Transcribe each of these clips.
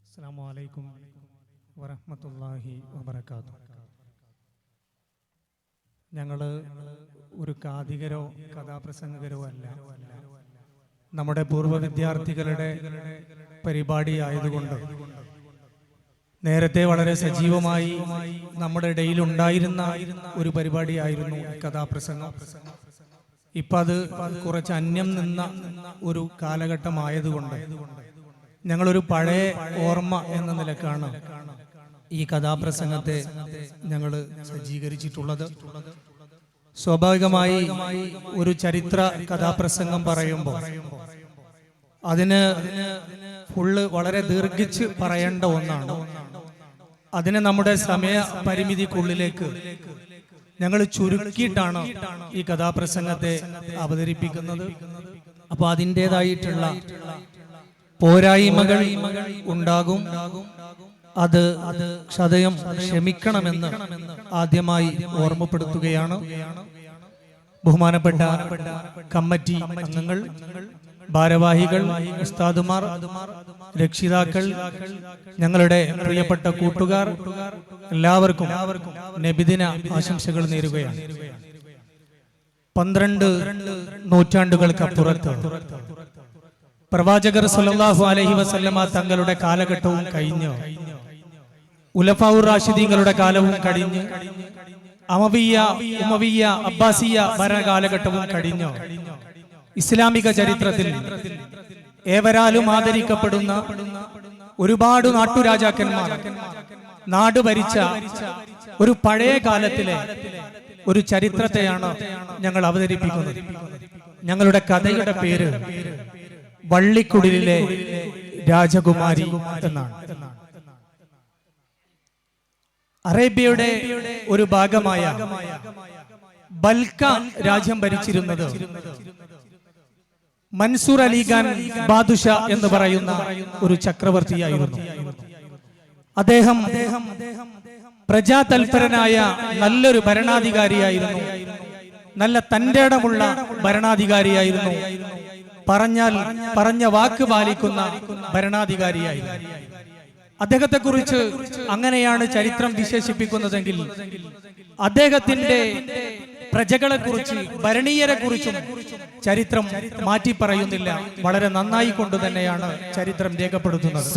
അസ്സലാമു അലൈക്കും വറഹ്മത്തുള്ളാഹി വബറകാതുഹു. ഞങ്ങൾ ഒരു കാഥികരോ കഥാപ്രസംഗകരോ അല്ല. നമ്മുടെ പൂർവ്വ വിദ്യാർത്ഥികളുടെ പരിപാടി ആയതുകൊണ്ട് നേരത്തെ വളരെ സജീവമായി നമ്മുടെ ഇടയിൽ ഉണ്ടായിരുന്ന ഒരു പരിപാടിയായിരുന്നു കഥാപ്രസംഗം. ഇപ്പം അത് കുറച്ച് അന്യം നിന്ന ഒരു കാലഘട്ടമായതുകൊണ്ട് ഞങ്ങളൊരു പഴയ ഓർമ്മ എന്ന നിലക്കാണ് ഈ കഥാപ്രസംഗത്തെ ഞങ്ങൾ സജ്ജീകരിച്ചിട്ടുള്ളത്. സ്വാഭാവികമായി ഒരു ചരിത്ര കഥാപ്രസംഗം പറയുമ്പോൾ അതിന് ഫുള്ള് വളരെ ദീർഘിച്ച് പറയേണ്ട ഒന്നാണ്. അതിനെ നമ്മുടെ സമയ പരിമിതിക്കുള്ളിലേക്ക് ഞങ്ങൾ ചുരുക്കിയിട്ടാണ് ഈ കഥാപ്രസംഗത്തെ അവതരിപ്പിക്കുന്നത്. അപ്പൊ അതിൻ്റെതായിട്ടുള്ള പോരായ്മകൾ ഉണ്ടാകും. അത് ക്ഷതയം ക്ഷമിക്കണമെന്ന് ആദ്യമായി ഓർമ്മപ്പെടുത്തുകയാണ്. ബഹുമാനപ്പെട്ട കമ്മിറ്റി അംഗങ്ങൾ, ഭാരവാഹികൾ, ഉസ്താദുമാർ, രക്ഷിതാക്കൾ, ഞങ്ങളുടെ പ്രിയപ്പെട്ട കൂട്ടുകാർ, എല്ലാവർക്കും നബിദിന ആശംസകൾ നേരുകയാണ്. 12 നൂറ്റാണ്ടുകൾക്കപ്പുറത്ത് പ്രവാചകർ സല്ലല്ലാഹു അലൈഹി വസല്ലമ തങ്ങളുടെ കാലഘട്ടവും കഴിഞ്ഞു, ഉലഫാഉർ റാഷിദീങ്ങളുടെ കാലവും കഴിഞ്ഞു, അമവിയ, ഉമവിയ, അബ്ബാസിയ ഭരണകാലഘട്ടവും കഴിഞ്ഞു. ഇസ്ലാമിക ചരിത്രത്തിൽ ഏവരാലും ആദരിക്കപ്പെടുന്ന ഒരുപാട് നാട്ടുരാജാക്കന്മാർ നാട് ഭരിച്ച ഒരു പഴയ കാലത്തിലെ ഒരു ചരിത്രത്തെയാണ് ഞങ്ങൾ അവതരിപ്പിക്കുന്നത്. ഞങ്ങളുടെ കഥയുടെ പേര് വള്ളിക്കുടിലിലെ രാജകുമാരി എന്നാണ്. അറേബ്യയുടെ ഒരു ഭാഗമായ ബൽക്ക രാജ്യം ഭരിച്ചിരുന്നത് മൻസൂർ അലിഖാൻ ബാദുഷ എന്ന് പറയുന്ന ഒരു ചക്രവർത്തിയായിരുന്നു. അദ്ദേഹം പ്രജാതൽപരനായ നല്ലൊരു ഭരണാധികാരിയായിരുന്നു. നല്ല തന്റേടമുള്ള ഭരണാധികാരിയായിരുന്നു. പറഞ്ഞ വാക്ക് പാലിക്കുന്ന ഭരണാധികാരിയായിരുന്നു. അദ്ദേഹത്തെ കുറിച്ച് അങ്ങനെയാണ് ചരിത്രം വിശേഷിപ്പിക്കുന്നതെങ്കിൽ അദ്ദേഹത്തിന്റെ പ്രജകളെ കുറിച്ച്, ഭരണീയരെ കുറിച്ചും ചരിത്രം മാറ്റി പറയുന്നില്ല. വളരെ നന്നായി കൊണ്ട് തന്നെയാണ് ചരിത്രം രേഖപ്പെടുത്തുന്നത്.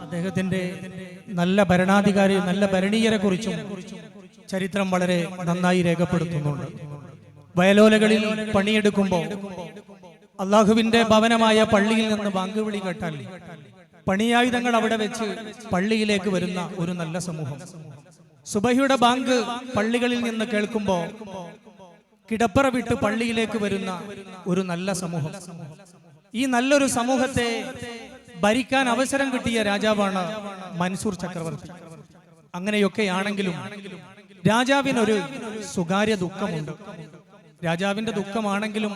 അദ്ദേഹത്തിന്റെ നല്ല ഭരണാധികാരി, നല്ല ഭരണീയരെ കുറിച്ചും ചരിത്രം വളരെ നന്നായി രേഖപ്പെടുത്തുന്നുണ്ട്. വയലോലകളിൽ പണിയെടുക്കുമ്പോൾ അള്ളാഹുവിന്റെ ഭവനമായ പള്ളിയിൽ നിന്ന് ബാങ്ക് വിളി കേട്ടാൽ പണിയായുധങ്ങൾ അവിടെ വെച്ച് പള്ളിയിലേക്ക് വരുന്ന ഒരു നല്ല സമൂഹം. സുബഹിയുടെ ബാങ്ക് പള്ളികളിൽ നിന്ന് കേൾക്കുമ്പോൾ കിടപ്പറ വിട്ട് പള്ളിയിലേക്ക് വരുന്ന ഒരു നല്ല സമൂഹം. ഈ നല്ലൊരു സമൂഹത്തെ ഭരിക്കാൻ അവസരം കിട്ടിയ രാജാവാണ് മൻസൂർ ചക്രവർത്തി. അങ്ങനെയൊക്കെയാണെങ്കിലും രാജാവിനൊരു സ്വകാര്യ ദുഃഖമുണ്ട്. രാജാവിന്റെ ദുഃഖമാണെങ്കിലും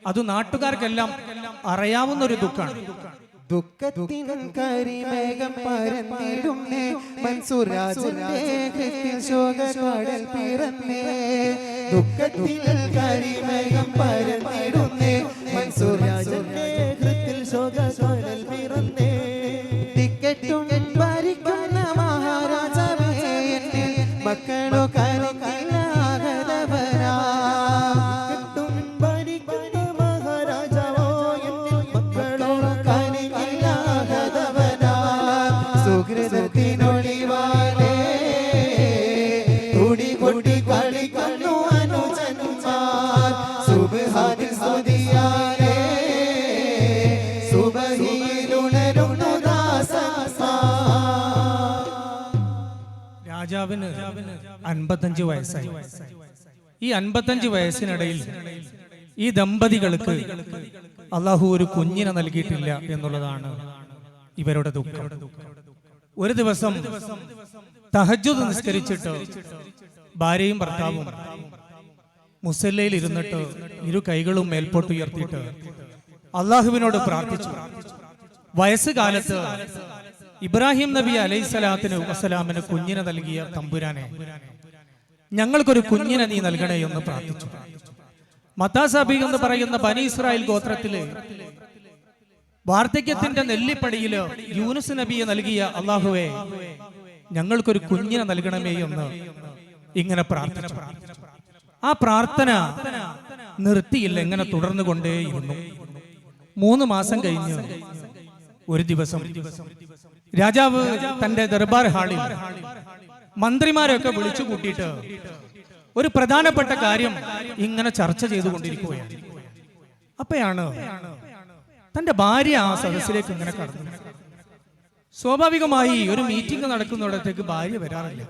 അത് നാട്ടുകാർക്കെല്ലാം അറിയാവുന്ന ഒരു ദുഃഖമാണ്. ദുഃഖത്തിൻ കരിമേഘം പരന്നിടുന്നേ, മൻസൂർ രാജന്റെ കൃത്തിൽ ശോകക്കടൽ പിറന്നേ. ദുഃഖത്തിൽ കരിമേഘം പരന്നിടുന്നേ, മൻസൂർ രാജന്റെ കൃത്തിൽ ശോകക്കടൽ പിറന്നേ. ടിക്കറ്റും ഭരിക്കുന്ന മഹാരാജാവേ, എന്നിൽ മക്കളോ കരക്കിലാകതവരാ. രാജാവിന് 55 വയസ്സായി. ഈ 55 വയസ്സിനിടയിൽ ഈ ദമ്പതികൾക്ക് അള്ളാഹു ഒരു കുഞ്ഞിനെ നൽകിയിട്ടില്ല എന്നുള്ളതാണ് ഇവരുടെ ദുഃഖം. ഒരു ദിവസം തഹജ്ജുദ് നിസ്കരിച്ചിട്ട് ഭാര്യയും ഭർത്താവും മുസല്ലയിൽ ഇരുന്നിട്ട് ഇരു കൈകളും മേൽപോട്ട് ഉയർത്തിയിട്ട് അള്ളാഹുവിനോട് പ്രാർത്ഥിച്ചു. വയസ്സുകാലത്ത് ഇബ്രാഹിം നബി അലൈഹിസ്സലാത്തു വസ്സലാമിന് കുഞ്ഞിനെ നൽകിയ തമ്പുരാനെ, ഞങ്ങൾക്കൊരു കുഞ്ഞിനെ നീ നൽകണേ എന്ന് പ്രാർത്ഥിച്ചു. മത്താസബി എന്ന് പറയുന്ന ബനി ഇസ്രായേൽ ഗോത്രത്തില് വാർദ്ധക്യത്തിന്റെ നെല്ലിപ്പടിയില് യൂനുസ് നബിയെ നൽകിയ അള്ളാഹുവേ, ഞങ്ങൾക്കൊരു കുഞ്ഞിനെ നൽകണമേ എന്ന് ഇങ്ങനെ പ്രാർത്ഥിച്ചു. ആ പ്രാർത്ഥന നിർത്തിയില്ല, ഇങ്ങനെ തുടർന്നു കൊണ്ടേയിരുന്നു. 3 മാസം കഴിഞ്ഞ് ഒരു ദിവസം രാജാവ് തന്റെ ദർബാർ ഹാളിൽ മന്ത്രിമാരെയൊക്കെ വിളിച്ചു കൂട്ടിയിട്ട് ഒരു പ്രധാനപ്പെട്ട കാര്യം ഇങ്ങനെ ചർച്ച ചെയ്തുകൊണ്ടിരിക്കുകയാണ്. അപ്പോഴാണ് തന്റെ ഭാര്യ ആ സദസ്സിലേക്ക് ഇങ്ങനെ കടന്നു. സ്വാഭാവികമായി ഒരു മീറ്റിംഗ് നടക്കുന്നിടത്തേക്ക് ഭാര്യ വരാറില്ല.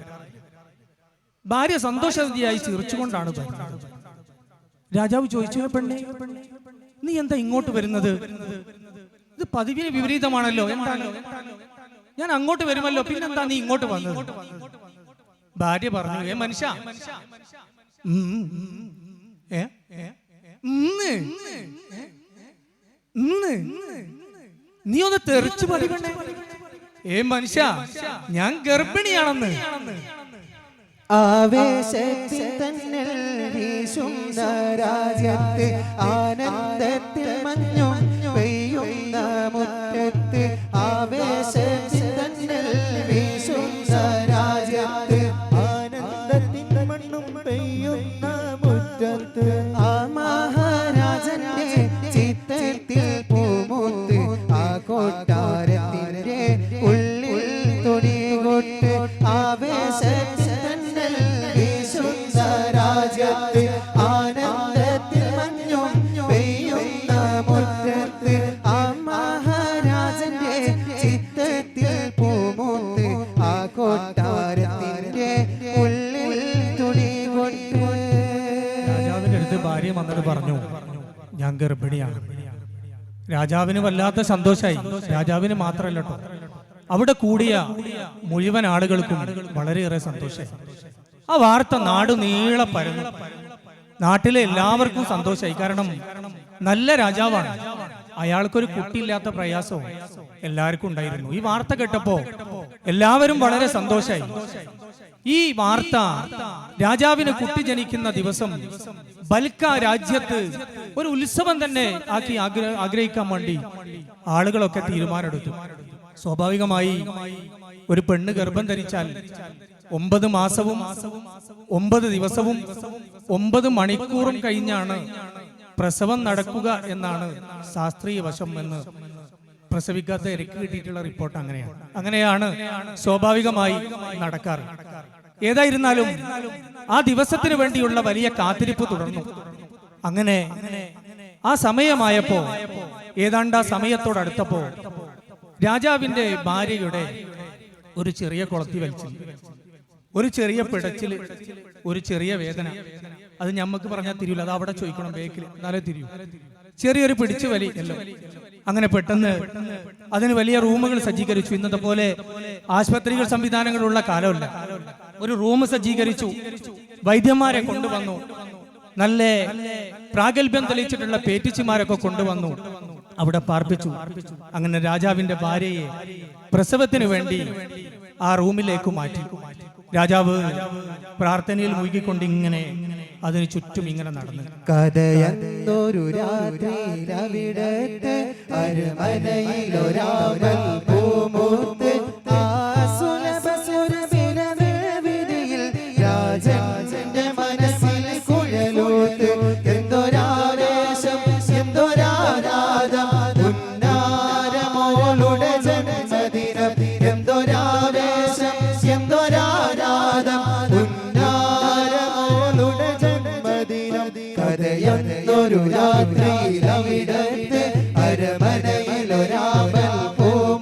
ഭാര്യ സന്തോഷവതിയായി ചിരിച്ചുകൊണ്ടാണ് വരുന്നത്. രാജാവ് ചോദിച്ചു, പെണ്ണേ, നീ എന്താ ഇങ്ങോട്ട് വരുന്നത്? ഇത് പതിവിന് വിപരീതമാണല്ലോ. എന്താണ്? ഞാൻ അങ്ങോട്ട് വരുമല്ലോ, പിന്നെന്താ നീ ഇങ്ങോട്ട് വന്നത്? ഭാര്യ പറഞ്ഞു, മനുഷ്യ, നീ ഒന്ന് തെറിച്ചു പതിവണ്ണേ. മനുഷ്യ, ഞാൻ ഗർഭിണിയാണെന്ന്. ആവേശത്തിൽ തന്നൽ വീശുന്ന രാജ്യത്ത്, ആനന്ദത്തിൽ മഞ്ഞും പെയ്യുന്ന മുറ്റത്ത്, ആവേശത്തിൽ തന്നൽ വീശുന്ന രാജ്യത്ത്, ആനന്ദത്തിൽ മണ്ണും പെയ്യുന്ന മുറ്റത്ത്, ആ മഹാരാജന്റെ ചിത്തത്തിൽ പൂമൂത്ത്, ആ കൊട്ടാരത്തിന്റെ ഉള്ളിൽ തുണി കൊട്ട്, ആവേശത്തിൽ രാജ്യത്ത്, ആനന്ദത്തിൽ മഞ്ഞും പെയ്യുന്ന മുറ്റത്ത്, ആ മഹാരാജന്റെ ചിത്തത്തിൽ പൂമൂത്ത്, ആ കൊട്ടാരത്തിന്റെ ഉള്ളിൽ തുണി കൊട്ട്. രാജാവിന്റെ അടുത്ത് ഭാര്യ വന്നിട്ട് പറഞ്ഞു, ഞാൻ ഗർഭിണിയാണ്. രാജാവിന് വല്ലാത്ത സന്തോഷായി. രാജാവിന് മാത്രമല്ല കേട്ടോ, അവിടെ കൂടിയ മുഴുവൻ ആളുകൾക്കും വളരെയേറെ സന്തോഷമായി. ആ വാർത്ത നാട് നീളെ പരന്നു. നാട്ടിലെ എല്ലാവർക്കും സന്തോഷമായി. കാരണം നല്ല രാജാവാണ്, അയാൾക്കൊരു കുട്ടിയില്ലാത്ത പ്രയാസവും എല്ലാവർക്കും ഉണ്ടായിരുന്നു. ഈ വാർത്ത കേട്ടപ്പോ എല്ലാവരും വളരെ സന്തോഷമായി. ഈ വാർത്ത രാജാവിന് കുട്ടി ജനിക്കുന്ന ദിവസം ബൽക്ക രാജ്യത്ത് ഒരു ഉത്സവം തന്നെ ആക്കി ആഗ്രഹിക്കാൻ വേണ്ടി ആളുകളൊക്കെ തീരുമാനമെടുത്തു. സ്വാഭാവികമായി ഒരു പെണ്ണ് ഗർഭം ധരിച്ചാൽ 9 മാസവും 9 ദിവസവും 9 മണിക്കൂറും കഴിഞ്ഞാണ് പ്രസവം നടക്കുക എന്നാണ് ശാസ്ത്രീയ വശം എന്ന് പ്രസവിക്കാത്ത എനിക്ക് കിട്ടിയിട്ടുള്ള റിപ്പോർട്ട് അങ്ങനെയാണ് സ്വാഭാവികമായി നടക്കാറ്. ഏതായിരുന്നാലും ആ ദിവസത്തിന് വേണ്ടിയുള്ള വലിയ കാത്തിരിപ്പ് തുടർന്നു. അങ്ങനെ ആ സമയമായപ്പോ, ഏതാണ്ട് ആ സമയത്തോടടുത്തപ്പോ, രാജാവിന്റെ ഭാര്യയുടെ ഒരു ചെറിയ കുളത്തി വലിച്ചു, ഒരു ചെറിയ പിടച്ചില്, ഒരു ചെറിയ വേദന. അത് ഞമ്മക്ക് പറഞ്ഞാൽ തിരിയില്ല, അത് അവിടെ ചോദിക്കണം, ബേക്കിൽ എന്നാലേ തിരിയൂ. ചെറിയൊരു പിടിച്ചു വലി എല്ലോ. അങ്ങനെ പെട്ടെന്ന് അതിന് വലിയ റൂമുകൾ സജ്ജീകരിച്ചു. ഇന്നത്തെ പോലെ ആശുപത്രികൾ സംവിധാനങ്ങളുള്ള കാലമല്ല. ഒരു റൂം സജ്ജീകരിച്ചു, വൈദ്യന്മാരെ കൊണ്ടുവന്നു, നല്ല പ്രാഗൽഭ്യം തെളിയിച്ചിട്ടുള്ള പേറ്റിച്ചിമാരൊക്കെ കൊണ്ടുവന്നു, അവിടെ പാർപ്പിച്ചു. അങ്ങനെ രാജാവിന്റെ ഭാര്യയെ പ്രസവത്തിന് വേണ്ടി ആ റൂമിലേക്ക് മാറ്റി. രാജാവ് പ്രാർത്ഥനയിൽ മുഴുകിക്കൊണ്ട് ഇങ്ങനെ അതിന് ചുറ്റും ഇങ്ങനെ നടന്നു. കഥയൊരു രാത്രിയിലവിടത്ത് അരമനയിലൊരാവൽ പൂമൂത്ത്, രാജന്റെ മനസ്സിൽ കുഴലൂത്ത്, എന്തൊരാവേശം എന്തൊരാരാധം, ഉന്നാരമോളുടെ ജന്മദിനം, എന്തൊരാവേശം എന്തൊരാരാധം, ഉന്നാരമോളുടെ ജന്മദിനം. കഥയൊരു രാത്രിയിലവിടത്ത് അരമനയിലൊരാവൽ പൂമൂത്ത്,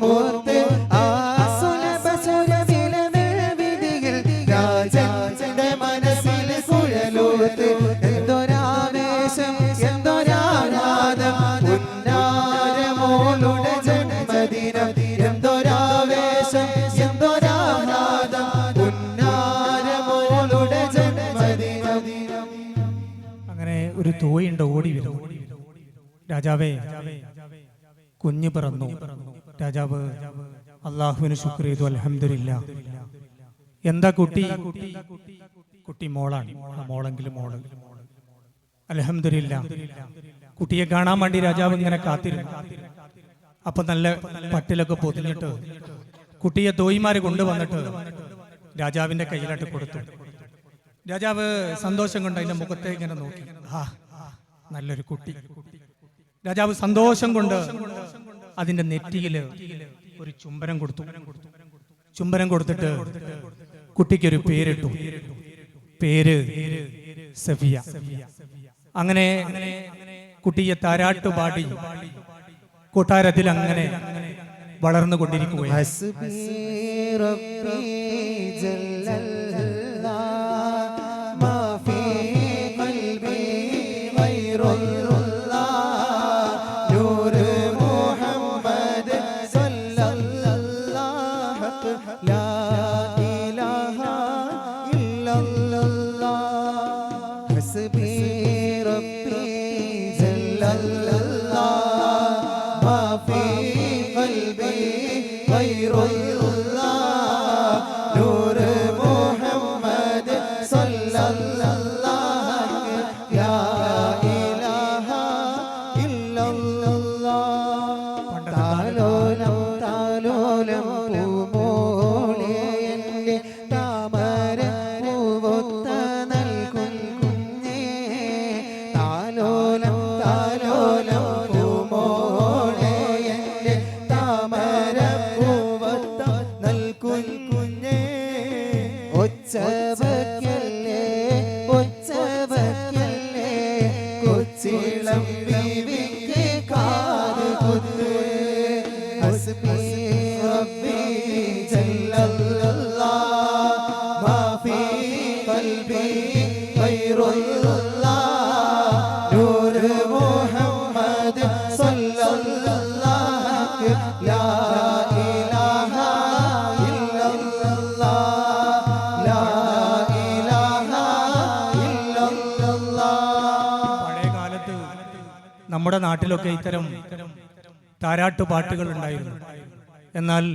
തോയിണ്ട് ഓടി വരുന്നു. രാജാവേ, കുഞ്ഞ് പിറന്നു. രാജാവ് അള്ളാഹുവിന് ശുക്ർ ചെയ്തു, അൽഹംദുലില്ലാ. എന്താ കുട്ടി? കുട്ടി മോളാണ്. മോളെങ്കിലും മോള്. അൽഹംദുലില്ലാ. കുട്ടിയെ കാണാൻ വേണ്ടി രാജാവ് ഇങ്ങനെ കാത്തിരുന്നു. അപ്പൊ നല്ല പട്ടിലൊക്കെ പൊതിഞ്ഞിട്ട് കുട്ടിയെ തോയിമാര് കൊണ്ടുവന്നിട്ട് രാജാവിന്റെ കയ്യിലായിട്ട് കൊടുത്തു. രാജാവ് സന്തോഷം കൊണ്ട് അതിന്റെ മുഖത്തെ ഇങ്ങനെ നോക്കി. ആ, നല്ലൊരു കുട്ടി. രാജാവ് സന്തോഷം കൊണ്ട് അതിന്റെ നെറ്റിയില് ഒരു ചുംബനം കൊടുത്തു. ചുംബനം കൊടുത്തിട്ട് കുട്ടിക്കൊരു പേരിട്ടു. പേര് സഫിയ. അങ്ങനെ കുട്ടിയെ താരാട്ടുപാടി കൊട്ടാരത്തിൽ അങ്ങനെ വളർന്നുകൊണ്ടിരിക്കുകയാണ്. നമ്മുടെ നാട്ടിലൊക്കെ ഇത്തരം താരാട്ടുപാട്ടുകൾ ഉണ്ടായിരുന്നു. എന്നാൽ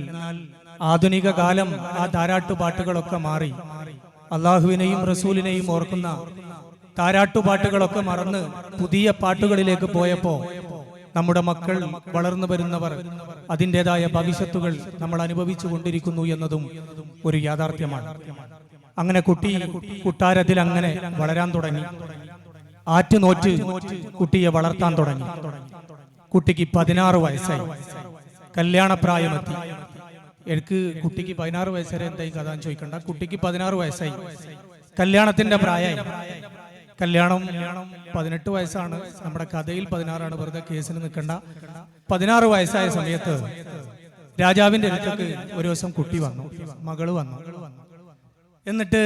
ആധുനിക കാലം ആ താരാട്ടുപാട്ടുകളൊക്കെ മാറി. അള്ളാഹുവിനെയും റസൂലിനെയും ഓർക്കുന്ന താരാട്ടുപാട്ടുകളൊക്കെ മറന്ന് പുതിയ പാട്ടുകളിലേക്ക് പോയപ്പോ നമ്മുടെ മക്കൾ, വളർന്നു വരുന്നവർ അതിൻ്റെതായ ഭവിഷ്യത്തുകൾ നമ്മൾ അനുഭവിച്ചു കൊണ്ടിരിക്കുന്നു എന്നതും ഒരു യാഥാർത്ഥ്യമാണ്. അങ്ങനെ കുട്ടി കുട്ടാരത്തിൽ അങ്ങനെ വളരാൻ തുടങ്ങി. ആറ്റുനോറ്റ് കുട്ടിയെ വളർത്താൻ തുടങ്ങി. കുട്ടിക്ക് 16 വയസ്സായി. കല്യാണപ്രായമെത്തി. എനിക്ക് കുട്ടിക്ക് 16 വയസ്സുവരെ എന്തായി കഥ ചോദിക്കണ്ട. കുട്ടിക്ക് 16 വയസ്സായി. കല്യാണത്തിന്റെ പ്രായമായി. കല്യാണം 18 വയസ്സാണ്. നമ്മുടെ കഥയിൽ 16ആണ്. വെറുതെ കേസിന് നിൽക്കണ്ട. 16 വയസ്സായ സമയത്ത് രാജാവിന്റെ അടുത്തേക്ക് ഒരു ദിവസം കുട്ടി വന്നു. മകള് വന്നു. എന്നിട്ട്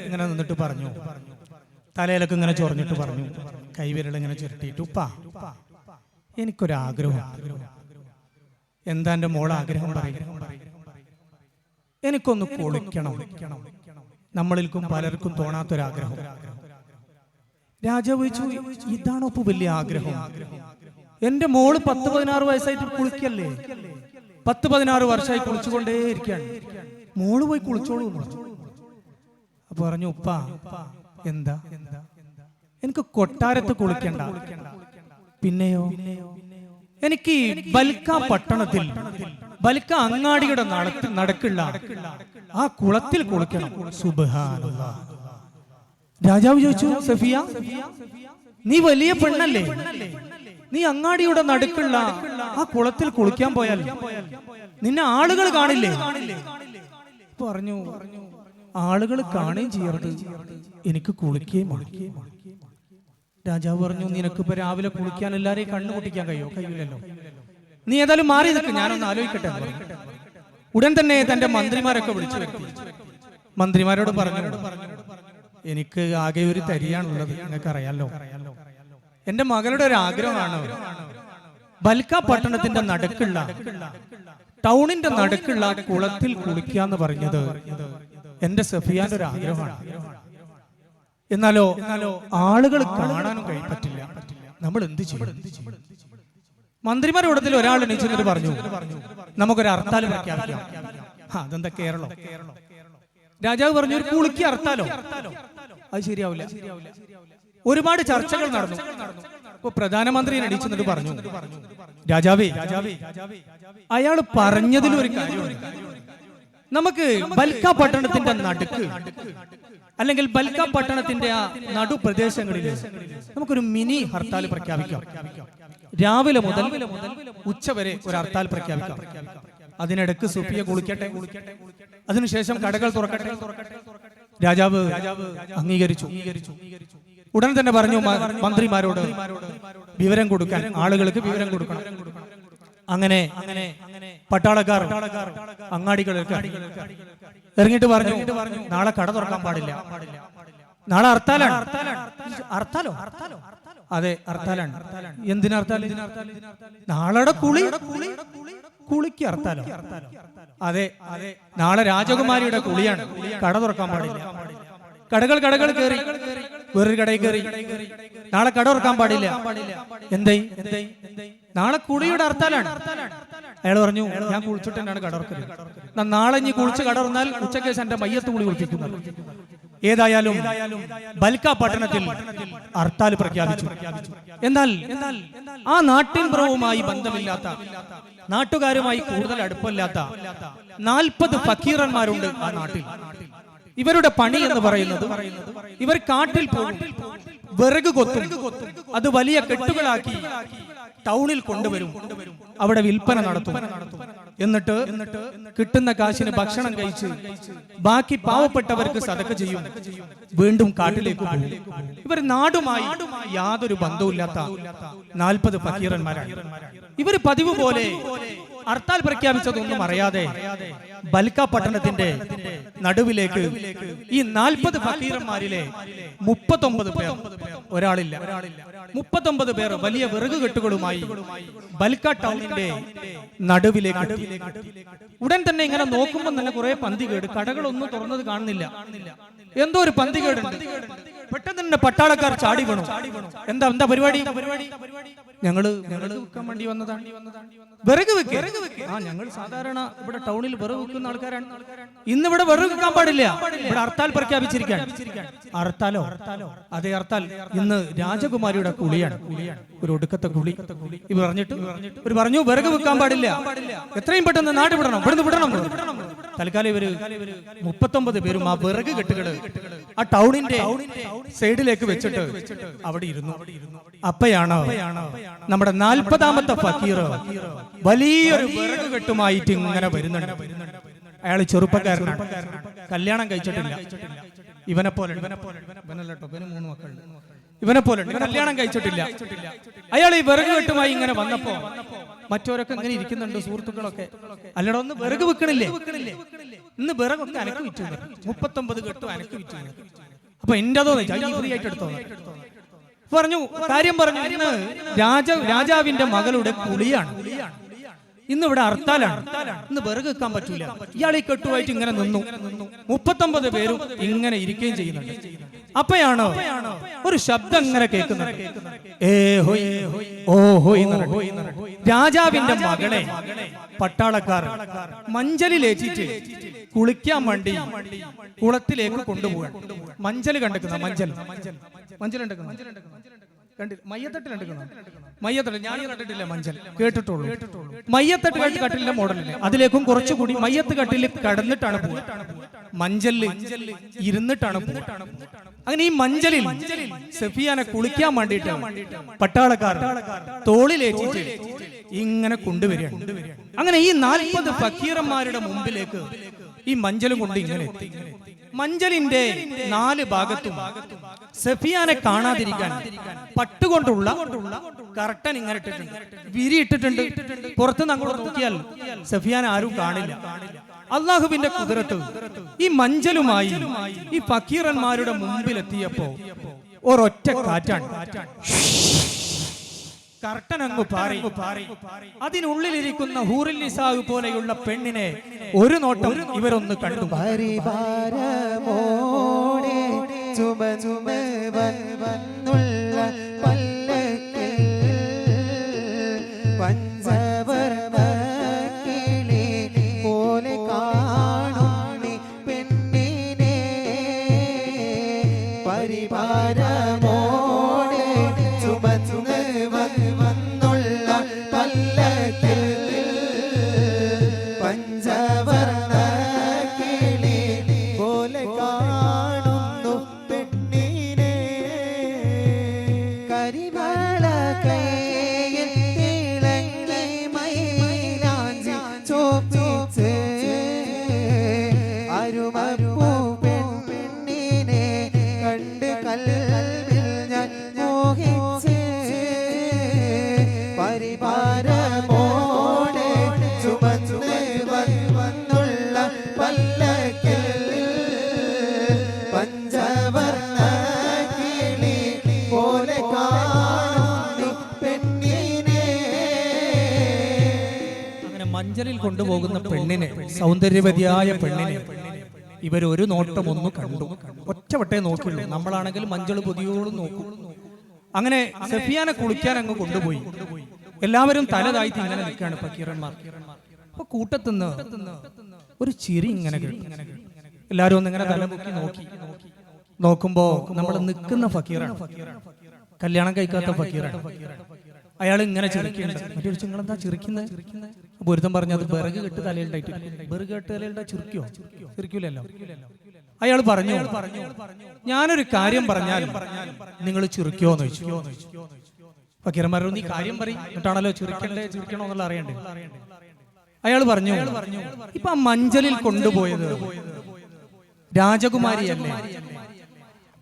ഇങ്ങനെ നിന്നിട്ട് പറഞ്ഞു, തലയിലൊക്കെ ഇങ്ങനെ ചൊറിഞ്ഞിട്ട് പറഞ്ഞു, കൈവിരൽ ഇങ്ങനെ ചുരുട്ടിയിട്ട്, ഉപ്പ, എനിക്കൊരാഗ്രഹം. എന്താ എന്റെ മോളെ ആഗ്രഹം പറയും? എനിക്കൊന്ന് കുളിക്കണം. നമ്മളിൽക്കും പലർക്കും തോന്നാത്തൊരാഗ്രഹം. രാജാവ് ചോദിച്ചു, ഇതാണോ ഇപ്പൊ വലിയ ആഗ്രഹം? എന്റെ മോള് 10-16 വയസ്സായിട്ട് കുളിക്കല്ലേ? 10-16 വർഷമായി കുളിച്ചുകൊണ്ടേ ഇരിക്കുകയാണ്. മോള് പോയി കുളിച്ചോളൂ. അപ്പൊ പറഞ്ഞു, ഉപ്പ, എന്താ? എനിക്ക് കൊട്ടാരത്ത് കുളിക്കണ്ട. പിന്നെയോ? എനിക്ക് ബൽക്ക പട്ടണത്തിൽ, ബൽക്ക അങ്ങാടിയുടെ നടക്കുള്ള ആ കുളത്തിൽ കുളിക്കണം. സുബ്ഹാനല്ലാഹ്. രാജാവ് ചോദിച്ചു, സഫിയ, നീ വലിയ പെണ്ണല്ലേ? നീ അങ്ങാടിയുടെ നടുക്കുള്ള ആ കുളത്തിൽ കുളിക്കാൻ പോയാൽ നിന്നെ ആളുകൾ കാണില്ലേ? പറഞ്ഞു, ആളുകൾ കാണുകയും ചെയ്യരുത്, എനിക്ക് കുളിക്കുകയും. രാജാവ് പറഞ്ഞു, നിനക്കിപ്പോ രാവിലെ കുളിക്കാൻ എല്ലാരെയും കണ്ണു പൊട്ടിക്കാൻ കഴിയില്ലല്ലോ. നീ ഏതായാലും മാറി നിൽക്ക്, ഞാനൊന്ന് ആലോചിക്കട്ടെ. ഉടൻ തന്നെ തന്റെ മന്ത്രിമാരൊക്കെ വിളിച്ചു വരുത്തി. മന്ത്രിമാരോട് പറഞ്ഞു, എനിക്ക് ആകെ ഒരു തരിയാണുള്ളത്, നിനക്കറിയാലോ. എന്റെ മകളുടെ ഒരു ആഗ്രഹമാണ് ബൽക്ക പട്ടണത്തിന്റെ നടുക്കുള്ള, ടൗണിന്റെ നടുക്കുള്ള കുളത്തിൽ കുളിക്കാന്ന് പറഞ്ഞത് എന്റെ സഫിയാന്റെ ഒരു ആഗ്രഹമാണ്. എന്നാലോ ആളുകൾ കാണാനും പറ്റില്ല. നമ്മൾ എന്ത് ചെയ്യും? മന്ത്രിമാരുടെ കൂട്ടത്തിൽ ഒരാൾ എണീച്ചിട്ട് പറഞ്ഞു, നമുക്കൊരു ഹർത്താൽ പ്രഖ്യാപിക്കാം. അതെന്താ കേരളം? രാജാവ് പറഞ്ഞു, ഒരു കുളിക്ക് ഹർത്താലോ? അത് ശരിയാവില്ല. ഒരുപാട് ചർച്ചകൾ നടന്നു. ഇപ്പൊ പ്രധാനമന്ത്രി എണീച്ചിട്ട് പറഞ്ഞു, രാജാവേ, അയാൾ പറഞ്ഞതിലൊരു കാര്യമുണ്ട്. നമുക്ക് ബൽക്ക പട്ടണത്തിന്റെ നടുക്ക് അല്ലെങ്കിൽ ബൽക്ക പട്ടണത്തിന്റെ ആ നടുപ്രദേശങ്ങളിൽ നമുക്കൊരു മിനി ഹർത്താൽ പ്രഖ്യാപിക്കാം. രാവിലെ മുതൽ ഉച്ചവരെ ഒരു ഹർത്താൽ പ്രഖ്യാപിക്കാം. അതിനിടക്ക് സുഫിയ കുളിക്കട്ടെ, അതിനുശേഷം കടകൾ തുറക്കട്ടെ. രാജാവ് അംഗീകരിച്ചു. ഉടൻ തന്നെ പറഞ്ഞു മന്ത്രിമാരോട് വിവരം കൊടുക്കാൻ, ആളുകൾക്ക് വിവരം കൊടുക്കണം. അങ്ങനെ പട്ടാളക്കാർ അങ്ങാടികളിലേക്ക് ഇറങ്ങിയിട്ട് പറഞ്ഞു, നാളെ കട തുറക്കാൻ പാടില്ല, നാളെ ഹർത്താലാണ്. ഹർത്താലോ? അതെ, ഹർത്താലാണ്. എന്തിനാ ഹർത്താൽ? നാളെ കുളിക്ക് ഹർത്താലോ? അതെ, നാളെ രാജകുമാരിയുടെ കുളിയാണ്, കട തുറക്കാൻ പാടില്ല. കടകൾ കയറി, വേറൊരു കടയിൽ കയറി, നാളെ കട തുറക്കാൻ പാടില്ല. എന്തായി? നാളെ കുളിയുടെ ഹർത്താലാണ്. അയാൾ പറഞ്ഞു, ഞാൻ കുളിച്ചിട്ട് തന്നെയാണ് കട തുറക്കുന്നത്. നാളെ ഇനി കുളിച്ച് കട തുറന്നാൽ ഉച്ചക്ക് എന്റെ മയ്യത്ത് കുളി കുളിപ്പിക്കുന്നത്. ഏതായാലും ബൽക്ക പട്ടണത്തിൽ ഹർത്താൽ പ്രഖ്യാപിച്ചു. എന്നാൽ ആ നാട്ടിൻപുറവുമായി ബന്ധമില്ലാത്ത, നാട്ടുകാരുമായി കൂടുതൽ അടുപ്പമില്ലാത്ത 40 ഫക്കീറന്മാരുണ്ട് ആ നാട്ടിൽ. ഇവരുടെ പണി എന്ന് പറയുന്നത്, ഇവർ കാട്ടിൽ പോകും, വിറക് കൊത്തും, അത് വലിയ കെട്ടുകളാക്കി ടൗണിൽ കൊണ്ടുവരും, അവിടെ വിൽപ്പന നടത്തും. എന്നിട്ട് കിട്ടുന്ന കാശിന് ഭക്ഷണം കഴിച്ച് ബാക്കി പാവപ്പെട്ടവർക്ക് സദഖ ചെയ്യും, വീണ്ടും കാട്ടിലേക്ക് പോകും. ഇവർ നാടുമായി യാതൊരു ബന്ധവുമില്ലാത്ത 40 ഫക്കീറന്മാരാണ്. ഇവർ പതിവ് പോലെ ഹർത്താൽ പ്രഖ്യാപിച്ചതൊന്നും അറിയാതെ ബൽക്ക പട്ടണത്തിന്റെ നടുവിലേക്ക് ഈ 40 ഫക്കീറന്മാരിലെ 39 പേർ, ഒരാളില്ല, 39 പേർ വലിയ വിറക് കെട്ടുകളുമായി ബൽക്ക ടൗണിന്റെ നടുവിലേക്ക്. ഉടൻ തന്നെ ഇങ്ങനെ നോക്കുമ്പോൾ തന്നെ കുറെ പന്തികേട്, കടകളൊന്നും തുറന്നത് കാണുന്നില്ല. എന്തോ ഒരു പന്തികേടുണ്ട്. പെട്ടെന്ന് തന്നെ പട്ടാളക്കാർ ചാടി വീണു. എന്താ പരിപാടി? ഞങ്ങള് വിൽക്കാൻ വേണ്ടി വന്നതാണ്. വിറക് വെക്ക്? ഞങ്ങൾ സാധാരണ ഇവിടെ ടൗണിൽ വിറക് വെക്കുന്ന ആൾക്കാരാണ്. ഇന്ന് ഇവിടെ വിറക് വെക്കാൻ പാടില്ല, ഇവിടെ ഹർത്താൽ പ്രഖ്യാപിച്ചിരിക്കുകയാണ്. ഹർത്താലോ? അതെ, ഹർത്താൽ. ഇന്ന് രാജകുമാരിയുടെ കുളിയാണ്, ഒരു ഒടുക്കത്തെ കുളി. ഇവർ പറഞ്ഞു വിറക് വെക്കാൻ പാടില്ല, എത്രയും പെട്ടെന്ന് നാട് വിടണം, ഇവിടുന്ന് വിടണം. തൽക്കാലം ഇവര് 39 പേരും ആ വിറക് കെട്ടുകള് ആ ടൗണിന്റെ സൈഡിലേക്ക് വെച്ചിട്ട് അവിടെ ഇരുന്നു. അപ്പയാണ് നമ്മുടെ 40ാമത്തെ ഫക്കീർ വലിയൊരു വിറക് കെട്ടുമായിട്ട് ഇങ്ങനെ വരുന്നുണ്ട്. അയാൾ ചെറുപ്പക്കാരനാണ്, കല്യാണം കഴിച്ചിട്ടില്ല. ഇവനെ പോലെ, ഇവനല്ലോ, ഇവന് 3 മക്കളുണ്ട്. ഇവനെ പോലെ കല്യാണം കഴിച്ചിട്ടില്ല. അയാൾ ഈ വിറക് കെട്ടുമായി ഇങ്ങനെ വന്നപ്പോ മറ്റവരൊക്കെ ഇങ്ങനെ ഇരിക്കുന്നുണ്ട്, സുഹൃത്തുക്കളൊക്കെ. അല്ലടോ, ഒന്ന് വിറക് വെക്കണില്ലേ? ഇന്ന് വിറകൊക്കെ അനക്ക് വിറ്റു, 39 കെട്ടും അനക്ക് വിറ്റു. അപ്പൊ എന്റെ ഫ്രീ ആയിട്ട് എടുത്തോ പറഞ്ഞു. കാര്യം പറഞ്ഞു, ഇന്ന് രാജാവിന്റെ മകളുടെ കുളിയാണ്, ഇന്ന് ഇവിടെ ഹർത്താലാണ്, ഇന്ന് വിറക് വെക്കാൻ പറ്റൂല. ഇയാൾ ഈ കെട്ടുമായിട്ട് ഇങ്ങനെ നിന്നു. 39 പേരും ഇങ്ങനെ ഇരിക്കുകയും ചെയ്യുന്നുണ്ട്. അപ്പയാണോ ഒരു ശബ്ദം ഇങ്ങനെ കേൾക്കുന്നത്, രാജാവിന്റെ മകളെ പട്ടാളക്കാർ മഞ്ചലിലേറ്റിട്ട് കുളിക്കാൻ വേണ്ടി കുളത്തിലേക്ക് കൊണ്ടുപോകാൻ. മഞ്ചൽ കണ്ടെക്കുന്ന മഞ്ചൽ മയ്യത്തട്ട് ഞാൻ കണ്ടിട്ടില്ല, മഞ്ചൽ കേട്ടിട്ടുള്ളൂ. മയ്യത്തട്ട് കട്ടിലിന്റെ മോഡലില്ലേ, അതിലേക്കും കുറച്ചുകൂടി മയ്യത്ത് കട്ടിൽ കടന്നിട്ടാണ് പോവുക, മഞ്ചലിൽ ഇരുന്നിട്ടാണ് പോവുക. അങ്ങനെ ഈ മഞ്ചലിൽ സഫിയാനെ കുളിക്കാൻ വേണ്ടിയിട്ട് പട്ടാളക്കാർ തോളിലേറ്റിട്ട് ഇങ്ങനെ കൊണ്ടുവരികയാണ്. അങ്ങനെ ഈ 40 ഫക്കീറന്മാരുടെ മുമ്പിലേക്ക് ഈ മഞ്ചലും കൊണ്ട് ഇങ്ങനെ എത്തി. മഞ്ചലിന്റെ 4 ഭാഗത്തും സഫിയാനെ കാണാതിരിക്കാൻ പട്ടുകൊണ്ടുള്ള കർട്ടൻ ഇങ്ങനെ ഇട്ടിട്ടുണ്ട്, വിരി ഇട്ടിട്ടുണ്ട്. പുറത്തുനിന്ന് അങ്ങോട്ട് നോക്കിയാൽ സഫിയാനെ ആരും കാണില്ല. അള്ളാഹുവിന്റെ കുദറത്ത് ഈ മഞ്ചലുമായി ഈ ഫക്കീറന്മാരുടെ മുമ്പിലെത്തിയപ്പോ ഒരൊറ്റ കാറ്റാണ്. കർട്ടൻ അങ്ങ് പാറി. അതിനുള്ളിലിരിക്കുന്ന ഹൂറിൽ നിസാഹ് പോലെയുള്ള പെണ്ണിനെ ഒരു നോട്ടം ഇവരൊന്ന് കണ്ടു. ചുമന്നുമ വന്നുള്ള പല്ലക്കിൽ പഞ്ചവർണ്ണ കിളി പോലെ കാണുണ്ണി പെണ്ണിനെ പരിവാരമോടെ ചുമന്ന് വന്നുള്ള പല്ലക്കിൽ പഞ്ചവർണ്ണ കിളി പോലെ കാണുന്നു പെണ്ണിനെ കരിവാള കൈയിൽ തിളങ്ങി മൈലാഞ്ചി ചോപ്പിച്ച് അരുമപ്പൂ പെണ്ണിനെ കണ്ട് കൽവിൽ ഞാൻ മോഹിച്ച് പരിവാരമോടെ ചുമന്ന് വന്നുള്ള പല്ലക്കിൽ പഞ്ചവർണ്ണ കിളി പോലെ കാണുന്നു പെണ്ണിനെ. അങ്ങനെ മഞ്ചലിൽ കൊണ്ടുപോകുന്ന പെണ്ണിനെ, സൗന്ദര്യവതിയായ പെണ്ണിനെ ഇവരൊരു നോട്ടം ഒന്ന് കണ്ടു. ഒറ്റവട്ടേ നോക്കിയുള്ളൂ. നമ്മളാണെങ്കിൽ മഞ്ചൾ പൊതിയോളം നോക്കും. അങ്ങനെ സഫിയാനെ കുളിക്കാൻ അങ്ങ് കൊണ്ടുപോയി. എല്ലാവരും തല താഴ്ത്തി ഇങ്ങനെ നിൽക്കുകയാണ് ഫക്കീറന്മാർ. അപ്പൊ കൂട്ടത്തുനിന്ന് ഒരു ചിരി ഇങ്ങനെ കേട്ടു. എല്ലാവരും ഒന്ന് ഇങ്ങനെ തല പൊക്കി നോക്കുമ്പോ നമ്മൾ നിൽക്കുന്ന ഫക്കീറാണ്, കല്യാണം കഴിക്കാത്ത ഫക്കീറാണ്. അയാൾ ഇങ്ങനെ ചിരിക്കുന്നുണ്ട്. മറ്റൊരു നിങ്ങളെന്താ ചിരിക്കുന്നത്? പൊരുത്തം പറഞ്ഞു, അത് വിറക് കെട്ട് തലയിലുണ്ടായിട്ട്. വിറക് കെട്ട് തലയിലുണ്ടാ ചിരിക്കൂലല്ലോ. അയാൾ പറഞ്ഞു, ഞാനൊരു കാര്യം പറഞ്ഞാൽ നിങ്ങൾ ചിരിക്കുമോന്ന് ചോദിച്ചു. ഫക്കീറന്മാരോ നീ കാര്യം പറയും, എന്നിട്ടാണല്ലോ ചിരിക്കണോ എന്നുള്ള അറിയണ്ടേ. അയാൾ പറഞ്ഞു, ഇപ്പൊ ആ മഞ്ചലിൽ കൊണ്ടുപോയത് രാജകുമാരിയല്ലേ,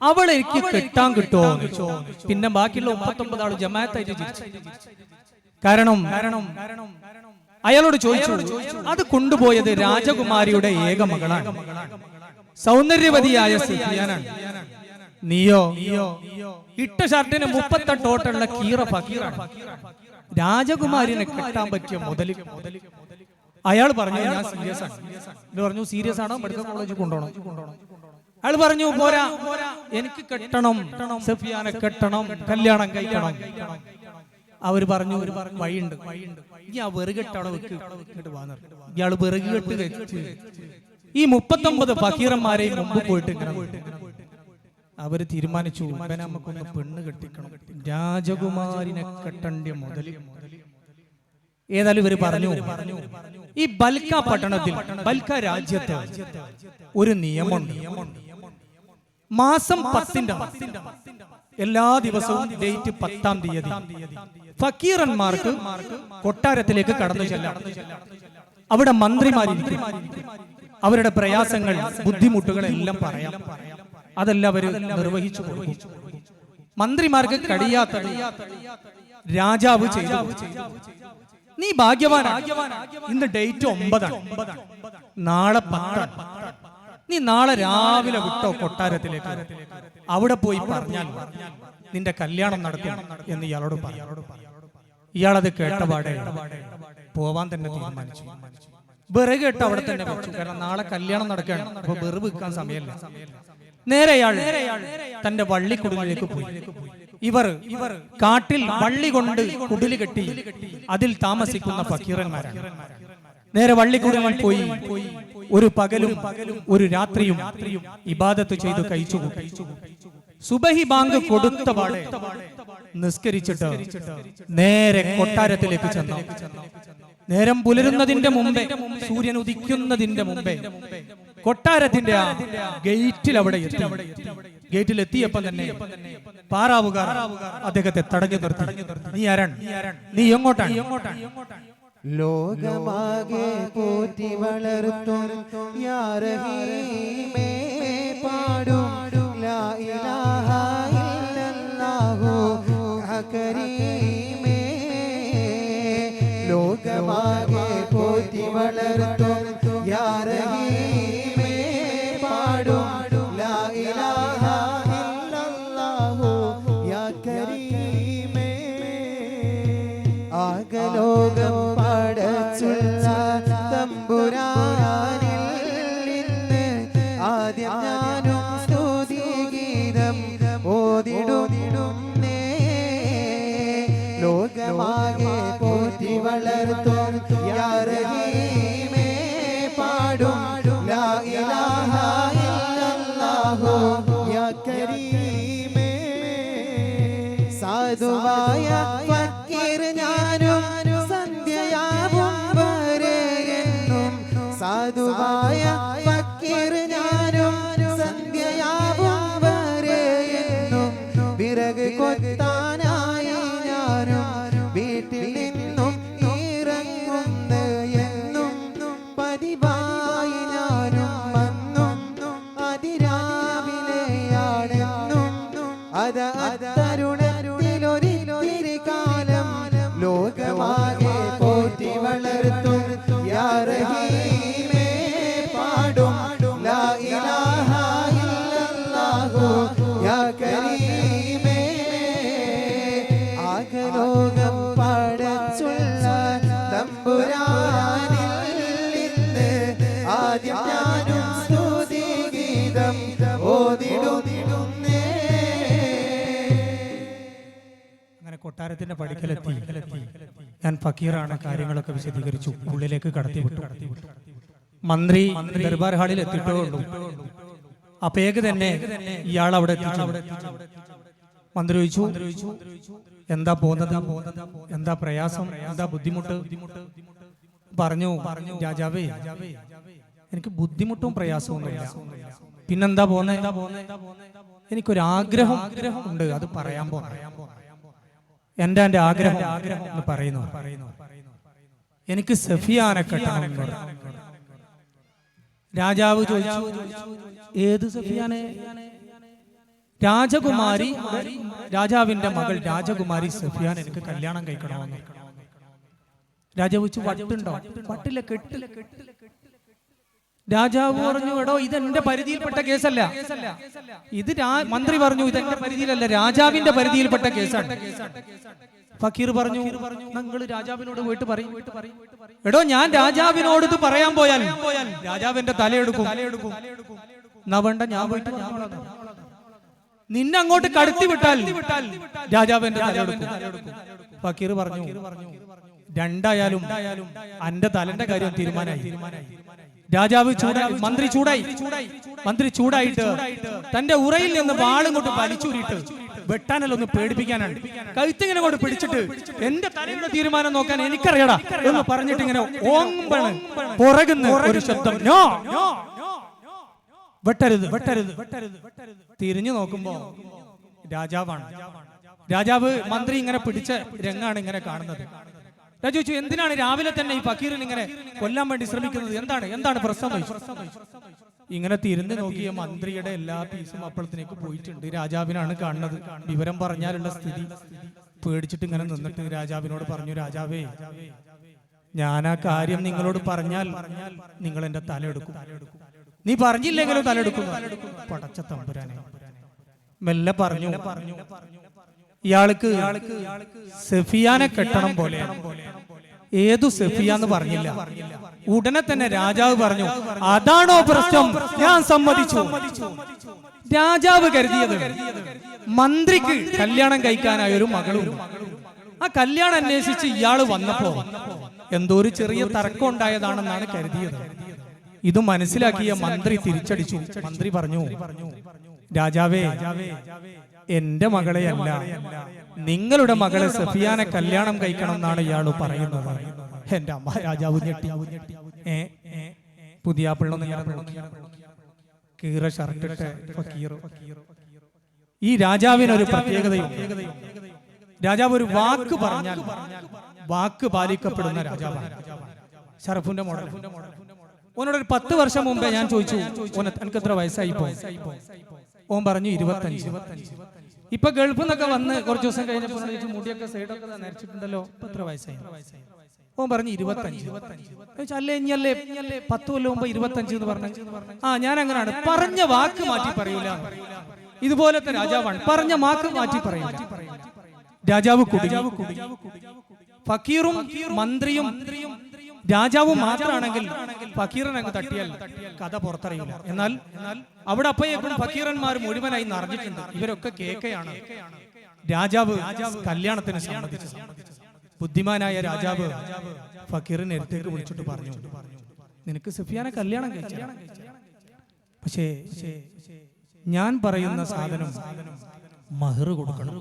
അവൾ എനിക്ക് കെട്ടാൻ കിട്ടുമോ? പിന്നെ ബാക്കിയുള്ള 39 ആള് ജമാഅത്തായിട്ട് ചിരിച്ചു. കാരണം അയാളോട് ചോദിച്ചു, അത് കൊണ്ടുപോയത് രാജകുമാരിയുടെ ഏക മകളാണ്, സൗന്ദര്യവതിയായ സഫിയാനാണ്. നീയോ ഇട്ട ഷർട്ടിന് 38 ഓട്ടുള്ള കീറ ഫക്കീറാണ്. രാജകുമാരിനെ കെട്ടാൻ പറ്റിയ മുതൽ. അയാൾ പറഞ്ഞു, ഞാൻ സീരിയസ് ആണ്. പറഞ്ഞു, സീരിയസ് ആണോ? മെഡിക്കൽ കോളേജിൽ കൊണ്ടുപോകണം. അയാൾ പറഞ്ഞു, പോരാ, എനിക്ക് കെട്ടണം, സഫിയാനെ കെട്ടണം, കല്യാണം കഴിക്കണം. അവര് പറഞ്ഞു, ഒരു വഴിയുണ്ട്, ഈ ആ വെറുകെട്ട് അവിടെ വെക്ക്. ഇയാള് വെറുക് കെട്ട് വെച്ച് ഈ 39 ഫക്കീറന്മാരെയും മുമ്പ് പോയിട്ട് അവര് തീരുമാനിച്ചു, നമുക്കൊന്ന് പെണ്ണ് കെട്ടിക്കണം, രാജകുമാരിനെ കെട്ടേണ്ട മുതൽ. ഏതായാലും ഇവര് പറഞ്ഞു, ഈ ബൽക്ക പട്ടണത്തിൽ, ബൽക്ക രാജ്യത്ത് ഒരു നിയമമുണ്ട്. മാസം 10 എല്ലാ ദിവസവും ഡേറ്റ് 10-ാം തീയതി ഫക്കീറന്മാർക്ക് കൊട്ടാരത്തിലേക്ക് കടന്നു ചെല്ലാം. അവിടെ മന്ത്രിമാരിരിക്കും. അവരുടെ പ്രയാസങ്ങൾ, ബുദ്ധിമുട്ടുകൾ എല്ലാം പറയാം. അതെല്ലാം അവര് നിർവഹിച്ചു കൊടുക്കും. മന്ത്രിമാർക്ക് കഴിയാത്തത് രാജാവ് ചെയ്തു. നീ ഭാഗ്യവാനാണ്, ഇന്ന് ഡേറ്റ് 9, നാളെ 10. നീ നാളെ രാവിലെ വിട്ടോ കൊട്ടാരത്തിലേക്ക്, അവിടെ പോയി പറഞ്ഞാൽ നിന്റെ കല്യാണം നടത്തും എന്ന് ഇയാളോട് പറഞ്ഞു. ഇയാളത് കേട്ടപാടെ പോവാൻ തന്നെ തീരുമാനിച്ചു. വിറക് കേട്ട് അവിടെ തന്നെ വെച്ചു. കാരണം നാളെ കല്യാണം നടക്കുകയാണ്, അപ്പൊ വെറു വെക്കാൻ സമയമല്ല. നേരെ അയാൾ തന്റെ വള്ളിക്കുടിലേക്ക് പോയി. ഇവർ കാട്ടിൽ വള്ളി കൊണ്ട് കുടില് കെട്ടി അതിൽ താമസിക്കുന്ന ഫക്കീറന്മാരാണ്. നേരെ വള്ളിക്കുടിലിൽ പോയി ഒരു പകലും ഒരു രാത്രിയും ഇബാദത്ത് ചെയ്ത് കഴിച്ചു. സുബഹി ബാങ്ക് കൊടുത്ത പാടെ നിസ്കരിച്ചിട്ട് നേരെ കൊട്ടാരത്തിലേക്ക് ചെന്നു. നേരം പുലരുന്നതിന്റെ മുമ്പേ, സൂര്യൻ ഉദിക്കുന്നതിന്റെ മുമ്പേ കൊട്ടാരത്തിന്റെ ആ ഗേറ്റിൽ അവിടെ എത്തി. ഗേറ്റിൽ എത്തിയപ്പോൾ തന്നെ പാറാവുകാർ അദ്ദേഹത്തെ തടഞ്ഞു നിർത്തി. നീ ആരാണ്? നീ എങ്ങോട്ടാണ്? ലോകമാകെ പോറ്റി വളർത്തും യാ റഹീമേ പാടും ലാ ഇലാഹ ഇല്ലല്ലാഹു യാ കരീമേ. ലോകമാകെ പോറ്റി വളർത്തും യാ റഹീമേ പാടും ലാ ഇലാഹ ഇല്ലല്ലാഹു യാ കരീമേ. ആകലോകം പടച്ചുള്ള തമ്പുരാനിൽ നിന്ന് ആദ്യം ഞാനും സ്തുതി ഗീതം പാടും ലാ ഇലാഹ ഇല്ലല്ലാഹു യാ കരീമേ സാധുവായ ഫക്കീർ ഞാനും സന്ധ്യയാവും വരെ എന്നും സാധുവായ ഫക്കീർ ഞാനും സന്ധ്യയാവും വരെ എന്നും വിറക് കൊത്താനായി ഞാനും വീട്ടിൽ നിന്നും ഇറങ്ങുന്ന എന്നും പതിവായി ഞാനും വന്നും അതിരാവിലെയാണെന്നും തരുണത്തിലൊരു കാലം ലോകമാകെ പോറ്റി വളർത്തും യാ റഹീമേ പാടും ലാ ഇലാഹ ഇല്ലല്ലാഹു യാ കരീമേ ആകലോകം പടച്ചുള്ള തമ്പുരാനിൽ നിന്ന് ആദ്യം ഞാനും സ്തുതി ഗീതം ഓതിടുന്നേ. അങ്ങനെ കൊട്ടാരത്തിന്റെ പടിക്കലെത്തി ഞാൻ ഫക്കീറാണ് കാര്യങ്ങളൊക്കെ വിശദീകരിച്ചു. ഉള്ളിലേക്ക് കടത്തിവിട്ടു. മന്ത്രി ദർബാർ ഹാളിൽ എത്തിയിട്ടേ ഉള്ളൂ. അപ്പേക്ക് തന്നെ ഇയാൾ അവിടെ എത്തിച്ചു. മന്ത്രി ചോദിച്ചു, എന്താ പോകുന്നത്, എന്താ പ്രയാസം, എന്താ ബുദ്ധിമുട്ട്? പറഞ്ഞു രാജാവേ, എനിക്ക് ബുദ്ധിമുട്ടും പ്രയാസമൊന്നുമില്ല. പിന്നെന്താ പോന്നെ? എനിക്കൊരാഗ്രഹം ഉണ്ട്, അത് പറയാൻ പോന്നെ. എന്റെ ആഗ്രഹം എന്ന് പറയുന്നു, എനിക്ക് സഫിയാനെ കെട്ടണം എന്ന് പറഞ്ഞു. രാജാവ് ചോദിച്ചു, ഏത് സഫിയാനെ? രാജകുമാരി, രാജാവിന്റെ മകൾ രാജകുമാരി സഫിയാൻ എനിക്ക് കല്യാണം കഴിക്കണമെന്ന്. രാജാവ് ചോദിച്ചു, വട്ടുണ്ടോ? വട്ടില്ല, കെട്ടില്ല. രാജാവ് പറഞ്ഞു, എടോ ഇത് എന്റെ പരിധിയിൽപ്പെട്ട കേസല്ല. ഇത് മന്ത്രി പറഞ്ഞു, ഇത് എന്റെ പരിധിയിലല്ല, രാജാവിന്റെ പരിധിയിൽപ്പെട്ട കേസാണ്. ഫക്കീർ പറഞ്ഞു, നിങ്ങൾ രാജാവിനോട് പോയിട്ട് പറയും. എടോ ഞാൻ രാജാവിനോട് ഇത് പറയാൻ പോയാൽ രാജാവിന്റെ തലയെടുക്കും. എന്നാ വേണ്ട, ഞാൻ പോയിട്ട് നിന്നെ അങ്ങോട്ട് കടത്തി വിട്ടാൽ രാജാവിന്റെ തലയെടുക്കും. ഫക്കീർ പറഞ്ഞു, രണ്ടായാലും അന്റെ തലന്റെ കാര്യം തീരുമാനമായി. രാജാവ് മന്ത്രി ചൂടായിട്ട് തന്റെ ഉറയിൽ നിന്ന് വാളും കൊണ്ട് വലിച്ചൂരിട്ട് വെട്ടാനല്ല, ഒന്ന് പേടിപ്പിക്കാനാണ്. കഴുത്തിങ്ങനെ കൊണ്ട് പിടിച്ചിട്ട് എന്റെ തലയുടെ തീരുമാനം നോക്കാൻ എനിക്കറിയടാ എന്ന് പറഞ്ഞിട്ട് ഇങ്ങനെ ഓമ്പണ് പുറകുന്ന ഒരു ശബ്ദം, നോ, വെട്ടരുത്. തിരിഞ്ഞു നോക്കുമ്പോ രാജാവാണ്. രാജാവ് മന്ത്രി ഇങ്ങനെ പിടിച്ച രംഗാണ് ഇങ്ങനെ കാണുന്നത്. രാജു ചോദിച്ചു, എന്തിനാണ് രാവിലെ തന്നെ ഈ ഫക്കീറിന് ഇങ്ങനെ കൊല്ലാൻ വേണ്ടി ശ്രമിക്കുന്നത്? എന്താണ് പ്രശ്നം? ഇങ്ങനെ തിരിഞ്ഞു നോക്കിയ മന്ത്രിയുടെ എല്ലാ പീസും അപ്പളത്തിലേക്ക് പോയിട്ടുണ്ട്. രാജാവിനാണ് കാണുന്നത്. വിവരം പറഞ്ഞാലുള്ള സ്ഥിതി പേടിച്ചിട്ട് ഇങ്ങനെ നിന്നിട്ട് രാജാവിനോട് പറഞ്ഞു, രാജാവേ, ഞാൻ ആ കാര്യം നിങ്ങളോട് പറഞ്ഞാൽ നിങ്ങൾ എന്റെ തലയെടുക്കും, നീ പറഞ്ഞില്ലെങ്കിലും തലയെടുക്കും. പടച്ച തമ്പുരാനെ, മെല്ലെ പറഞ്ഞു, ഇയാൾക്ക് സഫിയാനെ കെട്ടണം പോലെ. ഏതു സഫിയ എന്ന് പറഞ്ഞില്ല. ഉടനെ തന്നെ രാജാവ് പറഞ്ഞു, അതാണോ പ്രശ്നം? ഞാൻ സമ്മതിച്ചു. രാജാവ് കരുതിയത് മന്ത്രിക്ക് കല്യാണം കഴിക്കാനായ ഒരു മകളും, ആ കല്യാണം അന്വേഷിച്ച് ഇയാള് വന്നപ്പോ എന്തോ ഒരു ചെറിയ തർക്കം ഉണ്ടായതാണെന്നാണ് കരുതിയത്. ഇത് മനസ്സിലാക്കിയ മന്ത്രി തിരിച്ചടിച്ചു. മന്ത്രി പറഞ്ഞു, രാജാവേ, എന്റെ മകളെയല്ല, നിങ്ങളുടെ മകളെ സഫിയാനെ കല്യാണം കഴിക്കണം എന്നാണ് ഇയാൾ പറയുന്നത്. എന്റെ അമ്മ. രാജാവ് ഞെട്ടി. പുതിയ പിള്ള കീറ ഷർട്ടിട്ട് ഫക്കീർ. ഈ രാജാവിനൊരു പ്രത്യേകതയും, രാജാവ് ഒരു വാക്ക് പറഞ്ഞാൽ വാക്ക് പാലിക്കപ്പെടുന്ന രാജാവാണ്. ഷറഫുന്റെ മോഡൽ. ഓനോടൊരു 10 വർഷം മുമ്പേ ഞാൻ ചോദിച്ചു, എനിക്ക് എത്ര വയസ്സായി പോ? ഓൻ പറഞ്ഞു 25. ഇപ്പൊ ഗൾഫിൽ നിന്നൊക്കെ വന്ന് കുറച്ച് ദിവസം കഴിഞ്ഞപ്പോൾ മുടിയൊക്കെ സൈഡൊക്കെ നരച്ചിട്ടുണ്ടല്ലോ, എത്ര വയസ്സായി? ഓൻ പറഞ്ഞു 25. അല്ലേ ഇനിയല്ലേ 10 കൊല്ലം മുമ്പ് 25 എന്ന് പറഞ്ഞു. ആ, ഞാൻ അങ്ങനെയാണ്, പറഞ്ഞ വാക്ക് മാറ്റി പറയൂല. ഇതുപോലത്തെ രാജാവാണ്, പറഞ്ഞ വാക്ക് മാറ്റി പറയൂല. രാജാവ് കുടുങ്ങി. ഫക്കീറും മന്ത്രിയും രാജാവും മാത്രമാണെങ്കിൽ ഫക്കീറിനങ്ങ് തട്ടിയാൽ കഥ പുറത്തറിയില്ല. എന്നാൽ അവിടെ അപ്പോഴേക്കും ഫക്കീറന്മാർ മുഴുവനായി നിറഞ്ഞിട്ടുണ്ട്. ഇവരൊക്കെ കേക്കയാണ്. രാജാവ് കല്യാണത്തിന് സമ്മതിച്ചു. ബുദ്ധിമാനായ രാജാവ് ഫക്കീറിനെ അടുത്തേക്ക് വിളിച്ചിട്ട് പറഞ്ഞു, നിനക്ക് സുഫിയാനെ കല്യാണം കഴിച്ച. പക്ഷേ ഞാൻ പറയുന്ന സാധനം മഹർ കൊടുക്കണം.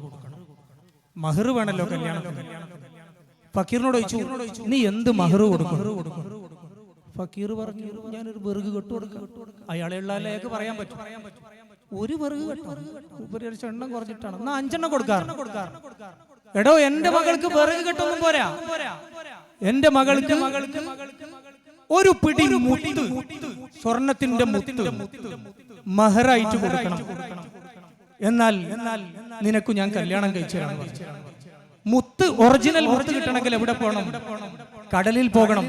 മഹർ വേണല്ലോ കല്യാണത്തിന്. ഫക്കീറിനോട് ചോദിച്ചു, നീ എന്ത് മഹർ കൊടുക്കും? ഫക്കീർ പറഞ്ഞു, ഞാനൊരു വെറുക് കെട്ടു കൊടുക്കാം. അയാളെയുള്ളതിലേക്ക് പറയാൻ പറ്റും. ഒരു വെറുക് കെട്ടോ, ഉപരി എണ്ണം കുറഞ്ഞിട്ടാണ്, എന്നാ 5 എണ്ണം കൊടുക്കാറ്. എടോ, എന്റെ മകൾക്ക് വെറുക് കെട്ടൊന്നും പോരാ. എന്റെ മകൾക്ക് ഒരു പിടി മുത്ത്, സ്വർണത്തിന്റെ മുത്ത് മഹറായിട്ട് കൊടുക്കണം. എന്നാൽ നിനക്ക് ഞാൻ കല്യാണം കഴിച്ചു. മുത്ത്, ഒറിജിനൽ മുത്ത് കിട്ടണമെങ്കിൽ എവിടെ പോകണം? കടലിൽ പോകണം.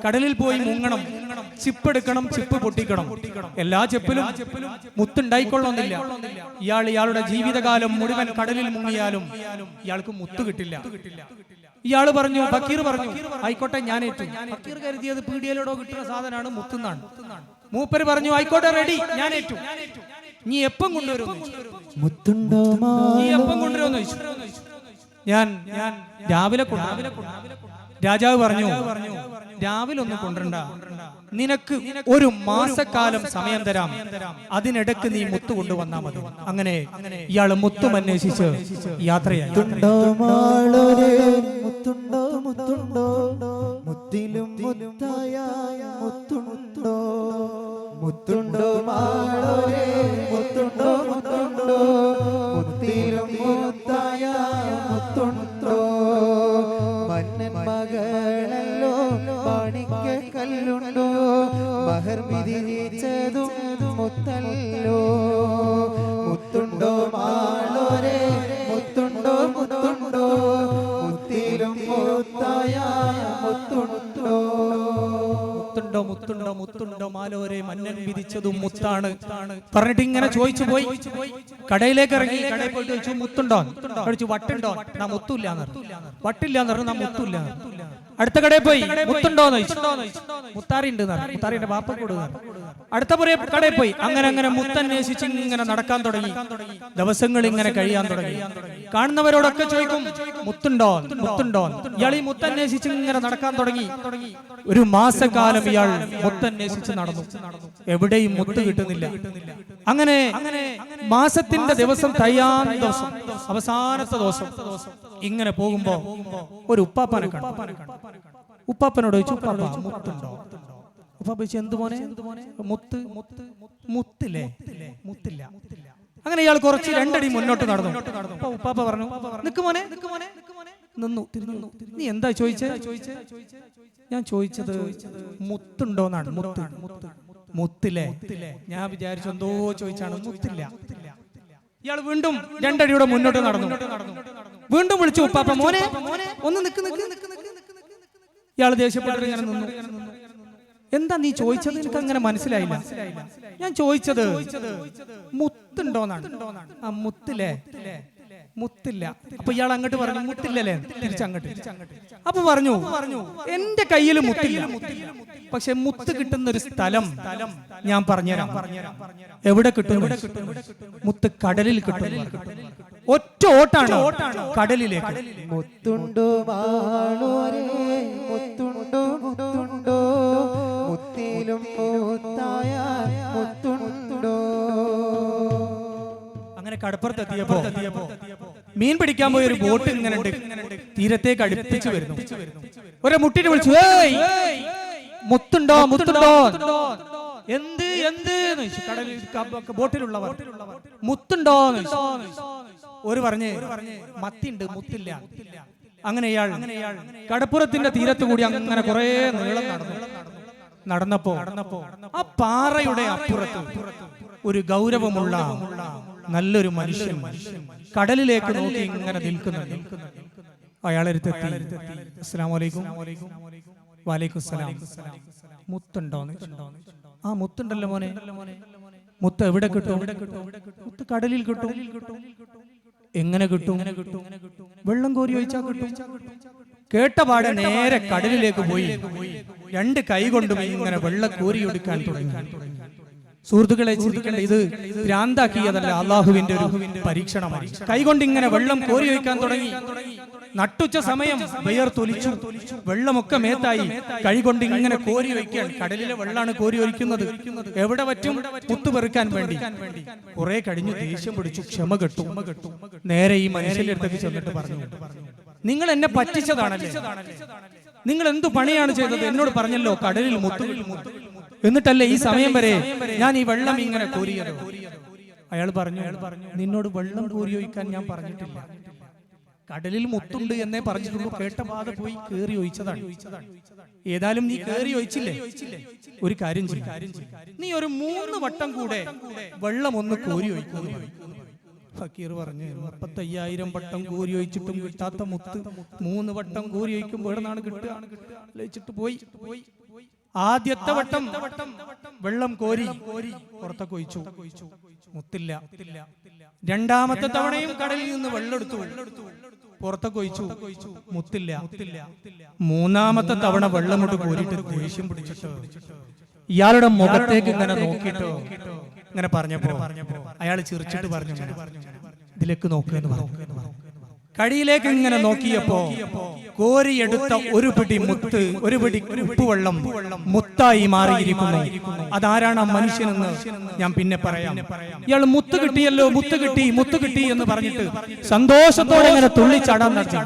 കടലിൽ പോയി മുങ്ങണം, ചിപ്പ് എടുക്കണം, ചിപ്പ് പൊട്ടിക്കണം. എല്ലാ ചെപ്പിലും മുത്തുണ്ടായിക്കൊള്ളണമെന്നില്ല. ഇയാളുടെ ജീവിതകാലം മുഴുവൻ കടലിൽ മുങ്ങിയാലും ഇയാൾക്ക് മുത്ത് കിട്ടില്ല. ഇയാള് പറഞ്ഞു, ഫക്കീർ പറഞ്ഞു, ആയിക്കോട്ടെ ഞാൻ ഏറ്റു. ഫക്കീർ കരുതിയത് പീഡിയയിലൂടെ കിട്ടുന്ന സാധനമാണ് മുത്തുന്നാണ്. മൂപ്പര് പറഞ്ഞു, ആയിക്കോട്ടെ റെഡി, ഞാൻ ഏറ്റു. നീ എപ്പം കൊണ്ടുവരും? നീ എപ്പം കൊണ്ടുവരുമെന്ന് ചോദിച്ചു. ഞാൻ രാവിലെ രാജാവ് പറഞ്ഞു, രാവിലെ ഒന്നും കൊണ്ടുവരണ്ട, നിനക്ക് ഒരു മാസക്കാലം സമയം തരാം, അതിനിടക്ക് നീ മുത്ത് കൊണ്ടുവന്നാ മതി. അങ്ങനെ ഇയാള് മുത്തും അന്വേഷിച്ച് യാത്രയായി. മുത്തിലും മുത്തായ മുത്തുണ്ടോ, മുത്തുണ്ടോ മാളോരേ, മുത്തുണ്ടോ മുത്തുണ്ടോ, മുത്തിലും മുത്തായ മുത്തുണ്ടോ. മന്നൻ മകളല്ലോ മാണിക്കല്ലുണ്ടോ, മഹർ വിധിച്ചതും മുത്തല്ലോ. മുത്തുണ്ടോ മാളോരേ, മുത്തുണ്ടോ മുത്തുണ്ടോ, മുത്തിലും മുത്തായ മുത്തുണ്ടോ. മുത്തുണ്ടോ മുത്തുണ്ടോ മുത്തുണ്ടോ മാലോരെ, മന്നൻ വിധിച്ചതും മുത്താണ് പറഞ്ഞിട്ട് ഇങ്ങനെ ചോദിച്ചു പോയി. കടയിലേക്ക് ഇറങ്ങി. കടയിൽ പോയിട്ട് ചോദിച്ചു, മുത്തുണ്ടോ? ചോദിച്ചു, വട്ടുണ്ടോ? നാ മുത്തില്ലാന്ന് പറഞ്ഞു. വട്ടില്ലാന്ന് പറഞ്ഞു, നാ മുത്തില്ല. അടുത്ത കടയിൽ പോയി, മുത്തുണ്ടോന്ന് ചോദിച്ചു. മുത്താറി ഉണ്ട്, മുത്താറിന്റെ ബാപ്പ കൊടുക്കുക. അടുത്ത കടയിൽ പോയി. അങ്ങനെ മുത്തന്വേഷിച്ച് ഇങ്ങനെ നടക്കാൻ തുടങ്ങി. ദിവസങ്ങൾ ഇങ്ങനെ കഴിയാൻ തുടങ്ങി. കാണുന്നവരോടൊക്കെ ചോദിക്കും, മുത്തുണ്ടോ മുത്തുണ്ടോ? ഇയാൾ ഈ മുത്തന്വേഷിച്ച് ഇങ്ങനെ നടക്കാൻ തുടങ്ങി. ഒരു മാസക്കാലം ഇയാൾ മുത്തന്വേഷിച്ച് നടന്നു. എവിടെയും മുത്ത് കിട്ടുന്നില്ല. അങ്ങനെ മാസത്തിന്റെ ദിവസം തയ്യാൻ ദിവസം, അവസാനത്തെ ദിവസം ഇങ്ങനെ പോകുമ്പോ ഒരു ഉപ്പാപ്പനെ കണ്ടു. ഉപ്പാപ്പനോട് ചോദിച്ചു, ഉപ്പാപ്പ മുത്തുണ്ടോ? ഉപ്പാപ്പ ചോദിച്ചു, എന്ത് മോനെ? മുത്ത് മുത്തില്ലേ? മുത്തില്ല. അങ്ങനെ ഇയാൾ കുറച്ച് 2 അടി മുന്നോട്ട് നടന്നു. ഉപ്പാപ്പ പറഞ്ഞു, നിക്ക് മോനെ. നിന്നു. നീ എന്താ ചോദിച്ചേ? ഞാൻ ചോദിച്ചത് മുത്തുണ്ടോന്നാണ്. മുത്തില്ലേ? ഞാൻ വിചാരിച്ചു എന്തോ ചോദിച്ചാണ്. മുത്തില്ല. ഇയാൾ വീണ്ടും 2 അടിയുടെ മുന്നോട്ട് നടന്നു. വീണ്ടും വിളിച്ചു, ഉപ്പാപ്പ മോനെ ഒന്ന് നിക്ക്. ഇയാൾ ദേഷ്യപ്പെട്ടിട്ട് ഇങ്ങനെ നിന്നു. എന്താ നീ ചോദിച്ചത്? എനിക്ക് അങ്ങനെ മനസ്സിലായില്ല. ഞാൻ ചോദിച്ചത് മുത്തുണ്ടോന്നാണ്. ആ മുത്തില്ലേ? മുത്തില്ല. അപ്പൊ ഇയാൾ അങ്ങോട്ട് പറഞ്ഞു, മുത്തില്ലല്ലേ? തിരിച്ചങ്ങോട്ട്. അപ്പൊ പറഞ്ഞു, എന്റെ കയ്യിൽ മുത്തില്ല, പക്ഷെ മുത്ത് കിട്ടുന്ന ഒരു സ്ഥലം ഞാൻ പറഞ്ഞുതരാം. എവിടെ കിട്ടും? മുത്ത് കടലിൽ കിട്ടും. ഒറ്റ ഓട്ടാണ് കടലിലേക്ക്. മുത്തുണ്ടോ മാളോരേ, മുത്തുണ്ടോ മുത്തുണ്ടോ, മുത്തിലും മുത്തായ മുത്തുണ്ടോ. അങ്ങനെ കടപ്പുറത്തെത്തിയപ്പോ മീൻ പിടിക്കാൻ പോയ ഒരു ബോട്ട് ഇങ്ങനെ തീരത്തേക്ക് അടുപ്പിച്ചു വരുന്നു. ഒരു മുട്ടിനെ വിളിച്ചു, മുത്തുണ്ടോ മുത്തുണ്ടോ? എന്ത് കടലിൽ ബോട്ടിലുള്ളവർ മുത്തുണ്ടോ? ഒരു പറഞ്ഞ് മത്തിണ്ട്, മുത്തില്ല. അങ്ങനെ ഇയാൾ കടപ്പുറത്തിന്റെ തീരത്ത് കൂടി അങ്ങനെ കുറെ നീളം നടന്നപ്പോ ആ പാറയുടെ അപ്പുറത്ത് ഒരു ഗൗരവമുള്ള നല്ലൊരു മനുഷ്യൻ കടലിലേക്ക് നോക്കി ഇങ്ങനെ നിൽക്കുന്നുണ്ട്. അയാളെടുത്തെത്തി, അസ്സലാമു അലൈക്കും. വലൈക്കും സലാം. മുത്തുണ്ടോന്ന്? ആ മുത്തുണ്ടല്ലോ മോനെ. മുത്ത് എവിടെ കിട്ടും? മുത്ത് കടലിൽ കിട്ടും. എങ്ങനെ കിട്ടും? വെള്ളം കോരി ഒഴിച്ചാൽ കിട്ടും. കേട്ടപാടെ നേരെ കടലിലേക്ക് പോയി 2 കൈ കൊണ്ടും ഇങ്ങനെ വെള്ളം കോരി ഒടുക്കാൻ തുടങ്ങി. സുഹൃത്തുക്കളെ, ചിന്തിക്കേണ്ട, ഇത് ഭ്രാന്താക്കിയതല്ല, അള്ളാഹുവിന്റെ ഒരു പരീക്ഷണമാണ്. കൈകൊണ്ട് ഇങ്ങനെ വെള്ളം കോരി വയ്ക്കാൻ തുടങ്ങി. നട്ടുച്ച സമയം വിയർത്തൊലിച്ചു, വെള്ളമൊക്കെ മേത്തായി. കൈകൊണ്ട് ഇങ്ങനെ കോരി വയ്ക്കാൻ. കടലിലെ വെള്ളമാണ് കോരി ഒഴിക്കുന്നത്. എവിടെ പറ്റും? മുത്തുപെറുക്കാൻ വേണ്ടി. കുറെ കഴിഞ്ഞു ദേഷ്യം പിടിച്ചു, ക്ഷമ കെട്ടു. നേരെ ഈ മനുഷ്യന്റെ അടുത്തേക്ക് ചെന്നിട്ട് പറഞ്ഞു, നിങ്ങൾ എന്നെ പറ്റിച്ചതാണല്ലേ, നിങ്ങൾ എന്തു പണിയാണ് ചെയ്തത്? എന്നോട് പറഞ്ഞല്ലോ കടലിൽ മുത്തു, എന്നിട്ടല്ലേ ഈ സമയം വരെ ഞാൻ ഈ വെള്ളം ഇങ്ങനെ കോരിയത്. അയാൾ പറഞ്ഞു, നിന്നോട് വെള്ളം കോരി ഒഴിക്കാൻ ഞാൻ പറഞ്ഞിട്ടില്ല, കടലിൽ മുത്തുണ്ട് എന്നേ പറഞ്ഞിട്ടുള്ളൂ. കേട്ട പാത പോയി കേറി ഒഴിച്ചതാണ്. ഏതായാലും നീ കേറി ഒഴിച്ചില്ലേ, ഒരു കാര്യം ചെയ്യും, നീ ഒരു 3 വട്ടം കൂടെ വെള്ളം ഒന്ന് കോരി ഒഴിക്കുന്നു. ഫക്കീർ പറഞ്ഞു, 35,000 വട്ടം കോരി ഒഴിച്ചിട്ടും കിട്ടാത്ത മുത്ത് 3 വട്ടം കോരി ഒഴിക്കുമ്പോൾ എവിടെ നിന്നാണ് കിട്ടുക? ലയിച്ചിട്ട് പോയി. ആദ്യത്തെ വട്ടം വെള്ളം കോരി പുറത്തൊക്കെ ഒഴിച്ചു, മുത്തില്ല. രണ്ടാമത്തെ തവണയും കടലിൽ നിന്ന് വെള്ളം എടുത്തു, പുറത്തൊക്കെ ഒഴിച്ചു, മുത്തില്ല. മൂന്നാമത്തെ തവണ വെള്ളം കൊണ്ട് കോരിയിട്ട് ദേഷ്യം പിടിച്ചിട്ട് ഇയാളുടെ മുഖത്തേക്ക് ഇങ്ങനെ നോക്കിയിട്ട് ഇങ്ങനെ പറഞ്ഞപ്പോ അയാൾ ചിരിച്ചിട്ട് പറഞ്ഞു, ഇതിലേക്ക് നോക്കുക. കടിയിലേക്ക് ഇങ്ങനെ നോക്കിയപ്പോ കോരിയെടുത്ത ഒരു പിടി മുത്ത്, ഒരു പിടി ഉപ്പുവെള്ളം മുത്തായി മാറിയിരിക്കുന്നു. അതാരാണ് ആ മനുഷ്യനെന്ന് ഞാൻ പിന്നെ പറയാം. ഇയാൾ മുത്ത് കിട്ടിയല്ലോ, മുത്ത് കിട്ടി എന്ന് പറഞ്ഞിട്ട് സന്തോഷത്തോടെ ഇങ്ങനെ തുള്ളിച്ചാടാൻ നടത്തി.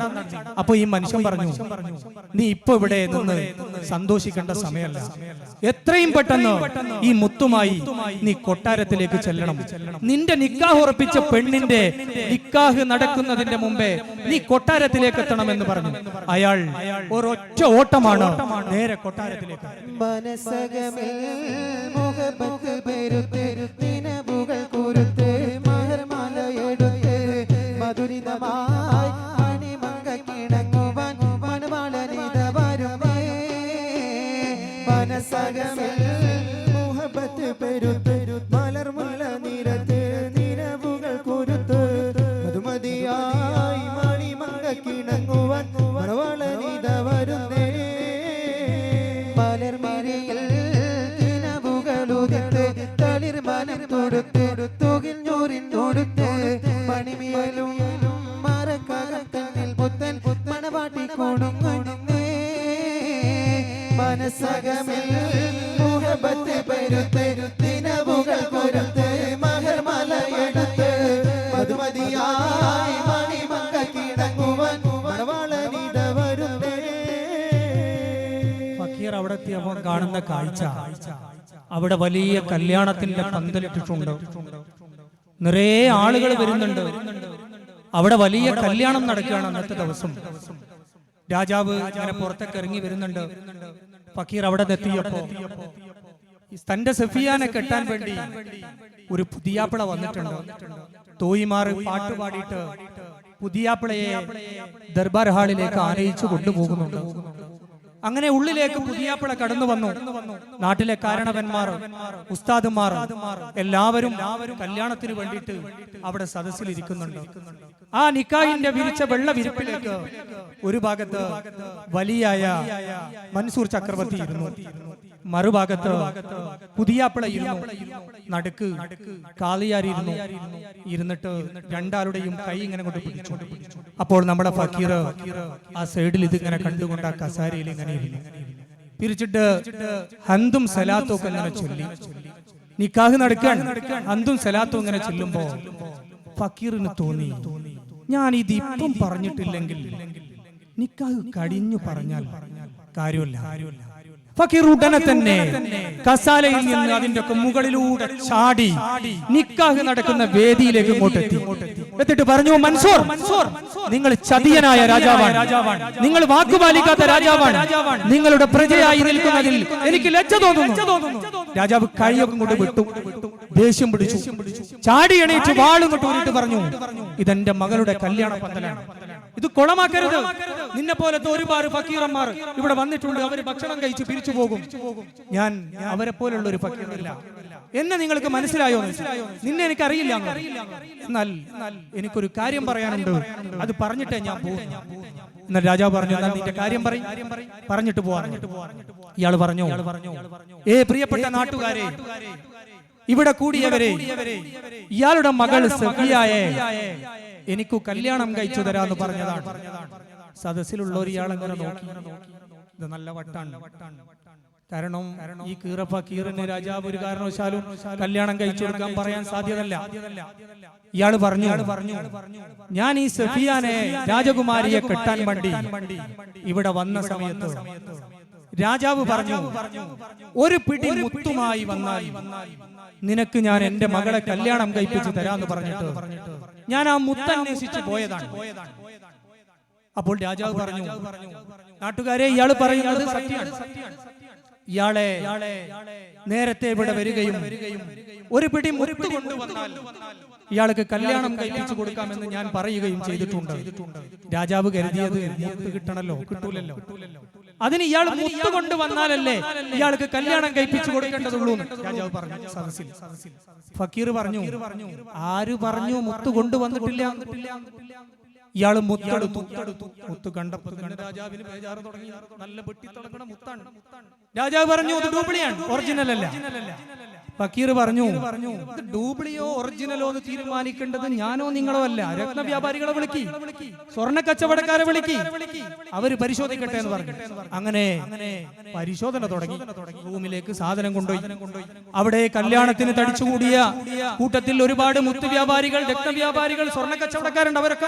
അപ്പൊ ഈ മനുഷ്യൻ പറഞ്ഞു, നീ ഇപ്പൊ ഇവിടെ നിന്ന് സന്തോഷിക്കേണ്ട സമയമല്ല, എത്രയും പെട്ടെന്ന് ഈ മുത്തുമായി നീ കൊട്ടാരത്തിലേക്ക് ചെല്ലണം. നിന്റെ നിക്കാഹ് ഉറപ്പിച്ച പെണ്ണിന്റെ നിക്കാഹ് നടക്കുന്നതിന്റെ മുമ്പേ നീ കൊട്ടാരത്തിലേക്ക് എത്തണമെന്ന് പറഞ്ഞു. അയാൾ ഒരൊറ്റ ഓട്ടമാണ് നേരെ കൊട്ടാരത്തിലേക്ക്. അവിടെ കാണുന്ന കാഴ്ച, അവിടെ വലിയ കല്യാണത്തിന്റെ പന്തലിട്ടിട്ടുണ്ട്, നിറയെ ആളുകൾ വരുന്നുണ്ട്. അവിടെ വലിയ കല്യാണം നടക്കുകയാണ് അന്നത്തെ ദിവസം. രാജാവ് ഇങ്ങനെ പുറത്തേക്ക് ഇറങ്ങി വരുന്നുണ്ട്. ഫക്കീർ അവിടെ എത്തിയപ്പോ തന്റെ സഫിയാനെ കെട്ടാൻ വേണ്ടി ഒരു പുതിയാപ്പിള വന്നിട്ടുണ്ട്. തോയിമാർ പാട്ടുപാടിയിട്ട് പുതിയാപ്പിളയെ ദർബാർ ഹാളിലേക്ക് ആനയിച്ചു കൊണ്ടുപോകുന്നുണ്ട്. അങ്ങനെ ഉള്ളിലേക്ക് പുതിയാപ്പിള കടന്നു വന്നു. നാട്ടിലെ കാരണവന്മാർ, ഉസ്താദുമാർ എല്ലാവരും കല്യാണത്തിന് വേണ്ടിയിട്ട് അവിടെ സദസ്സിൽ ഇരിക്കുന്നുണ്ട്. ആ നിക്കാഹിന്റെ വിരിച്ച വെള്ള വിരിപ്പിലേക്ക് ഒരു ഭാഗത്ത് വലിയായ മൻസൂർ ചക്രവർത്തി ഇരുന്നു, മറുഭാഗത്ത് പുതിയാപ്പിള ഇരുന്നു, നടുക്ക് കാളിയാരി ഇരുന്നിട്ട് രണ്ടാളുടെയും കൈ ഇങ്ങനെ കൊണ്ട് പിടിച്ചു. അപ്പോൾ നമ്മുടെ ഫക്കീർ ആ സൈഡിൽ ഇതിങ്ങനെ കണ്ടുകൊണ്ട് ആ കസാരയിൽ ഇങ്ങനെ ഇരുന്നു. പിരിച്ചിട്ട് ഹന്തും സലാത്തും ഒക്കെ ഇങ്ങനെ ചൊല്ലി. നിക്കാഹ് നടക്കാൻ ഹന്തും സലാത്തും ഇങ്ങനെ ചൊല്ലുമ്പോ ഫക്കീറിന് തോന്നി, ഞാൻ ഇത് ഇപ്പം പറഞ്ഞിട്ടില്ലെങ്കിൽ നിക്കാഹ് കഴിഞ്ഞു പറഞ്ഞാൽ കാര്യമില്ല. ഫക്കീർ ഉടനെ തന്നെ കസാലയിൽ നിന്ന് അതിന്റെ മുകളിലൂടെ ചാടി നിക്കാഹ് നടക്കുന്ന വേദിയിലേക്ക് ഇങ്ങോട്ടെത്തി. എന്നിട്ട് പറഞ്ഞു, മൻസൂർ, നിങ്ങൾ ചതിയനായ രാജാവാണ്, നിങ്ങൾ വാക്കുപാലിക്കാത്ത രാജാവാണ്, നിങ്ങളുടെ പ്രജയായി നിൽക്കുന്നതിൽ എനിക്ക് ലജ്ജ തോന്നുന്നു. രാജാവ് കൈയൊക്കെ കൊണ്ട് വിട്ടു, ദേഷ്യം പിടിച്ചു, ചാടി എണീറ്റ് വാളും കൊണ്ട് ഊരിട്ട് പറഞ്ഞു, ഇതെന്റെ മകളുടെ കല്യാണ പന്തലാണ്, ഇത് കൊളമാക്കരുത്. നിന്നെ പോലത്തെ ഒരുപാട് ഫക്കീറന്മാർ ഇവിടെ വന്നിട്ടുണ്ട്, അവര് ഭക്ഷണം കഴിച്ച് പിരിച്ചു പോകും. ഞാൻ അവരെ പോലുള്ള ഒരു ഫക്കീറല്ല. എന്നെ നിങ്ങൾക്ക് മനസ്സിലായോ? നിന്നെ എനിക്കറിയില്ല. എന്നാൽ എനിക്കൊരു കാര്യം പറയാനുണ്ട്, അത് പറഞ്ഞിട്ടേ ഞാൻ പോകും. എന്നാൽ രാജാവ് പറഞ്ഞു, എന്നാൽ നിന്റെ കാര്യം പറഞ്ഞിട്ട് പോവാ. ഇയാൾ പറഞ്ഞു, പ്രിയപ്പെട്ട നാട്ടുകാരെ, ഇവിടെ കൂടിയവരെ ഇയാളുടെ മകൾ സഫിയയെ എനിക്ക് കല്യാണം കഴിച്ചു തരാന്ന് പറഞ്ഞതാണ്. സദസ്സിലുള്ളവർ ഇയാളെങ്ങനെ നോക്കി, ഇത് നല്ല വട്ടാണ്. കാരണം ഈ കീറിന് രാജാവ് ഒരു കാരണവശാലും കല്യാണം കഴിച്ചു കൊടുക്കാൻ പറയാൻ സാധ്യതല്ല. ഇയാള് പറഞ്ഞു, ഞാൻ ഈ സഫിയാനെ രാജകുമാരിയെ കെട്ടാൻ വേണ്ടി ഇവിടെ വന്ന സമയത്ത് രാജാവ് പറഞ്ഞു, ഒരു പിടി മുത്തുമായി വന്നാൽ നിനക്ക് ഞാൻ എന്റെ മകളെ കല്യാണം കഴിപ്പിച്ചു തരാന്ന് പറഞ്ഞിട്ട് ഞാൻ ആ മുത്തന്വേഷിച്ച് പോയതാണ്. അപ്പോൾ രാജാവ് പറഞ്ഞു, നാട്ടുകാരെ ഇയാള് പറയുന്നത് സത്യമാണ്. ഇയാളെ നേരത്തെ ഇവിടെ വരികയും ഒരു പിടി മുത്ത് കൊണ്ടുവന്നാൽ ഇയാൾക്ക് കല്യാണം കഴിപ്പിച്ചു കൊടുക്കാമെന്ന് ഞാൻ പറയുകയും ചെയ്തിട്ടുണ്ട്. രാജാവ് കരുതിയത് മുത്ത് കിട്ടണല്ലോ, കിട്ടൂലല്ലോ. അതിന് ഇയാൾ മുത്ത് കൊണ്ടുവന്നാലല്ലേ ഇയാൾക്ക് കല്യാണം കഴിപ്പിച്ചു കൊടുക്കേണ്ടതുള്ളൂ രാജാവ് പറഞ്ഞു സദസ്സിൽ. ഫക്കീർ പറഞ്ഞു, ആര് പറഞ്ഞു മുത്ത് കൊണ്ടുവന്നിട്ടില്ല? ഇയാള് മുത്തെടുത്തു. മുത്ത് കണ്ടപ്പോൾ രാജാവിന് ബേജാറ് തുടങ്ങി. നല്ല വെട്ടി തുടങ്ങണ മുത്താണ്. രാജാവ് പറഞ്ഞു, ഇത് ഡ്യൂപ്ലിയാണ്, ഒറിജിനൽ അല്ല. ഫക്കീർ പറഞ്ഞു, ഇത് ഡ്യൂപ്ലിയോ ഒറിജിനലോ എന്ന് തീരുമാനിക്കേണ്ടത് ഞാനോ നിങ്ങളോ അല്ല. രത്ന വ്യാപാരികളെ വിളിക്കി, സ്വർണ്ണ കച്ചവടക്കാരെ വിളിക്കി, അവര് പരിശോധിക്കട്ടെ എന്ന് പറഞ്ഞു. അങ്ങനെ പരിശോധന തുടങ്ങി. റൂമിലേക്ക് സാധനം കൊണ്ടുപോയി. അവിടെ കല്യാണത്തിന് തടിച്ചുകൂടിയ കൂട്ടത്തിൽ ഒരുപാട് മുത്ത് വ്യാപാരികൾ, രത്ന വ്യാപാരികൾ, സ്വർണ്ണ കച്ചവടക്കാരുണ്ട്. അവരൊക്കെ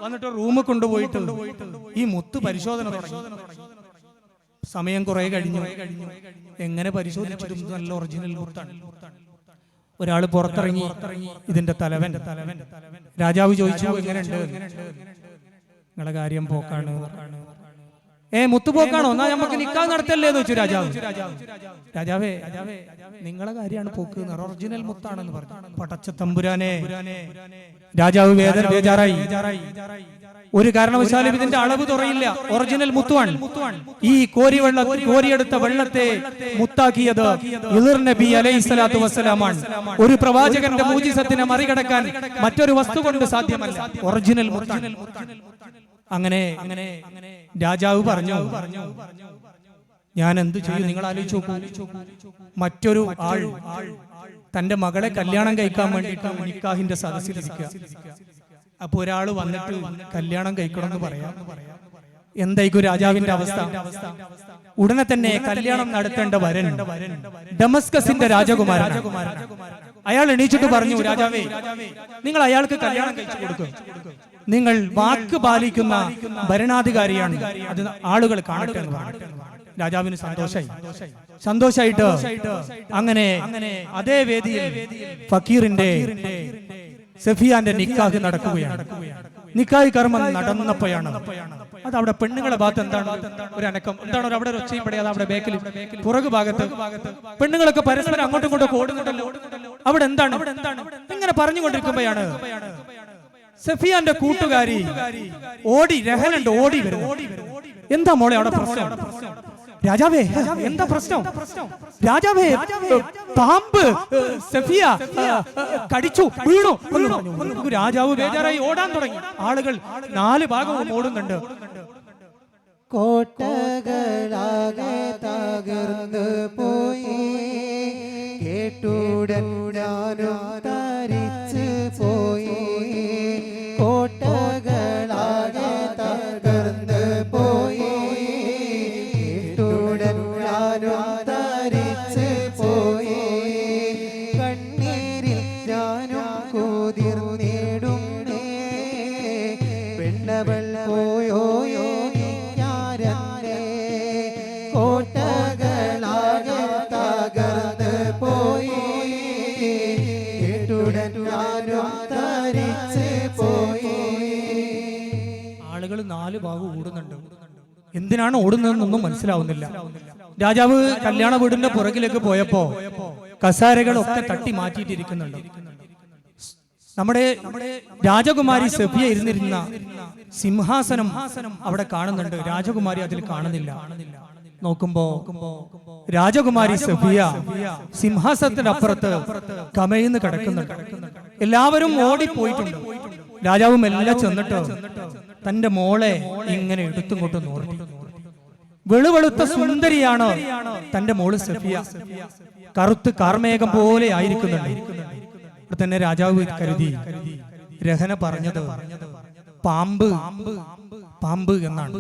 വന്നിട്ട് റൂമിൽ കൊണ്ടുപോയിട്ട് ഈ മുത്ത് പരിശോധന തുടങ്ങി. സമയം കുറെ കഴിഞ്ഞു. എങ്ങനെ പരിശോധിച്ചിട്ടും നല്ല ഒറിജിനൽ മുത്താണ്. ഒരാൾ പുറത്തിറങ്ങി, ഇതിന്റെ തലവൻ. രാജാവ് ചോദിച്ചു, എങ്ങനെയുണ്ട്? നിങ്ങളെ കാര്യം പോക്കാണ്. മുത്തുപോക്കാണോ? എന്നാ നമുക്ക് നിക്കാഹ് നടത്തല്ലേ എന്ന് വെച്ചു രാജാവ്. രാജാവേ, നിങ്ങളെ കാര്യമാണ് പോക്ക്, ഒറിജിനൽ മുത്താണെന്ന് പറഞ്ഞു. പടച്ച തമ്പുരാനെ, രാജാവ് ബേജാറായി. ഒരു കാരണവശാലും ഇതിന്റെ അളവ് തുറയില്ല, ഒറിജിനൽ മുത്തുവാണ്. ഈ കോരിയെടുത്ത വെള്ളത്തെ മുത്താക്കിയത് ഖിളിർ നബി അലൈഹിസ്സലാത്തു വസ്സലാമാണ്. ഒരു പ്രവാചകന്റെ മൂജിസത്തിനെ മറികടക്കാൻ മറ്റൊരു വസ്തു കൊണ്ട് സാധ്യമല്ല, ഒറിജിനൽ മുത്താണ്. അങ്ങനെ രാജാവ് പറഞ്ഞു, ഞാൻ എന്ത് ചെയ്യും? നിങ്ങൾ ആലോചിച്ച് നോക്കൂ. മറ്റൊരു ആൾ തന്റെ മകളെ കല്യാണം കഴിക്കാൻ വേണ്ടിയിട്ട് നിക്കാഹിന്റെ സദസ്സിലിരിക്കുക. അപ്പൊ ഒരാള് വന്നിട്ട് കല്യാണം കഴിക്കണമെന്ന് പറയാം. എന്തായിരിക്കും രാജാവിന്റെ അവസ്ഥ? ഉടനെ തന്നെ കല്യാണം നടത്തേണ്ട വരൻ ഡമസ്കസിന്റെ രാജകുമാരൻ. അയാൾ എണീച്ചിട്ട് പറഞ്ഞു, രാജാവേ, നിങ്ങൾ അയാൾക്ക് കല്യാണം കഴിച്ചു കൊടുക്കും. നിങ്ങൾ വാക്ക് പാലിക്കുന്ന ഭരണാധികാരിയാണ്, അത് ആളുകൾ കാണട്ടെ എന്ന് പറഞ്ഞു. രാജാവിന് സന്തോഷായിട്ട് അങ്ങനെ അതേ വേദിയിൽ ഫക്കീറിന്റെ സഫിയാന്റെ നിക്കാഹ് നടക്കുകയാണ്. നിക്കാഹ് കർമ്മം നടന്നപ്പോഴാണ് അത് അവിടെ പെണ്ണുങ്ങളെ ഭാഗത്ത് എന്താണ് ഒരു അനക്കം, എന്താണ് അവിടെ ഒച്ചയും പടയാതെ അവിടെ ബേക്കിൽ പുറകു ഭാഗത്ത് പെണ്ണുങ്ങളൊക്കെ പരസ്പരം അങ്ങോട്ടും ഇങ്ങോട്ടും ഓടുന്നുണ്ടല്ലോ. അവിടെ എന്താണ് ഇങ്ങനെ പറഞ്ഞുകൊണ്ടിരിക്കുമ്പോഴാണ് സഫിയാന്റെ കൂട്ടുകാരി രഹനുണ്ട് ഓടി വരും. എന്താ മോളെ അവിടെ പ്രശ്നം? രാജാവേ, എന്താ പ്രശ്നം? രാജാവേ, പാമ്പ് സഫിയ കടിച്ചു വീണു. രാജാവ് ബേജാറായി ഓടാൻ തുടങ്ങി. ആളുകൾ നാല് ഭാഗവും ഓടുന്നുണ്ട്. കോട്ടകളാകെ തകർന്നു പോയി, കേട്ടുടൻ ഞാനും തരിച്ചു പോയി. കോട്ടകളാകെ തകർന്നു പോയി, കേട്ടുടൻ ഞാനും തരിച്ചു പോയി. കണ്ണീരിൽ ഞാനും കുതിർന്നിടുന്നേ, പെണ്ണവൾ പോയോ കോട്ടകളാകെ തകർന്ന് പോയി, കേട്ടുടൻ ഞാനും തരിച്ച് പോയി. ആളുകൾ നാല് ഭാഗം ഓടുന്നുണ്ട്. എന്തിനാണ് ഓടുന്നതെന്നൊന്നും മനസ്സിലാവുന്നില്ല. രാജാവ് കല്യാണ വീടിന്റെ പുറകിലേക്ക് പോയപ്പോ കസാരകളൊക്കെ തട്ടി മാറ്റിയിട്ടിരിക്കുന്നുണ്ട്. നമ്മുടെ രാജകുമാരി സഫിയ ഇരുന്നിരുന്ന സിംഹാസനം അവിടെ കാണുന്നുണ്ട്. രാജകുമാരി അതിൽ കാണുന്നില്ല. നോക്കുമ്പോ രാജകുമാരി സഫിയ സിംഹാസനത്തിന്റെ അപ്പുറത്ത് കമയിന്ന് കിടക്കുന്നുണ്ട്. എല്ലാവരും ഓടിപ്പോയിട്ടുണ്ട്. രാജാവും എല്ലാം ചെന്നിട്ട് തന്റെ മോളെ ഇങ്ങനെ എടുത്തും കൊണ്ടും നോക്കി. വെളുവെളുത്ത സുന്ദരിയാണ് തന്റെ മോള് സഫിയ. കറുത്ത് കാർമേഘം പോലെ ആയിരിക്കുന്നുണ്ട്. ഇവിടെ തന്നെ രാജാവ് കരുതി രഹന പറഞ്ഞത് പാമ്പ് പാമ്പ് എന്നാണ്.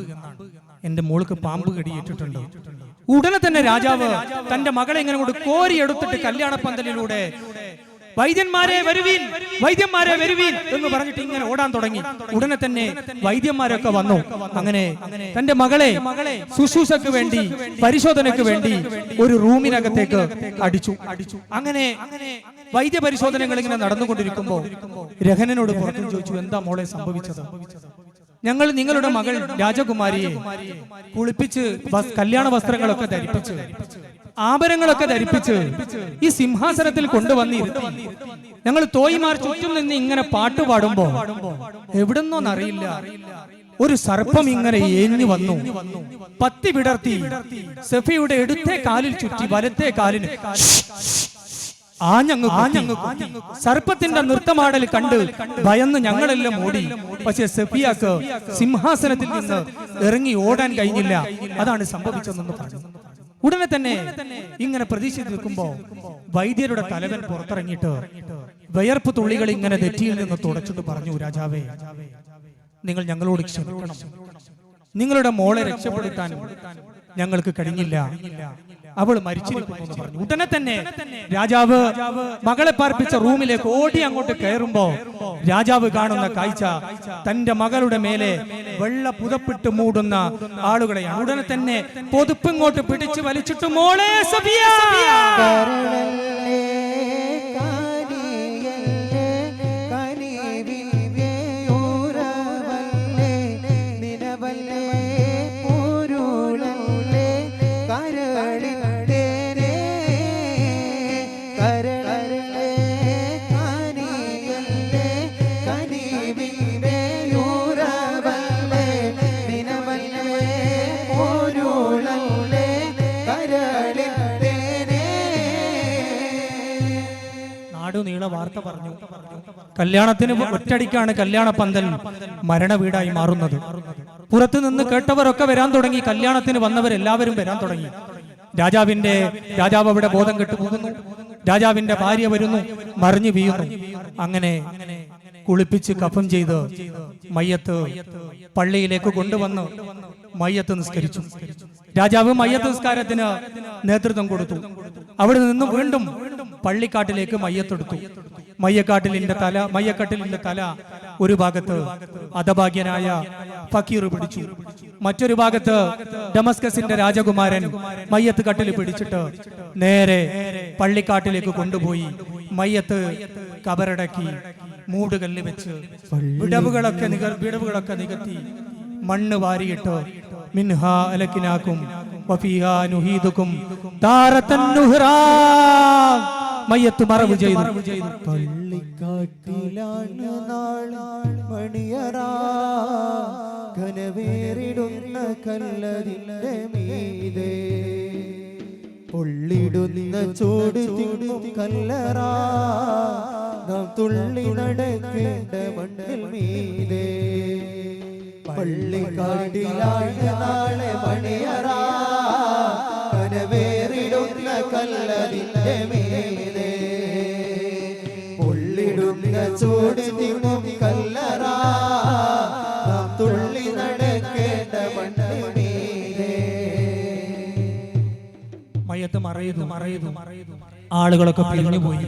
എന്റെ മോൾക്ക് പാമ്പ് കടിയേറ്റിട്ടുണ്ട്. ഉടനെ തന്നെ രാജാവ് തന്റെ മകളെ ഇങ്ങനെ കൊണ്ട് കോരിയെടുത്തിട്ട് കല്യാണ പന്തലിലൂടെ വൈദ്യന്മാരെ വരുവീൻ, വൈദ്യന്മാരെ വരുവീൻ എന്ന് പറഞ്ഞിട്ട് ഇങ്ങനെ ഓടാൻ തുടങ്ങി. ഉടനെ തന്നെ വൈദ്യന്മാരൊക്കെ വന്നു. അങ്ങനെ തന്റെ മകളെ ശുശ്രൂഷയ്ക്ക് വേണ്ടി, പരിശോധനയ്ക്ക് വേണ്ടി ഒരു റൂമിനകത്തേക്ക് അടിച്ചു. അങ്ങനെ വൈദ്യ പരിശോധനകൾ ഇങ്ങനെ നടന്നുകൊണ്ടിരിക്കുമ്പോ രഹനനോട് പുറത്തു ചോദിച്ചു, എന്താ മോളെ സംഭവിച്ചത്? ഞങ്ങൾ നിങ്ങളുടെ മകൾ രാജകുമാരിയെ കുളിപ്പിച്ച് കല്യാണ വസ്ത്രങ്ങളൊക്കെ ധരിപ്പിച്ച് ആഭരണങ്ങളൊക്കെ ധരിപ്പിച്ച് ഈ സിംഹാസനത്തിൽ കൊണ്ടുവന്നിരുത്തി. ഞങ്ങൾ തോയിമാർ ചുറ്റും നിന്ന് ഇങ്ങനെ പാട്ട് പാടുമ്പോ എവിടെന്നോന്നറിയില്ല ഒരു സർപ്പം ഇങ്ങനെ ഏഞ്ഞു വന്നു, പത്തി വിടർത്തി സഫിയുടെ ഇടത്തെ കാലിൽ ചുറ്റി വലത്തെ കാലിന് ആഞ്ഞങ്ങ് സർപ്പത്തിന്റെ നൃത്തമാടൽ കണ്ട് ഭയന്ന് ഞങ്ങളെല്ലാം ഓടി. പക്ഷെ സഫിയാക്ക് സിംഹാസനത്തിൽ നിന്ന് ഇറങ്ങി ഓടാൻ കഴിഞ്ഞില്ല. അതാണ് സംഭവിച്ചതെന്ന് പറഞ്ഞു. ഉടനെ തന്നെ ഇങ്ങനെ പ്രതീക്ഷിച്ച് നിൽക്കുമ്പോ വൈദ്യരുടെ തലവൻ പുറത്തിറങ്ങിയിട്ട് വിയർപ്പ് തുള്ളികൾ ഇങ്ങനെ നെറ്റിയിൽ നിന്ന് തുടച്ചിട്ട് പറഞ്ഞു, രാജാവേ, നിങ്ങൾ ഞങ്ങളോട് ക്ഷമിക്കണം. നിങ്ങളുടെ മോളെ രക്ഷപ്പെടുത്താൻ ഞങ്ങൾക്ക് കഴിഞ്ഞില്ല. അവൾ മരിച്ചിരിക്കുന്നു എന്ന് പറഞ്ഞു. ഉടനെ തന്നെ രാജാവ് മകളെ പാർപ്പിച്ച റൂമിലേക്ക് ഓടി അങ്ങോട്ട് കയറുമ്പോ രാജാവ് കാണുന്ന കാഴ്ച തന്റെ മകളുടെ മേലെ വെള്ള പുതപ്പിട്ട് മൂടുന്ന ആളുകളെയാണ്. ഉടനെ തന്നെ പൊതുപ്പിങ്ങോട്ട് പിടിച്ചു വലിച്ചിട്ട് മോളെ സഫിയ നീള വാർത്ത പറഞ്ഞു. കല്യാണത്തിന് ഒറ്റടിക്കാണ് കല്യാണ പന്തൽ മരണ വീടായി മാറുന്നത്. പുറത്തു നിന്ന് കേട്ടവരൊക്കെ വരാൻ തുടങ്ങി. കല്യാണത്തിന് വന്നവരെല്ലാവരും വരാൻ തുടങ്ങി. രാജാവ് അവിടെ ബോധം കെട്ടു പോകുന്നു. രാജാവിന്റെ ഭാര്യ വരുന്നു, മറിഞ്ഞു വീഴുന്നു. അങ്ങനെ കുളിപ്പിച്ച് കഫം ചെയ്ത് മയ്യത്ത് പള്ളിയിലേക്ക് കൊണ്ടുവന്ന് മയ്യത്ത് നിസ്കരിച്ചു. രാജാവ് മയ്യത്ത് നിസ്കാരത്തിന് നേതൃത്വം കൊടുത്തു. അവിടെ നിന്ന് വീണ്ടും പള്ളിക്കാട്ടിലേക്ക് മയ്യത്തെടുത്തു. മയ്യക്കട്ടിലിന്റെ തല ഒരു ഭാഗത്ത് ഹതഭാഗ്യനായ ഫക്കീർ പിടിച്ചു. മറ്റൊരു ഭാഗത്ത് ഡമസ്കസിന്റെ രാജകുമാരൻ മയ്യത്ത് കട്ടിൽ പിടിച്ചിട്ട് നേരെ പള്ളിക്കാട്ടിലേക്ക് കൊണ്ടുപോയി മയ്യത്ത് കബറടക്കി മൂടുകല്ല് വെച്ച് വിടവുകളൊക്കെ നികത്തി മണ്ണ് വാരിയിട്ട് മിൻഹാ അലക്കിനാക്കും വഫീഹാ നുഹീദുക്കും താറത്തൻ നുഹ്റാ മയ്യത്ത് മറവ് ചെയ്തു. പള്ളിക്കാട്ടിലാണ് നാളെ മണിയറ ഘനവേറിടുന്ന കല്ലതിന്റെ മീതെ പൊള്ളിടുന്ന ചൂട് തിങ്ങും കല്ലറ നാം തുള്ളി നടക്കേണ്ട മണ്ണിൽ മീതെ പള്ളിക്കാട്ടിലാണ് നാളെ മണിയറ ഘനവേറിടുന്ന കല്ലതിന്റെ മീതെ പൊള്ളിടുന്ന ചൂട് തിങ്ങും കല്ലറ നാം തുള്ളി നടക്കേണ്ട മണ്ണിൽ മീതെ. മയ്യത്ത് മറയുന്നു. ആളുകളൊക്കെ പിരിഞ്ഞുപോയി.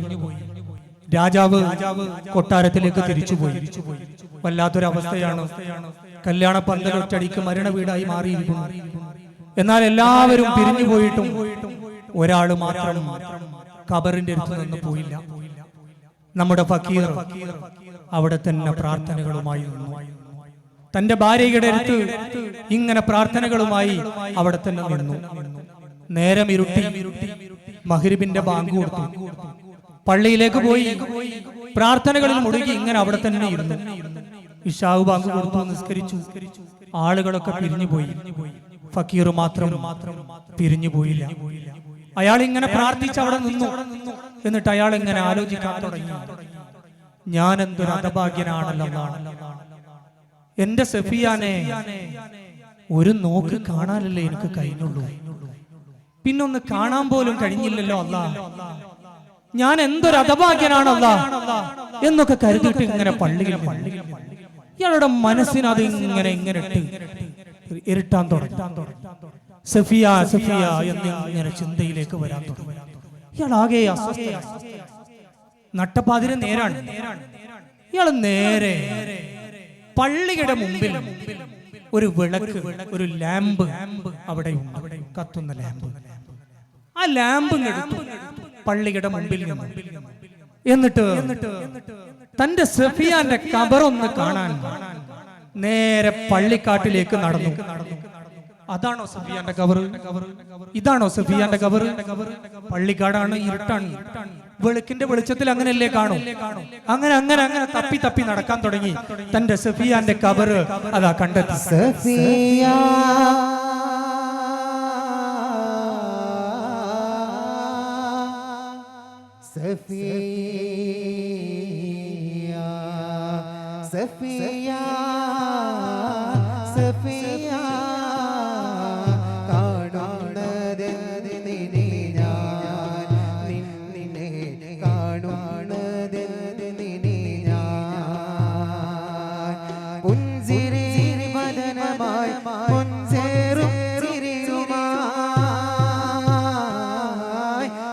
രാജാവ് കൊട്ടാരത്തിലേക്ക് തിരിച്ചുപോയി. വല്ലാത്തൊരവസ്ഥയാണ്. കല്യാണ പന്തൽ ഒറ്റടിക്ക് മരണ വീടായി മാറിയിരിക്കുന്നു. എന്നാൽ എല്ലാവരും പിരിഞ്ഞു പോയിട്ടും ഒരാള് മാത്രം ഖബറിന്റെ അടുത്ത് നിന്ന് പോയില്ല. നമ്മുടെ ഫക്കീർ അവിടെ തന്നെ പ്രാർത്ഥനകളുമായി നിന്നു. തന്റെ ഭാര്യയുടെ അടുത്ത് ഇങ്ങനെ പ്രാർത്ഥനകളുമായി അവിടെ തന്നെ നിന്നു. നേരം ഇരുട്ടി. മഗ്രിബിന്റെ ബാങ്ക് കൊടുത്തു. പള്ളിയിലേക്ക് പോയി പ്രാർത്ഥനകളിൽ മുഴുകി ഇങ്ങനെ അവിടെ തന്നെ ഇരുന്നു. ഇശാഹ് ബാങ്ക് കൊടുത്തു, നിസ്കരിച്ചു. ആളുകളൊക്കെ പിരിഞ്ഞുപോയി. ഫക്കീർ മാത്രം പിരിഞ്ഞു പോയില്ല. അയാൾ ഇങ്ങനെ പ്രാർത്ഥിച്ച് അവിടെ നിന്നു. എന്നിട്ട് അയാൾ ഇങ്ങനെ ആലോചിക്കാൻ തുടങ്ങി, ഞാൻ എന്തൊരു ഹതഭാഗ്യനാണല്ലോ. എന്റെ സഫിയാനെ ഒരു നോക്ക് കാണാനല്ലേ എനിക്ക് കഴിഞ്ഞുള്ളൂ, പിന്നൊന്ന് കാണാൻ പോലും കഴിഞ്ഞില്ലല്ലോ അല്ലാ, ഞാൻ എന്തൊരു അധഭാഗ്യനാണല്ലാ എന്നൊക്കെ കരുതിയിട്ട് ഇങ്ങനെ പള്ളിയിൽ ഇയാളുടെ മനസ്സിന് അത് ഇങ്ങനെ ഇട്ട് ഇരുട്ടാൻ തുടങ്ങി. സഫിയ സഫിയ എന്നിങ്ങനെ ചിന്തയിലേക്ക് വരാൻ തുടങ്ങി. ഇയാളാകെ നട്ടപ്പാതിരെ നേരാണ്. ഇയാൾ നേരെ പള്ളിയുടെ മുമ്പിൽ ഒരു വിളക്ക്, ഒരു ലാമ്പ് അവിടെ കത്തുന്ന ലാമ്പ്, ആ ലാമ്പ് എടുത്തു പള്ളിയുടെ മുമ്പിൽ നിന്ന്. എന്നിട്ട് തന്റെ സഫിയാന്റെ കബറൊന്ന് കാണാൻ നേരെ പള്ളിക്കാട്ടിലേക്ക് നടന്നു. അതാണോ സഫിയാന്റെ കബർ? ഇതാണോ സഫിയാന്റെ കബർ? പള്ളിക്കാടാണ്, ഇരുട്ടാണ്. വെളുക്കിന്റെ വെളിച്ചത്തിൽ അങ്ങനെയല്ലേ കാണും. അങ്ങനെ അങ്ങനെ അങ്ങനെ തപ്പി തപ്പി നടക്കാൻ തുടങ്ങി. തന്റെ സഫിയാന്റെ കബർ അതാ കണ്ടെത്തി. സഫിയ സഫിയ സഫിയ സഫിയ കാണുന്നതെന്തിനെ ഞാൻ, നിന്നെ കാണുന്നതെന്തിനെ ഞാൻ, പുഞ്ചിരി മദനമായി പൊൻചേറും ചിരിയുമായി,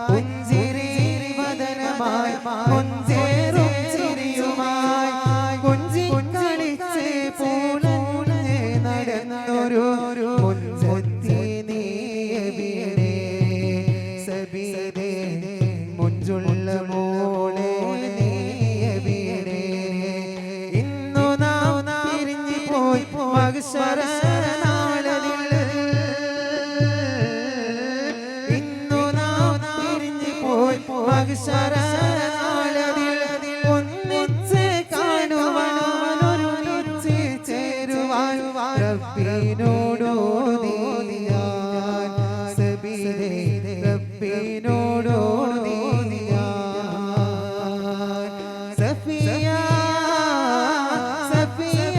പുഞ്ചിരി മദനമായി പൊൻചേറും ചിരിയുമായി, കൊഞ്ചി കളിച്ച് പൂളഞ്ഞ് നടന്നൊരു മുഞ്ചത്തി നീ എവിടെ, സബീരേ മുഞ്ചുള്ള മോളെ നീ എവിടെ, ഇന്നു നാം തിരിഞ്ഞു പോയി മഹ്ശറനാളതിൽ, ഇന്നു നാം തിരിഞ്ഞു പോയി മഹ്ശറനാളതിൽ, ഒന്നിച്ച് കാണുവാൻ ഒരുമിച്ച് ചേരുവാൻ റബ്ബിനോടോടി ഞാൻ, സബീരേ റബ്ബിനോടോടി ഞാൻ, സഫിയ സഫിയ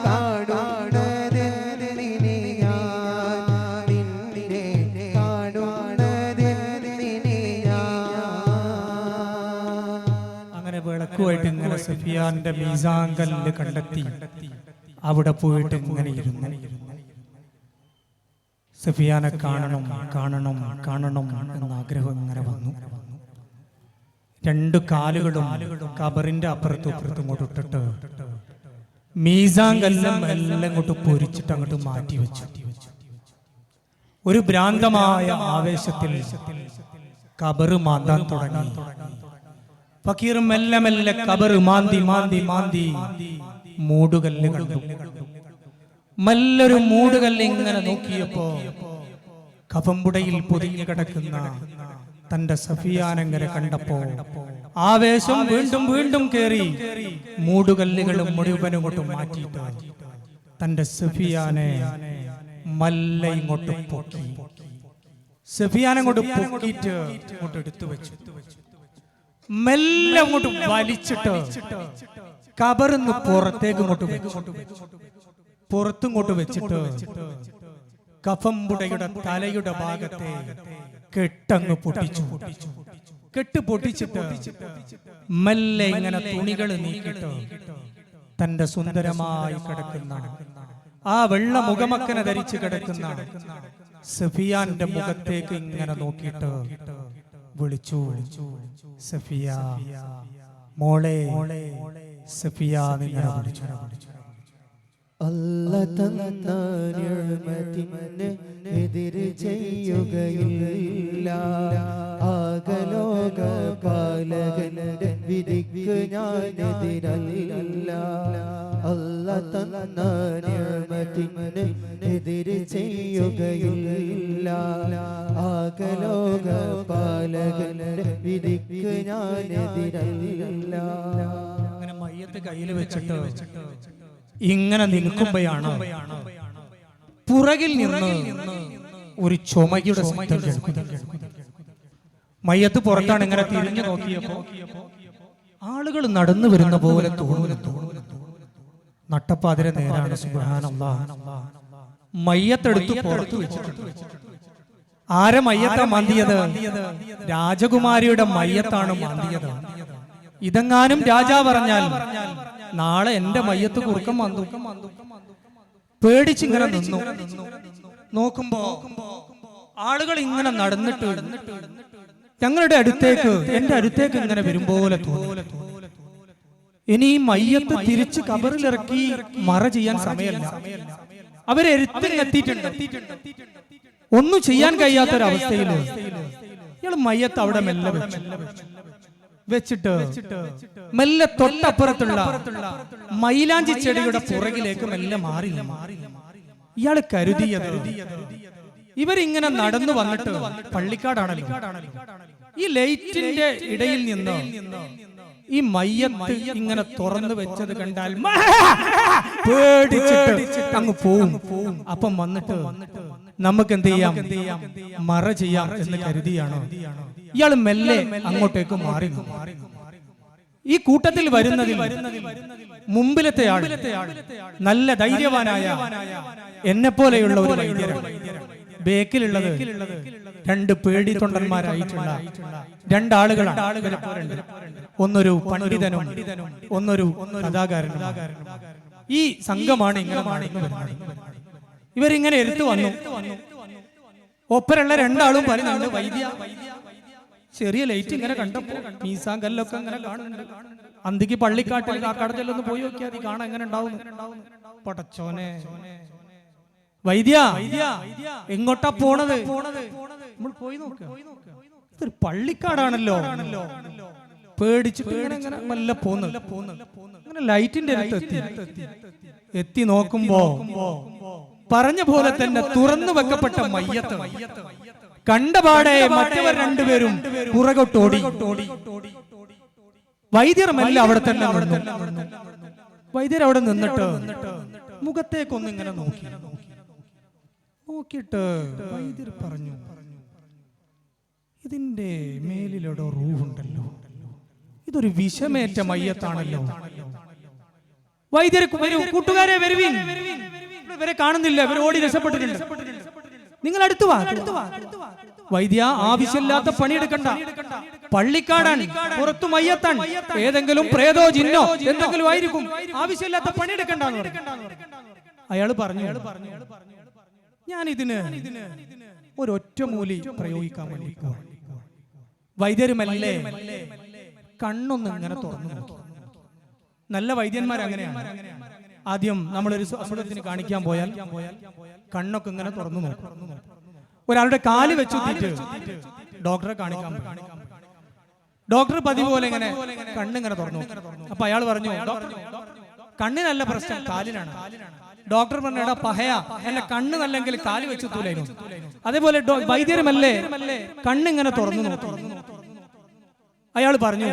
കാണുന്നതെന്തിനെ ഞാൻ, നിന്നെ കാണുന്നതെന്തിനെ ഞാൻ. അങ്ങനെ വിളക്കുമായിട്ട് ഇങ്ങനെ സഫിയാന്റെ മീസാൻ കല്ല് കണ്ടെത്തി അവിടെ പോയിട്ട് ഇങ്ങനെ ഇരുന്നു. സഫിയാനെ കാണണം കാണണം കാണണം എന്ന ആഗ്രഹം ഇങ്ങനെ വന്നു. രണ്ടു കാലുകളും കബറിന്റെ അപ്പുറത്തും ഇപ്പുറത്തും ഇങ്ങോട്ട് ഇട്ടിട്ട് മീസാൻ കല്ലും എല്ലാം ഇങ്ങോട്ട് പൊരിച്ചിട്ട് അങ്ങോട്ട് മാറ്റി വെച്ചു. ഒരു ഭ്രാന്തമായ ആവേശത്തിൽ കബറ് മാന്താൻ തുടങ്ങി. ഫക്കീർ മെല്ലെ മെല്ലെ കബറ് മാന്തി മാന്തി മാന്തി മൂടുകല്ല് കണ്ടു. മല്ലൊരു മൂടുകല്ല് ഇങ്ങനെ നോക്കിയപ്പോ കഫംപുടയിൽ പൊതിഞ്ഞു കിടക്കുന്ന തന്റെ സഫിയാനങ്ങനെ കണ്ടപ്പോ ആവേശം വീണ്ടും വീണ്ടും കേറി. മൂടുകല്ലുകളും മുഴുവനും ഇങ്ങോട്ട് മാറ്റിയിട്ട് തന്റെ സഫിയാനെ മല്ല ഇങ്ങോട്ട് പൊക്കി. സഫിയാനെ കൊണ്ട് പൊക്കിയിട്ട് ഇങ്ങോട്ട് എടുത്തു വെച്ചു. മെല്ലെ അങ്ങോട്ട് വലിച്ചിട്ട് കബറിന്ന് പുറത്തേക്ക് ഇങ്ങോട്ട് വെച്ചു. പുറത്തിങ്ങോട്ട് വെച്ചിട്ട് കഫംപുടയുടെ തലയുടെ ഭാഗത്തെ കെട്ടങ്ങ് പൊട്ടിച്ചു. കെട്ട് പൊട്ടിച്ചിട്ട് മെല്ലെ ഇങ്ങനെ തുണികൾ നീക്കിയിട്ട് തന്റെ സുന്ദരമായി കിടക്കുന്ന ആ വെള്ള മുഖമക്കനെ ധരിച്ചു കിടക്കുന്ന സഫിയാന്റെ മുഖത്തേക്ക് ഇങ്ങനെ നോക്കിയിട്ട് വിളിച്ചു, സഫിയ മോളെ, സഫിയ നിങ്ങനെ വിളിച്ചു. അല്ലാഹ് തന്ന നിഅമത്തിനെ എതിര് ചെയ്യുകയില്ല, ആകലോക പാലകന്റെ വിധിക്ക് ഞാൻ എതിരല്ല. അല്ലാഹ് തന്ന നിഅമത്തിനെ എതിര് ചെയ്യുകയില്ല, ആകലോക പാലകന്റെ വിധിക്ക് ഞാൻ എതിരല്ല. അങ്ങനെ മയ്യത്ത് കയ്യിൽ വെച്ചിട്ട് ഇങ്ങനെ നിൽക്കുമ്പോഴാണ് പുറകിൽ നിന്ന് ഒരു ചുമയുടെ ശബ്ദം കേൾക്കുന്നത്. മയ്യത്ത് പുറത്താണ്. ഇങ്ങനെ തിരിഞ്ഞു നോക്കിയപ്പോ ആളുകൾ നടന്നു വരുന്ന പോലെ തോന്നുന്നു. നട്ടപ്പാതിരെ നേരാണ്. സുബ്ഹാനല്ലാഹ്. മയ്യത്തെടുത്ത് പുറത്തു വെച്ചിട്ടുണ്ട്. ആരെ മയ്യത്താ മാന്തിയത്? രാജകുമാരിയുടെ മയ്യത്താണ് മാന്തിയത്. ഇതെങ്ങാനും രാജാവ് പറഞ്ഞാൽ നാളെ എന്റെ മയ്യത്ത് കുറുക്കം മാന്തു. പേടിച്ചിങ്ങനെ നിന്നു. നോക്കുമ്പോ ആളുകൾ ഇങ്ങനെ നടന്നിട്ട് ഞങ്ങളുടെ അടുത്തേക്ക്, എന്റെ അടുത്തേക്ക് ഇങ്ങനെ വരുമ്പോലെ തോന്നി. ഇനി ഈ മയ്യത്ത് തിരിച്ച് കബറിലിറക്കി മറ ചെയ്യാൻ സമയമല്ല. അവരെ എത്തിയിട്ടുണ്ട്. ഒന്നും ചെയ്യാൻ കഴിയാത്തൊരവസ്ഥയിൽ ഇയാൾ മയ്യത്ത് അവിടെ മെല്ലെ വെച്ചിട്ട് മെല്ലെ തൊട്ടപ്പുറത്തുള്ള മൈലാഞ്ചി ചെടിയുടെ പുറകിലേക്ക് മെല്ലെ മാറി. ഇയാള് കരുതിയത് ഇവരിങ്ങനെ നടന്നു വന്നിട്ട് പള്ളിക്കാടാണല്ലോ, ഈ ലൈറ്റിന്റെ ഇടയിൽ നിന്ന് ഈ മയ്യത്ത് ഇങ്ങനെ തുറന്നു വെച്ചത് കണ്ടാൽ പേടിച്ചിട്ട് അങ്ങ് പോവും. അപ്പം വന്നിട്ട് നമുക്ക് എന്ത് ചെയ്യാം, മറ ചെയ്യാം എന്ന് കരുതിയാണ് ഇയാൾ മെല്ലെ അങ്ങോട്ടേക്ക് മാറി. ഈ കൂട്ടത്തിൽ വരുന്നതിൽ മുമ്പിലത്തെ ആൾ നല്ല ധൈര്യവാനായ എന്നെ പോലെയുള്ള ഒരു വൈദ്യരാണ്. ബേക്കിലുള്ളത് രണ്ട് പേടി തൊണ്ടന്മാരായിട്ടുള്ള രണ്ടാളുകളാണ്. ഒന്നൊരു പണ്ഡിതനും ഒന്നൊരു കഥാകാരനും. ഈ സംഘമാണ് ഇങ്ങനെ ഇവരിങ്ങനെ എടുത്തു വന്നു. ഒപ്പരുള്ള രണ്ടാളും പറയുന്നുണ്ട്, വൈദ്യ ചെറിയ ലൈറ്റ് ഇങ്ങനെ കണ്ടപ്പോ മീസാൻ കല്ലൊക്കെ ഇങ്ങനെ കാണുന്നുണ്ട്. അന്തിക്ക് പള്ളിക്കാട്ടിൽ കാക്കാടത്തിലൊന്ന് പോയി നോക്കിയാൽ അത് കാണാൻ എങ്ങനെ ഉണ്ടാവും. പടച്ചോനെ വൈദ്യ എങ്ങോട്ടാ പോണത്? നമ്മൾ പോയി നോക്ക. ഇതൊരു പള്ളിക്കാടാണല്ലോ. പേടിച്ചിട്ട് ഇങ്ങനെ മെല്ലെ പോന്നു. അങ്ങനെ ലൈറ്റിന്റെ അടുത്ത് എത്തി നോക്കുമ്പോ പറഞ്ഞ പോലെ തന്നെ തുറന്നു വെക്കപ്പെട്ട മയ്യത്ത് കണ്ടപാടെ മറ്റവർ രണ്ടുപേരും പുറകോട്ടോടി. വൈദ്യർ മെല്ലെ അവിടെ തന്നെ നിന്നു. വൈദ്യർ അവിടെ നിന്നിട്ട് മുഖത്തേക്കൊന്നും ഇങ്ങനെ നോക്കിയിട്ട് വൈദ്യർ പറഞ്ഞു, ഇതിന്റെ മേലിലൂടെ റൂഹുണ്ടല്ലോ, ഇതൊരു വിഷമേറ്റ മയ്യത്താണല്ലോ. വൈദ്യർ കൂട്ടുകാരെ വരുവിൻ, ഇവരെ കാണുന്നില്ല, ഇവർ ഓടി രക്ഷപ്പെട്ടിട്ടുണ്ട്, നിങ്ങൾ അടുത്തു വാ. വൈദ്യ ആവശ്യമില്ലാത്ത പണിയെടുക്കണ്ട, പള്ളിക്കാടാൻ പുറത്തു മയ്യത്താൻ, ഏതെങ്കിലും പ്രേതോ ജിന്നോ എന്തെങ്കിലും ആയിരിക്കും, ആവശ്യമില്ലാത്ത പണിയെടുക്കണ്ടെന്ന് അയാൾ പറഞ്ഞു. ഞാൻ ഇതിന് ഒരു ഒറ്റമൂലി പ്രയോഗിക്കാൻ വേണ്ടി വൈദ്യരുമല്ലേ കണ്ണൊന്നും ഇങ്ങനെ തുറന്നു നോക്കി. നല്ല വൈദ്യന്മാർ അങ്ങനെയാണ്. ആദ്യം നമ്മളൊരു അസുഖത്തിന് കാണിക്കാൻ പോയാൽ കണ്ണൊക്കെ ഇങ്ങനെ തുറന്നു നോക്കും. ഒരാളുടെ കാല് വെച്ചുത്തിട്ട് ഡോക്ടറെ കാണിക്കാൻ പോയി. ഡോക്ടർ പതിവ് പോലെ ഇങ്ങനെ കണ്ണിങ്ങനെ തുറന്നു. അപ്പൊ അയാൾ പറഞ്ഞു, കണ്ണിനല്ല പ്രശ്നം, കാലിനാണ്. ഡോക്ടർ പറഞ്ഞു, എടാ പഹയ, എന്നെ കണ്ണ് നല്ലെങ്കിൽ കാല് വെച്ചുത്തൂലായിരുന്നു. അതേപോലെ വൈദ്യരുമല്ലേ കണ്ണിങ്ങനെ തുറന്നു നോക്കി. അയാൾ പറഞ്ഞു,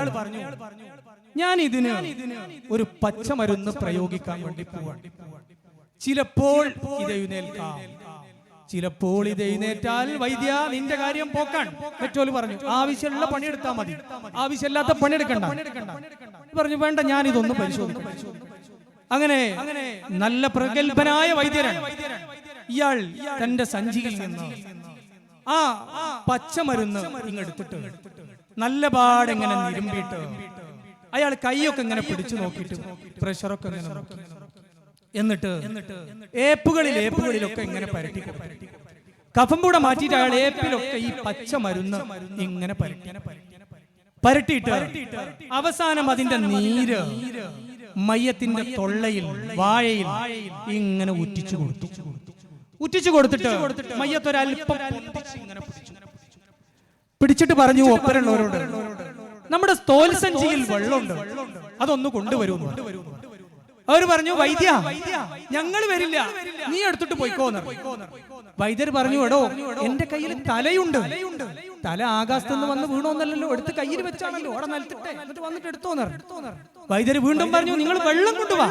ഞാൻ ഇതിന് ഒരു പച്ചമരുന്ന് പ്രയോഗിക്കാൻ വേണ്ടി പോവാണ്. ചിലപ്പോൾ ഇത് എഴുന്നേൽക്കാം, ചിലപ്പോൾ ഇത് എഴുന്നേറ്റാൽ വൈദ്യ നിന്റെ കാര്യം പോക്കാൻ. മറ്റോല് പറഞ്ഞു, ആവശ്യമുള്ള പണിയെടുത്താൽ മതി, ആവശ്യമില്ലാത്ത പണിയെടുക്കണ്ട. പറഞ്ഞു, വേണ്ട, ഞാൻ ഇതൊന്ന് പരിശോധിക്കും. അങ്ങനെ നല്ല പ്രഗത്ഭനായ വൈദ്യരാണ് ഇയാൾ. തന്റെ സഞ്ചിയിൽ നിന്ന് ആ പച്ചമരുന്ന് ഇങ്ങെടുത്തിട്ട് നല്ല പാടെങ്ങനെ നിരുമ്പിട്ട് അയാൾ കൈയൊക്കെ ഇങ്ങനെ പിടിച്ചു നോക്കിയിട്ട് പ്രഷറൊക്കെ ഇങ്ങനെ നോക്കി. എന്നിട്ട് ഏപ്പുകളിലൊക്കെ ഇങ്ങനെ പരട്ടി കഫം കൂടെ മാറ്റിയിട്ട് അയാൾ ഏപ്പിലൊക്കെ ഈ പച്ചമരുന്ന് ഇങ്ങനെ പരട്ടിയിട്ട് അവസാനം അതിന്റെ നീര് മയ്യത്തിന്റെ തൊള്ളയിൽ വാഴയിൽ ഇങ്ങനെ ഉറ്റിച്ചു കൊടുത്തിട്ട് മയ്യത്തൊരൽപ്പം പിടിച്ചിട്ട് പറഞ്ഞു ഒപ്പരുള്ളവരോട്, നമ്മുടെ തോൽസഞ്ചിയിൽ വെള്ളമുണ്ട്, അതൊന്ന് കൊണ്ടുവരുന്നു. അവർ പറഞ്ഞു, വൈദ്യ ഞങ്ങൾ വരില്ല, നീ എടുത്തിട്ട് പോയിക്കോന്ന്. വൈദ്യർ പറഞ്ഞു, എടോ എന്റെ കയ്യിൽ തലയുണ്ട്, തല ആകാശത്തുനിന്ന് വന്ന് വീണോന്നല്ലോ, എടുത്ത് കയ്യിൽ വെച്ചാണല്ലോ, അവിടെ നിലത്തിട്ടെ, എന്നിട്ട് വന്നിട്ട് എടുത്തോന്ന്. വൈദ്യർ വീണ്ടും പറഞ്ഞു, നിങ്ങൾ വെള്ളം കൊണ്ടുവാ.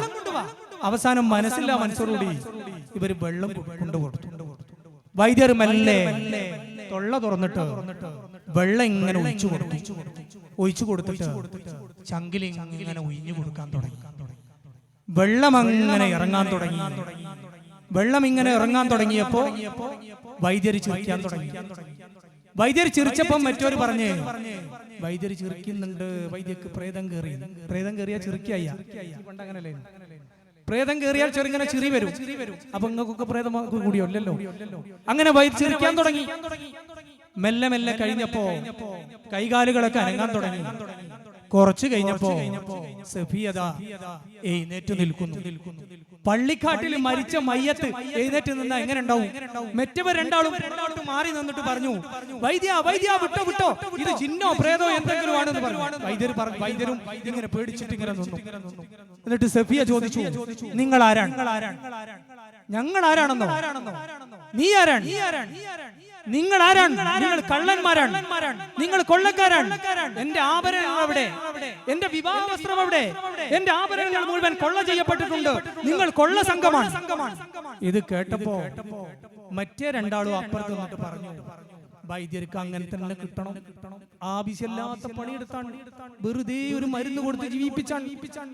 അവസാനം മനസ്സില്ല മനസ്സോടുകൂടി ഇവര് വെള്ളം കൊണ്ടുകൊടുത്തു. വൈദ്യർ മെല്ലെ തൊള്ള തുറന്നിട്ട് വെള്ളം ഇങ്ങനെ ഒഴിച്ചു കൊടുത്തിട്ട് ചങ്കിലി ഇങ്ങനെ ഒഴിഞ്ഞു കൊടുക്കാൻ തുടങ്ങി. വെള്ളം അങ്ങനെ ഇറങ്ങാൻ തുടങ്ങി. വെള്ളം ഇങ്ങനെ ഇറങ്ങാൻ തുടങ്ങിയപ്പോ വൈദ്യര് ചിരിക്കാൻ തുടങ്ങി. വൈദ്യര് ചിരിച്ചപ്പം മറ്റൊരു പറഞ്ഞേ, വൈദ്യര് ചിരിക്കുന്നുണ്ട്, വൈദ്യക്ക് പ്രേതം കയറി. പ്രേതം കയറിയാൽ ചിരിക്കയ്യ, അങ്ങനല്ലേ? പ്രേതം കയറിയാൽ ചെറുങ്ങനെ ചിരി വരും. അപ്പൊ നിങ്ങൾക്കൊക്കെ പ്രേതം കൂടിയല്ലോ. അങ്ങനെ വൈദ്യ ചിരിക്കാൻ തുടങ്ങി. മെല്ലെ മെല്ലെ കഴിഞ്ഞപ്പോ കൈകാലുകളൊക്കെ അനങ്ങാൻ തുടങ്ങി. കുറച്ചു കഴിഞ്ഞപ്പോ സഫിയത എഴുന്നേറ്റ് നിൽക്കുന്നു. പള്ളിക്കാട്ടിൽ മരിച്ച മയ്യത്ത് എഴുന്നേറ്റ് നിന്നാ എങ്ങനെ ഉണ്ടാവും? മറ്റവർ രണ്ടാളും മാറി നിന്നിട്ട് പറഞ്ഞു, വൈദ്യ വൈദ്യ വിട്ടോ വിട്ടോ, ഇത് ജിന്നോ പ്രേതോ എന്തെങ്കിലും ആണെന്ന് പറഞ്ഞു. വൈദ്യരും ഇങ്ങനെ പേടിച്ചിട്ട് ഇങ്ങനെ നിന്നു. എന്നിട്ട് സഫിയ ചോദിച്ചു, നിങ്ങൾ ആരാണ്? ഞങ്ങൾ ആരാണെന്നോ? നീ ആരാണ്? നിങ്ങൾ ആരാണ്? നിങ്ങൾ കള്ളന്മാരാണ്, നിങ്ങൾ കൊള്ളക്കാരാണ്. എന്റെ ആഭരണങ്ങൾ എവിടെ? എന്റെ വിവാഹ വസ്ത്രം എവിടെ? എന്റെ ആഭരണങ്ങൾ മുഴുവൻ കൊള്ള ചെയ്യപ്പെട്ടിട്ടുണ്ട്. നിങ്ങൾ കൊള്ള സംഘമാണ്. ഇത് കേട്ടപ്പോ മറ്റേ രണ്ടാളും അപ്പുറത്ത് നിന്നിട്ട് പറഞ്ഞു, വൈദ്യർക്ക് അങ്ങനെ തന്നെ കിട്ടണം. ആവശ്യമില്ലാത്ത പണിയെടുത്താണ്, വെറുതെ ഒരു മരുന്ന് കൊടുത്ത് ജീവിപ്പിച്ചാണ്,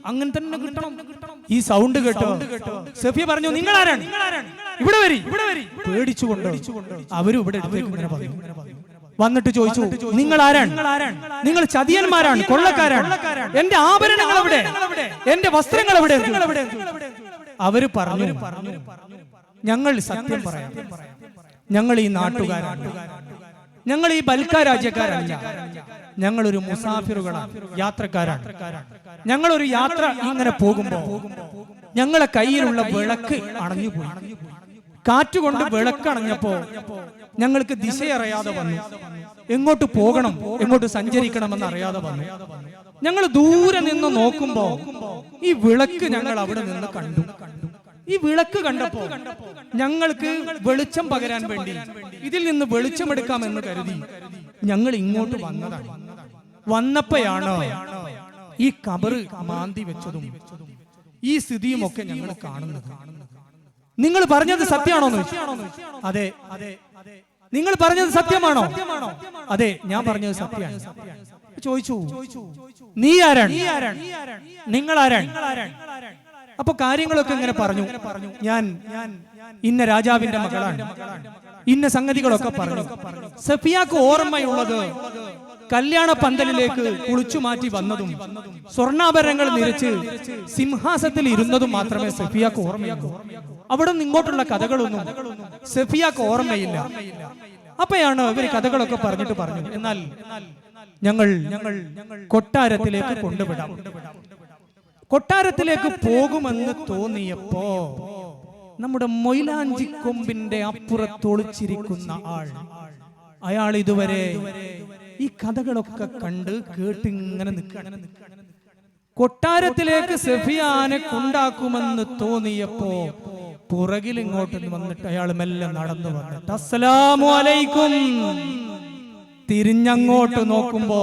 അങ്ങനെ തന്നെ കിട്ടണം. ഈ സൗണ്ട് കേട്ടോ സഫിയ പറഞ്ഞു, നിങ്ങൾ ആരാണ്? ഇവിടെ വരി. പേടിച്ചുകൊണ്ട് അവരും ഇവിടെ വന്നിട്ട് ചോദിച്ചു, നിങ്ങൾ ആരാണ്? നിങ്ങൾ ചതിയന്മാരാണ്, കൊള്ളക്കാരാണ്. എന്റെ ആഭരണങ്ങൾ എവിടെ? എന്റെ വസ്ത്രങ്ങൾ എവിടെ? അവര് പറഞ്ഞു, ഞങ്ങൾ സത്യം പറയാം, ഞങ്ങൾ ഈ നാട്ടുകാരാണ്, ഞങ്ങൾ ഈ ബൽക്ക രാജ്യക്കാരല്ല, ഞങ്ങളൊരു മുസാഫിറുകളാണ്, യാത്രക്കാരാണ്. ഞങ്ങളൊരു യാത്ര ഇങ്ങനെ പോകുമ്പോ ഞങ്ങളെ കയ്യിലുള്ള വിളക്ക് അണഞ്ഞുപോയി. കാറ്റുകൊണ്ട് വിളക്ക് അണഞ്ഞപ്പോ ഞങ്ങൾക്ക് ദിശയറിയാതെ വന്നു. എങ്ങോട്ട് പോകണം, എങ്ങോട്ട് സഞ്ചരിക്കണമെന്ന് അറിയാതെ വന്നു. ഞങ്ങൾ ദൂരെ നിന്ന് നോക്കുമ്പോ ഈ വിളക്ക് ഞങ്ങൾ അവിടെ നിന്ന് കണ്ടു. ഈ വിളക്ക് കണ്ടപ്പോ ഞങ്ങൾക്ക് വെളിച്ചം പകരാൻ വേണ്ടി ഇതിൽ നിന്ന് വെളിച്ചമെടുക്കാമെന്ന് കരുതി ഞങ്ങൾ ഇങ്ങോട്ട് വന്നതാണ്. വന്നപ്പോഴാണ് ഈ കബറ് മാന്തി വെച്ചതും ഈ സ്ഥിതിയും ഒക്കെ ഞങ്ങൾ കാണുന്നത്. നിങ്ങൾ പറഞ്ഞത് സത്യമാണോ? അതെ. നിങ്ങൾ പറഞ്ഞത് സത്യമാണോ? അതെ, ഞാൻ പറഞ്ഞത് സത്യമാണ്. ചോദിച്ചു, നീ ആരാണ്? നിങ്ങൾ ആരാണ്? അപ്പൊ കാര്യങ്ങളൊക്കെ ഇങ്ങനെ പറഞ്ഞു. ഞാൻ ഇന്ന രാജാവിന്റെ മകളാണ്, ഇന്ന സംഗതികളൊക്കെ പറഞ്ഞു. സഫിയാക്ക് ഓർമ്മയുള്ളത് കല്യാണ പന്തലിലേക്ക് കുളിച്ചു മാറ്റി വന്നതും സ്വർണ്ണാഭരണങ്ങൾ നിരച്ച് സിംഹാസനത്തിൽ ഇരുന്നതും മാത്രമേ സഫിയാക്ക് ഓർമ്മയുള്ളൂ. അവിടെ നിന്ന് ഇങ്ങോട്ടുള്ള കഥകളൊന്നും സഫിയാക്ക് ഓർമ്മയില്ല. അപ്പോഴാണ് ഇവര് കഥകളൊക്കെ പറഞ്ഞിട്ട് പറഞ്ഞു, എന്നാൽ ഞങ്ങൾ കൊട്ടാരത്തിലേക്ക് കൊണ്ടുവിടാം. കൊട്ടാരത്തിലേക്ക് പോകുമെന്ന് തോന്നിയപ്പോ നമ്മുടെ മൊയ്ലാഞ്ചി കൊമ്പിന്റെ അപ്പുറത്തൊളിച്ചിരിക്കുന്ന ആൾ, അയാൾ ഇതുവരെ ഈ കഥകളൊക്കെ കണ്ട് കേട്ട് ഇങ്ങനെ നിൽക്കുകയാണ്. കൊട്ടാരത്തിലേക്ക് സഫിയാനെ കൊണ്ടാക്കുമെന്ന് തോന്നിയപ്പോ പുറകിൽ ഇങ്ങോട്ട് വന്നിട്ട് അയാൾ മെല്ലെ നടന്നു വന്നിട്ട് അസ്സലാമു അലൈക്കും തിരിഞ്ഞങ്ങോട്ട് നോക്കുമ്പോ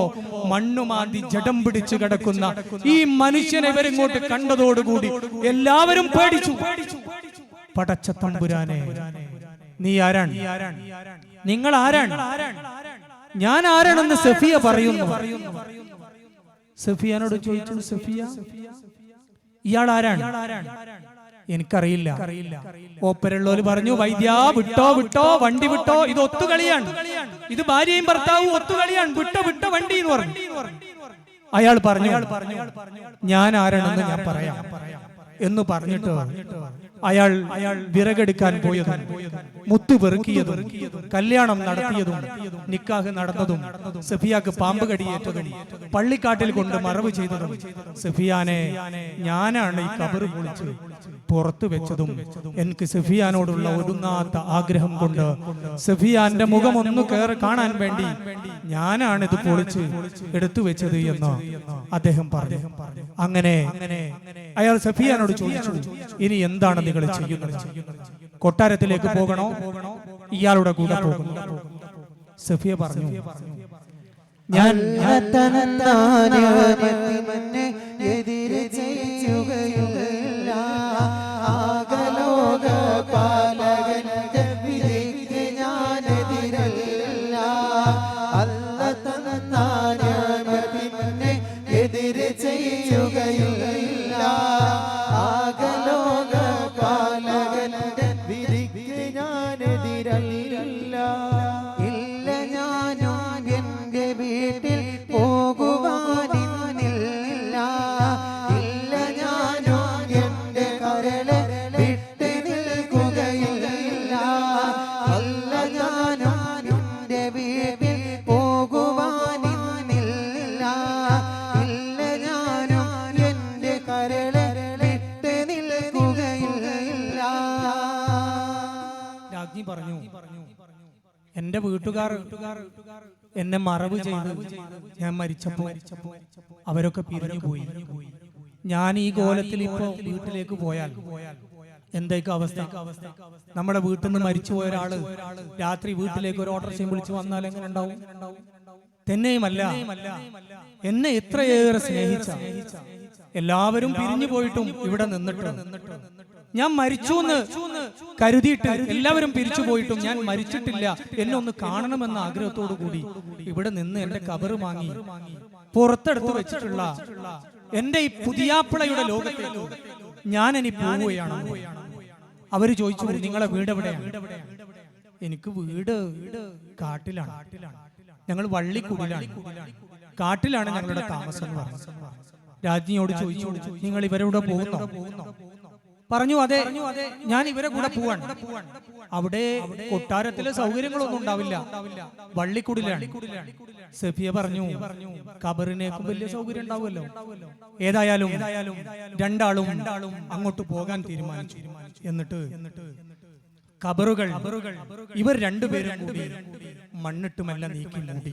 മണ്ണുമാന്തി ജഡം പിടിച്ചു കിടക്കുന്ന ഈ മനുഷ്യനെ ഇവരിങ്ങോട്ട് കണ്ടതോടുകൂടി എല്ലാവരും പേടിച്ചു. പടച്ച തമ്പുരാനെ, നീ ആരാണ്? നിങ്ങൾ ആരാണ്? ഞാൻ ആരാണെന്ന് സഫിയ പറയുന്നു. സഫിയാനോട് ചോദിച്ചു, സഫിയ ഇയാൾ ആരാണ്? എനിക്കറിയില്ല. ഓപ്പരുള്ളവര് പറഞ്ഞു, വൈദ്യ വിട്ടോ വിട്ടോ, വണ്ടി വിട്ടോ, ഇത് ഒത്തുകളിയാണ്, ഇത് ഭാര്യയും ഭർത്താവും ഒത്തുകളിയാണ്, വിട്ടോ വണ്ടി എന്ന് പറഞ്ഞു. അയാൾ പറഞ്ഞു, ഞാൻ ആരാണെന്ന് ഞാൻ പറയാം എന്ന് പറഞ്ഞിട്ട് അയാൾ വിറകെടുക്കാൻ പോയതും മുത്തു പെറുക്കിയതും കല്യാണം നടത്തിയതും നിക്കാഹ് നടന്നതും സഫിയാക്ക് പാമ്പ് കടിയേറ്റതും പള്ളിക്കാട്ടിൽ കൊണ്ട് മറവ് ചെയ്തതും സഫിയാനെ ഞാനാണ് ഈ കബറ് പൊളിച്ച് പുറത്തു വെച്ചതും എനിക്ക് സഫിയാനോടുള്ള ഒടുങ്ങാത്ത ആഗ്രഹം കൊണ്ട് സഫിയാന്റെ മുഖം ഒന്ന് കാണാൻ വേണ്ടി ഞാനാണ് ഇത് പൊളിച്ച് എടുത്തു വെച്ചത് എന്ന് അദ്ദേഹം പറഞ്ഞു. അങ്ങനെ അയാൾ സഫിയാനോട് ചോദിച്ചു, ഇനി എന്താണ് നിങ്ങൾ ചെയ്യുന്നത്? കൊട്ടാരത്തിലേക്ക് പോകണോ, ഇയാളുടെ കൂടെ പോകണോ? സഫിയ പറഞ്ഞു, ഞാൻ എതിരെ ചെയ്യുകയില്ല, ആകലോക പാലകന്റെ വിധിക്ക് ഞാനെതിരല്ല, അല്ല തന്നാനെ എതിരെ ചെയ്യുകയില്ല, എന്റെ വീട്ടുകാർ എന്നെ മറവ് ചെയ്ത് ഞാൻ മരിച്ചപ്പോ അവരൊക്കെ പിരിഞ്ഞു പോയി. ഞാൻ ഈ കോലത്തിൽ ഇപ്പോ വീട്ടിലേക്ക് പോയാൽ എന്തൊക്കെ അവസ്ഥ? നമ്മുടെ വീട്ടിൽ നിന്ന് മരിച്ചുപോയ ഒരാള് രാത്രി വീട്ടിലേക്ക് ഒരു ഓട്ടോറിക്ഷയും വിളിച്ചു വന്നാൽ എങ്ങനെ ഉണ്ടാവും? തന്നെയുമല്ല, എന്നെ ഇത്രയേറെ സ്നേഹിച്ച എല്ലാവരും പിരിഞ്ഞു പോയിട്ടും ഇവിടെ നിന്നിട്ട് ഞാൻ മരിച്ചു എന്ന് കരുതിയിട്ട് എല്ലാവരും പിരിച്ചു പോയിട്ടും ഞാൻ മരിച്ചിട്ടില്ല, എന്നെ ഒന്ന് കാണണമെന്ന ആഗ്രഹത്തോടു കൂടി ഇവിടെ നിന്ന് എന്റെ കബറ് വാങ്ങി പുറത്തെടുത്ത് വെച്ചിട്ടുള്ള എന്റെ ഈ പുതിയാപ്പിളയുടെ ലോകത്തേക്ക് ഞാൻ ഇനി പോവുകയാണ്. അവര് ചോദിച്ചു, നിങ്ങളെ വീട് എവിടെയാണ്? എനിക്ക് വീട് കാട്ടിലാണ്, ഞങ്ങൾ വള്ളിക്കുടിലാണ്, കാട്ടിലാണ് ഞങ്ങളുടെ താമസം എന്ന് പറഞ്ഞു. രാജ്ഞിയോട് ചോദിച്ചു, നിങ്ങൾ ഇവരുടെ പോകുന്നോ? പറഞ്ഞു, അതെ, ഞാൻ ഇവരെ കൂടെ പോവാണ്. അവിടെ കൊട്ടാരത്തിലെ സൗകര്യങ്ങളൊന്നും ഉണ്ടാവില്ല, വള്ളിക്കുടിലാണ്. സഫിയ പറഞ്ഞു, ഖബറിനേക്കും വലിയ സൗകര്യം ഉണ്ടാവുമല്ലോ. ഏതായാലും രണ്ടാളും അങ്ങോട്ട് പോകാൻ തീരുമാനിച്ചു. എന്നിട്ട് ഖബറുകൾ ഇവർ രണ്ടുപേരും കൂടി മണ്ണിട്ടുമല്ല നീക്കി മൂടി.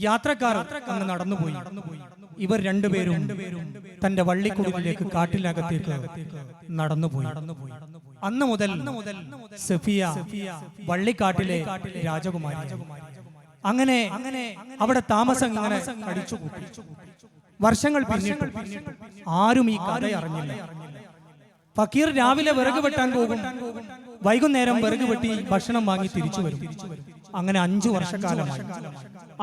യാത്രക്കാർ അങ്ങ് നടന്നുപോയി. ഇവർ രണ്ടുപേരും തന്റെ വള്ളിക്കുടിലേക്ക് കാട്ടിനകത്തേക്ക് നടന്നുപോയി. അന്ന് മുതൽ സഫിയ വള്ളിക്കാട്ടിലെ രാജകുമാരി. അങ്ങനെ അവിടെ താമസം ഇങ്ങനെ കടിച്ചുകൂട്ടി. വർഷങ്ങൾ പിന്നിട്ടു. ആരും ഈ കഥ അറിഞ്ഞില്ല. ഫക്കീർ രാവിലെ വിറക് വെട്ടാൻ പോകും, വൈകുന്നേരം വിറക് വെട്ടി ഭക്ഷണം വാങ്ങി തിരിച്ചു വരും. അങ്ങനെ 5 വർഷക്കാലമായി.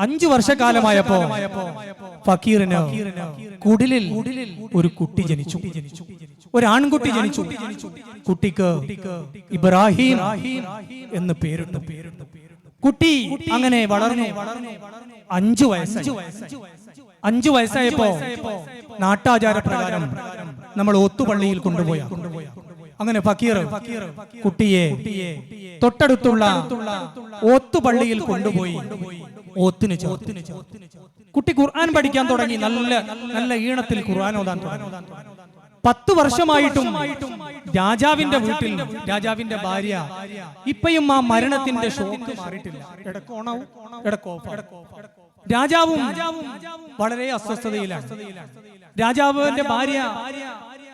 5 വർഷക്കാലമായപ്പോ ഫക്കീറിന് കുടിലിൽ ഒരു കുട്ടി ജനിച്ചു, ഒരു ആൺകുട്ടി ജനിച്ചു. കുട്ടിക്ക് ഇബ്രാഹിം എന്ന് പേരിട്ടു. കുട്ടി അങ്ങനെ വളർന്നു. 5 വയസ്സായി. 5 വയസ്സായപ്പോ നാട്ടാചാര പ്രകാരം നമ്മൾ ഒത്തുപള്ളിയിൽ കൊണ്ടുപോയ. അങ്ങനെ ഫക്കീർ കുട്ടിയെ തൊട്ടടുത്തുള്ള ഓത്തുപള്ളിയിൽ കൊണ്ടുപോയി ഓത്തിന് ചേർത്തു. കുട്ടി ഖുർആൻ പഠിക്കാൻ തുടങ്ങി. നല്ല ഈണത്തിൽ ഖുർആൻ ഓതാൻ തുടങ്ങി. 10 വർഷമായിട്ടും രാജാവിന്റെ വീട്ടിൽ രാജാവിന്റെ ഭാര്യ ഇപ്പയും ആ മരണത്തിന്റെ ഷോക്ക് മാറിയിട്ടില്ല. രാജാവും വളരെ അസ്വസ്ഥതയിലാണ്. രാജാവിന്റെ ഭാര്യ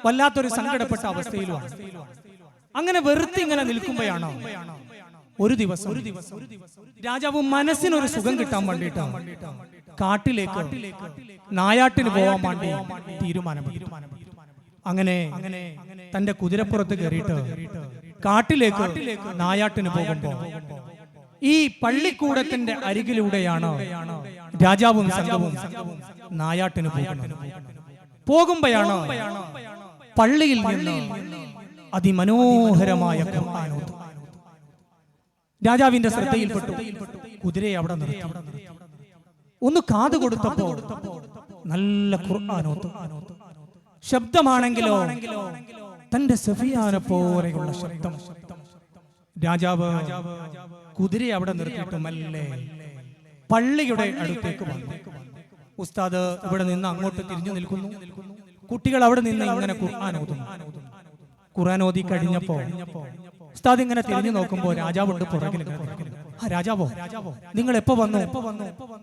വല്ലാത്തൊരു സങ്കടപ്പെട്ട അവസ്ഥയിലുമാണ്. അങ്ങനെ വെറുതെ ഇങ്ങനെ നിൽക്കുമ്പോഴാണ് ഒരു ദിവസം രാജാവ് മനസ്സിനൊരു സുഖം കിട്ടാൻ വേണ്ടിയിട്ടാണ് കാട്ടിലേക്ക് നായാട്ടിന് പോകാൻ വേണ്ടി തീരുമാനമെടുത്തു. അങ്ങനെ തന്റെ കുതിരപ്പുറത്ത് കയറിയിട്ട് കാട്ടിലേക്ക് നായാട്ടിന് പോകുമ്പോ ഈ പള്ളിക്കൂടത്തിന്റെ അരികിലൂടെയാണ് രാജാവും സംഘവും നായാട്ടിന് പോകുമ്പോഴാണ് പള്ളിയിൽ നിന്ന് അതിമനോഹരമായ ഖുർആനോത്ത് രാജാവിന്റെ ശ്രദ്ധയിൽപ്പെട്ടു. കുതിരയെ അവിടെ നിർത്തി. ഒന്ന് കാത് കൊടുത്തപ്പോ നല്ല ഖുർആനോത്ത്. ശബ്ദമാണെങ്കിലോ തന്റെ സഫിയാനെ പോലെയുള്ള ശബ്ദം. രാജാവ് കുതിരയെ അവിടെ നിർത്തിയിട്ട് മെല്ലെ പള്ളിയുടെ അടുത്തേക്ക് വന്നു. ഉസ്താദ് ഇവിടെ നിന്ന് അങ്ങോട്ട് തിരിഞ്ഞു നിൽക്കുന്നു. കുട്ടികൾ അവിടെ നിന്ന് ഇങ്ങനെ ഖുർആൻ ഓതുന്നു. ഖുർആൻ ഓതി കഴിഞ്ഞപ്പോ ഉസ്താദ് ഇങ്ങനെ തിരിഞ്ഞു നോക്കുമ്പോ രാജാവുണ്ട് പുറകിൽ. ആ രാജാവോ, നിങ്ങൾ എപ്പോ വന്നു?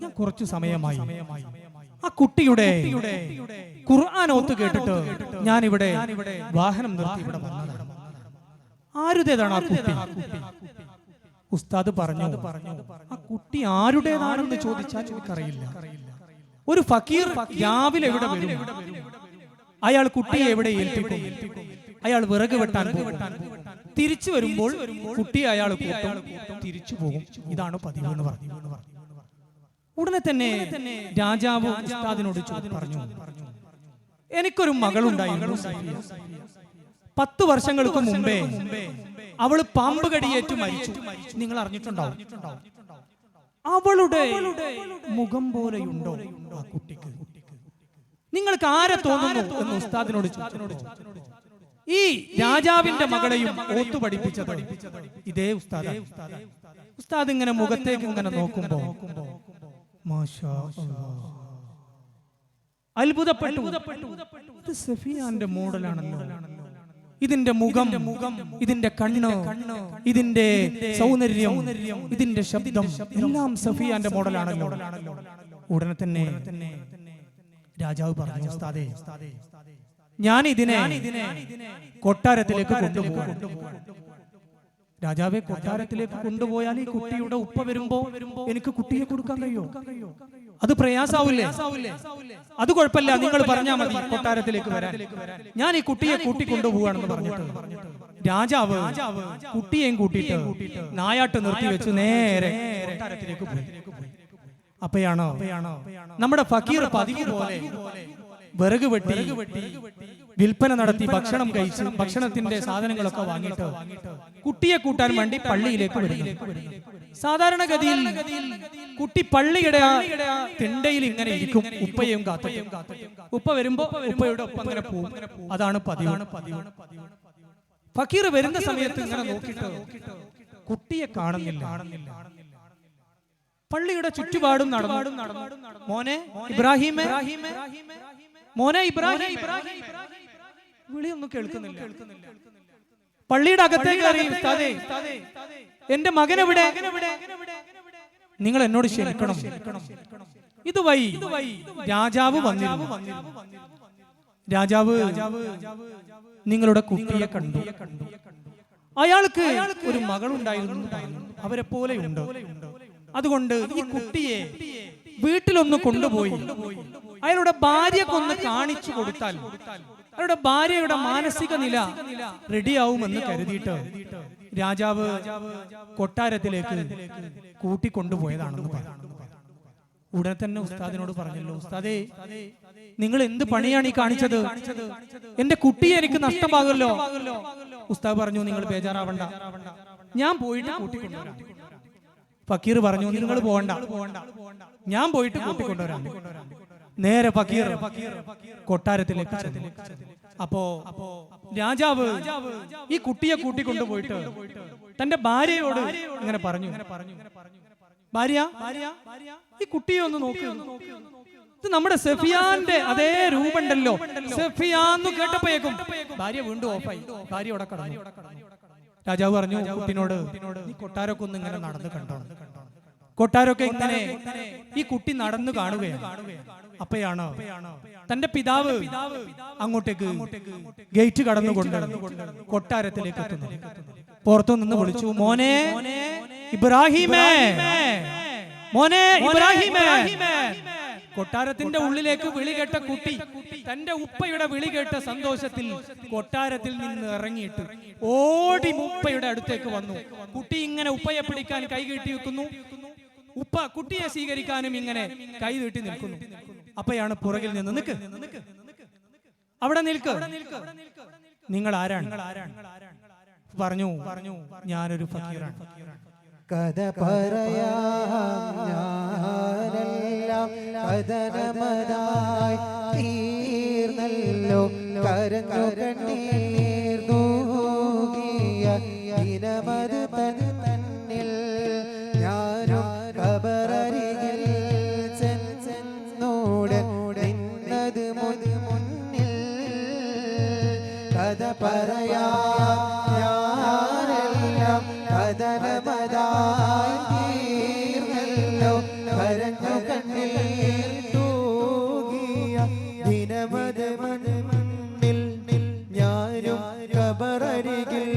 ഞാൻ കുറച്ചു സമയമായി. ആ കുട്ടിയുടെ ഖുർആൻ ഓത്ത് കേട്ടിട്ട് ഞാൻ ഇവിടെ വാഹനം നിർത്തി ഇവിടെ വന്നതാണ്. ആരുടേതാണ് ആ കുട്ടി? ഉസ്താദ് പറഞ്ഞു, ആ കുട്ടി ആരുടേതാണെന്ന് ചോദിച്ചാൽ എനിക്കറിയില്ല. ഒരു ഫക്കീർ രാവിലെ എവിടെ വരും, അയാൾ കുട്ടിയെ എവിടെ ഏൽപ്പിക്കും, അയാൾ വിറക് വെട്ടാൻ പോകും, തിരിച്ചു വരുമ്പോൾ കുട്ടിയെ അയാൾ കൂട്ടും, തിരിച്ചു പോകും. ഇതാണ് പതിവ് എന്ന് പറഞ്ഞു. ഉടനെ തന്നെ രാജാവ് ഉസ്താദിനോട് പറഞ്ഞു, എനിക്കൊരു മകളുണ്ടായിരുന്നു. 10 വർഷങ്ങൾക്ക് മുമ്പേ അവള് പാമ്പ് കടിയേറ്റു മരിച്ചു. നിങ്ങൾ അറിഞ്ഞിട്ടുണ്ടാവും. അവളുടെ മുഖം പോലെയുണ്ടോ ആ കുട്ടിക്ക്? നിങ്ങൾക്ക് ആരെ തോന്നുന്നു എന്ന് ഉസ്താദിനോട് ചോദിച്ചു. ഈ രാജാവിന്റെ മകളെയും ഓത്തു പഠിപ്പിച്ചത് ഇതേ ഉസ്താദ്. ഉസ്താദ് ഇങ്ങനെ മുഖത്തേക്ക് ഇങ്ങനെ നോക്കുമ്പോ മാഷാ അല്ലാഹ് അത്ഭുതപ്പെട്ടു. ഇത് സഫിയാന്റെ മോഡലാണല്ലോ. ഇതിന്റെ മുഖം, ഇതിന്റെ കണ്ണ്, ഇതിന്റെ സൗന്ദര്യം, ഇതിന്റെ ശബ്ദം എല്ലാം സഫിയാന്റെ മോഡലാണല്ലോ. ഉടനെ തന്നെ രാജാവ് പറഞ്ഞു, ഉസ്താദേ, ഞാൻ ഇതിനെ കൊട്ടാരത്തിലേക്ക് കൊണ്ടുപോകും. രാജാവെ, കൊട്ടാരത്തിലേക്ക് കൊണ്ടുപോയാൽ ഈ കുട്ടിയുടെ ഉപ്പ വരുമ്പോ എനിക്ക് കുട്ടിയെ കൊടുക്കാൻ കഴിയോ? അത് പ്രയാസാവില്ലേ? അത് കുഴപ്പമില്ല, നിങ്ങൾ പറഞ്ഞാൽ മതി കൊട്ടാരത്തിലേക്ക് വരാൻ. ഞാൻ ഈ കുട്ടിയെ കൂട്ടിക്കൊണ്ടുപോവാണെന്ന് പറഞ്ഞിട്ട് രാജാവ് കുട്ടിയെയും കൂട്ടിയിട്ട് നായാട്ട് നിർത്തി വെച്ച് നേരെ കൊട്ടാരത്തിലേക്ക് പോയി. അപ്പയാണോ നമ്മുടെ ഫക്കീർ പതിവ് പോലെ വിറക് വെട്ടി വിൽപ്പന നടത്തി ഭക്ഷണം കഴിച്ച് ഭക്ഷണത്തിന്റെ സാധനങ്ങളൊക്കെ വാങ്ങിയിട്ട് കുട്ടിയെ കൂട്ടാൻ വേണ്ടി പള്ളിയിലേക്ക് വരുന്നു. സാധാരണഗതിയിൽ കുട്ടി പള്ളിയുടെ തിണ്ടയിൽ ഇങ്ങനെ ഇരിക്കും, ഉപ്പയും കാത്തും. ഉപ്പ വരുമ്പോ ഉപ്പയുടെ ഒപ്പം ഇങ്ങനെ പോകും. അതാണ് പതിവ്. ഫക്കീർ വരുന്ന സമയത്ത് ഇങ്ങനെ നോക്കിയിട്ട് കുട്ടിയെ കാണുന്നില്ല. പള്ളിയുടെ ചുറ്റുപാടും നടന്നു. മോനെ ഇബ്രാഹിമേ, മോനെ ഇബ്രാഹിം, വിളിയൊന്നും കേൾക്കുന്നില്ല. പള്ളിയുടെ അകത്തേക്ക് അറിയും, എന്റെ മകൻ എവിടെ? നിങ്ങൾ എന്നോട് ക്ഷമിക്കണം, ഇതുവഴി രാജാവ് വന്നിരുന്നു. രാജാവ് നിങ്ങളുടെ കുട്ടിയെ കണ്ടു. അയാൾക്ക് ഒരു മകളുണ്ടായിരുന്നു, അവരെ പോലെയുണ്ട്. അതുകൊണ്ട് ഈ കുട്ടിയെ വീട്ടിലൊന്ന് കൊണ്ടുപോയി അയാളുടെ ഭാര്യക്കൊന്ന് കാണിച്ചു കൊടുത്താൽ അയാളുടെ ഭാര്യയുടെ മാനസിക നില റെഡിയാവുമെന്ന് കരുതിയിട്ട് രാജാവ് കൊട്ടാരത്തിലേക്ക് കൂട്ടിക്കൊണ്ടുപോയതാണെന്ന് പറഞ്ഞു. ഉടനെ തന്നെ ഉസ്താദിനോട് പറഞ്ഞല്ലോ, ഉസ്താദേ, നിങ്ങൾ എന്ത് പണിയാണ് ഈ കാണിച്ചത്? എന്റെ കുട്ടിയെ എനിക്ക് നഷ്ടമാകുമല്ലോ. ഉസ്താദ് പറഞ്ഞു, നിങ്ങൾ ബേജാറാവണ്ട, ഞാൻ പോയിട്ട് കൂട്ടിക്കൊണ്ടുവരാം. ഫക്കീർ പറഞ്ഞു, നിങ്ങൾ പോകണ്ട, ഞാൻ പോയിട്ട് കൂട്ടിക്കൊണ്ടുവരാം. നേരെ ഫക്കീർ കൊട്ടാരത്തിലേക്ക് ചെന്നു. അപ്പോ രാജാവ് ഈ കുട്ടിയെ കൂട്ടിക്കൊണ്ടുപോയിട്ട് തന്റെ ഭാര്യയോട് ഇങ്ങനെ പറഞ്ഞു, ഭാര്യ, ഈ കുട്ടിയെ ഒന്ന് നോക്കൂ, ഇത് നമ്മുടെ സഫിയാന്റെ അതേ രൂപമുണ്ടല്ലോ. സഫിയാന്ന് കേട്ടപ്പോഴേക്കും ഭാര്യ വീണ്ടും ഓഫായി. ഭാര്യ അവിടെ കടന്നു. രാജാവ് പറഞ്ഞു കുട്ടിനോട്, നീ കൊട്ടാരൊക്കെ ഒന്ന് ഇങ്ങനെ നടന്നു കണ്ടോ? കൊട്ടാരൊക്കെ ഇങ്ങനെ ഈ കുട്ടി നടന്നു കാണുകയാണ്. അപ്പയാണ് തന്റെ പിതാവ് അങ്ങോട്ടേക്ക് ഗേറ്റ് കടന്നുകൊണ്ട് കൊട്ടാരത്തിലേക്ക് എത്തുന്നു. പുറത്തു നിന്ന് വിളിച്ചു, മോനെ ഇബ്രാഹിമേ, മോനെ ഇബ്രാഹിമേ. കൊട്ടാരത്തിന്റെ ഉള്ളിലേക്ക് വിളി കേട്ട കുട്ടി തന്റെ ഉപ്പയുടെ വിളി കേട്ട സന്തോഷത്തിൽ കൊട്ടാരത്തിൽ നിന്ന് ഇറങ്ങിയിട്ട് ഓടി ഉപ്പയുടെ അടുത്തേക്ക് വന്നു. കുട്ടി ഇങ്ങനെ ഉപ്പയെ പിടിക്കാൻ കൈ കെട്ടി വെക്കുന്നു. ഉപ്പ കുട്ടിയെ സ്വീകരിക്കാനും ഇങ്ങനെ കൈ നീട്ടി നിൽക്കുന്നു. അപ്പയാണ് പുറകിൽ നിന്ന്, നിൽക്ക്, അവിടെ നിൽക്ക്, നിങ്ങൾ ആരാണ്? പറഞ്ഞു, ഞാനൊരു ഫക്കീറാണ്. കഥ പറയാം ഞാനെല്ലാം കഥനമതായി തീർന്നല്ലോ. കരഞ്ഞു കണ്ണീർ തൂകിയ ദിനമത് തന്നിൽ ഞാനും ഖബറരികിൽ ചെന്നോടെ നിന്നത് മുന്നിൽ. കഥ പറയാം ഞാനെല്ലാം കഥനമതായി തീർന്നല്ലോ. കരഞ്ഞു കണ്ണീർ തൂകിയ ദിനമത് മുന്നിൽ ഞാനും ഖബറരികിൽ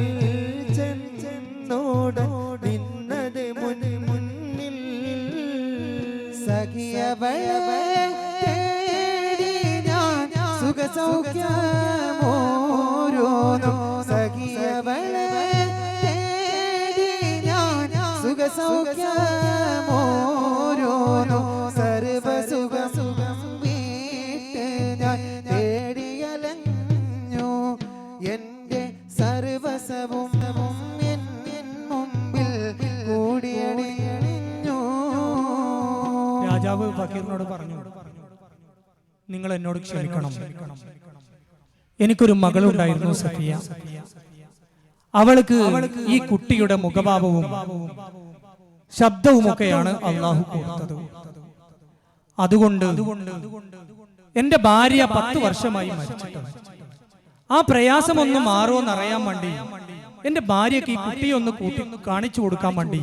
ചെന്നോടെ നിന്നത് മുന്നിൽ. സഖിയവളെ തേടി ഞാൻ സുഖസൗഖ്യമോരോന്നും. സഖിയവളെ തേടി ഞാൻ സുഖസൗഖ്യമോരോന്നും. സർവസുഖം വീട്ട് ഞാൻ തേടിയലഞ്ഞു. എന്റെ സർവസവും എൻ മുമ്പിൽ കൂടിയണിഞ്ഞു. രാജാവ് ഫക്കീറിനോട് പറഞ്ഞു, നിങ്ങൾ എന്നോട് ക്ഷമിക്കണം, എനിക്കൊരു മകളുണ്ടായിരുന്നു സഫിയ. അവൾക്ക് ഈ കുട്ടിയുടെ മുഖഭാവവും ശബ്ദവുമൊക്കെയാണ് അള്ളാഹു കൊടുത്തത്. അതുകൊണ്ട് എന്റെ ഭാര്യ 10 വർഷമായി മരിച്ചിട്ട് ആ പ്രയാസം ഒന്ന് മാറുമെന്ന് അറിയാൻ വേണ്ടി എന്റെ ഭാര്യയ്ക്ക് ഈ കുട്ടിയെ ഒന്ന് കൂട്ടി കാണിച്ചു കൊടുക്കാൻ വേണ്ടി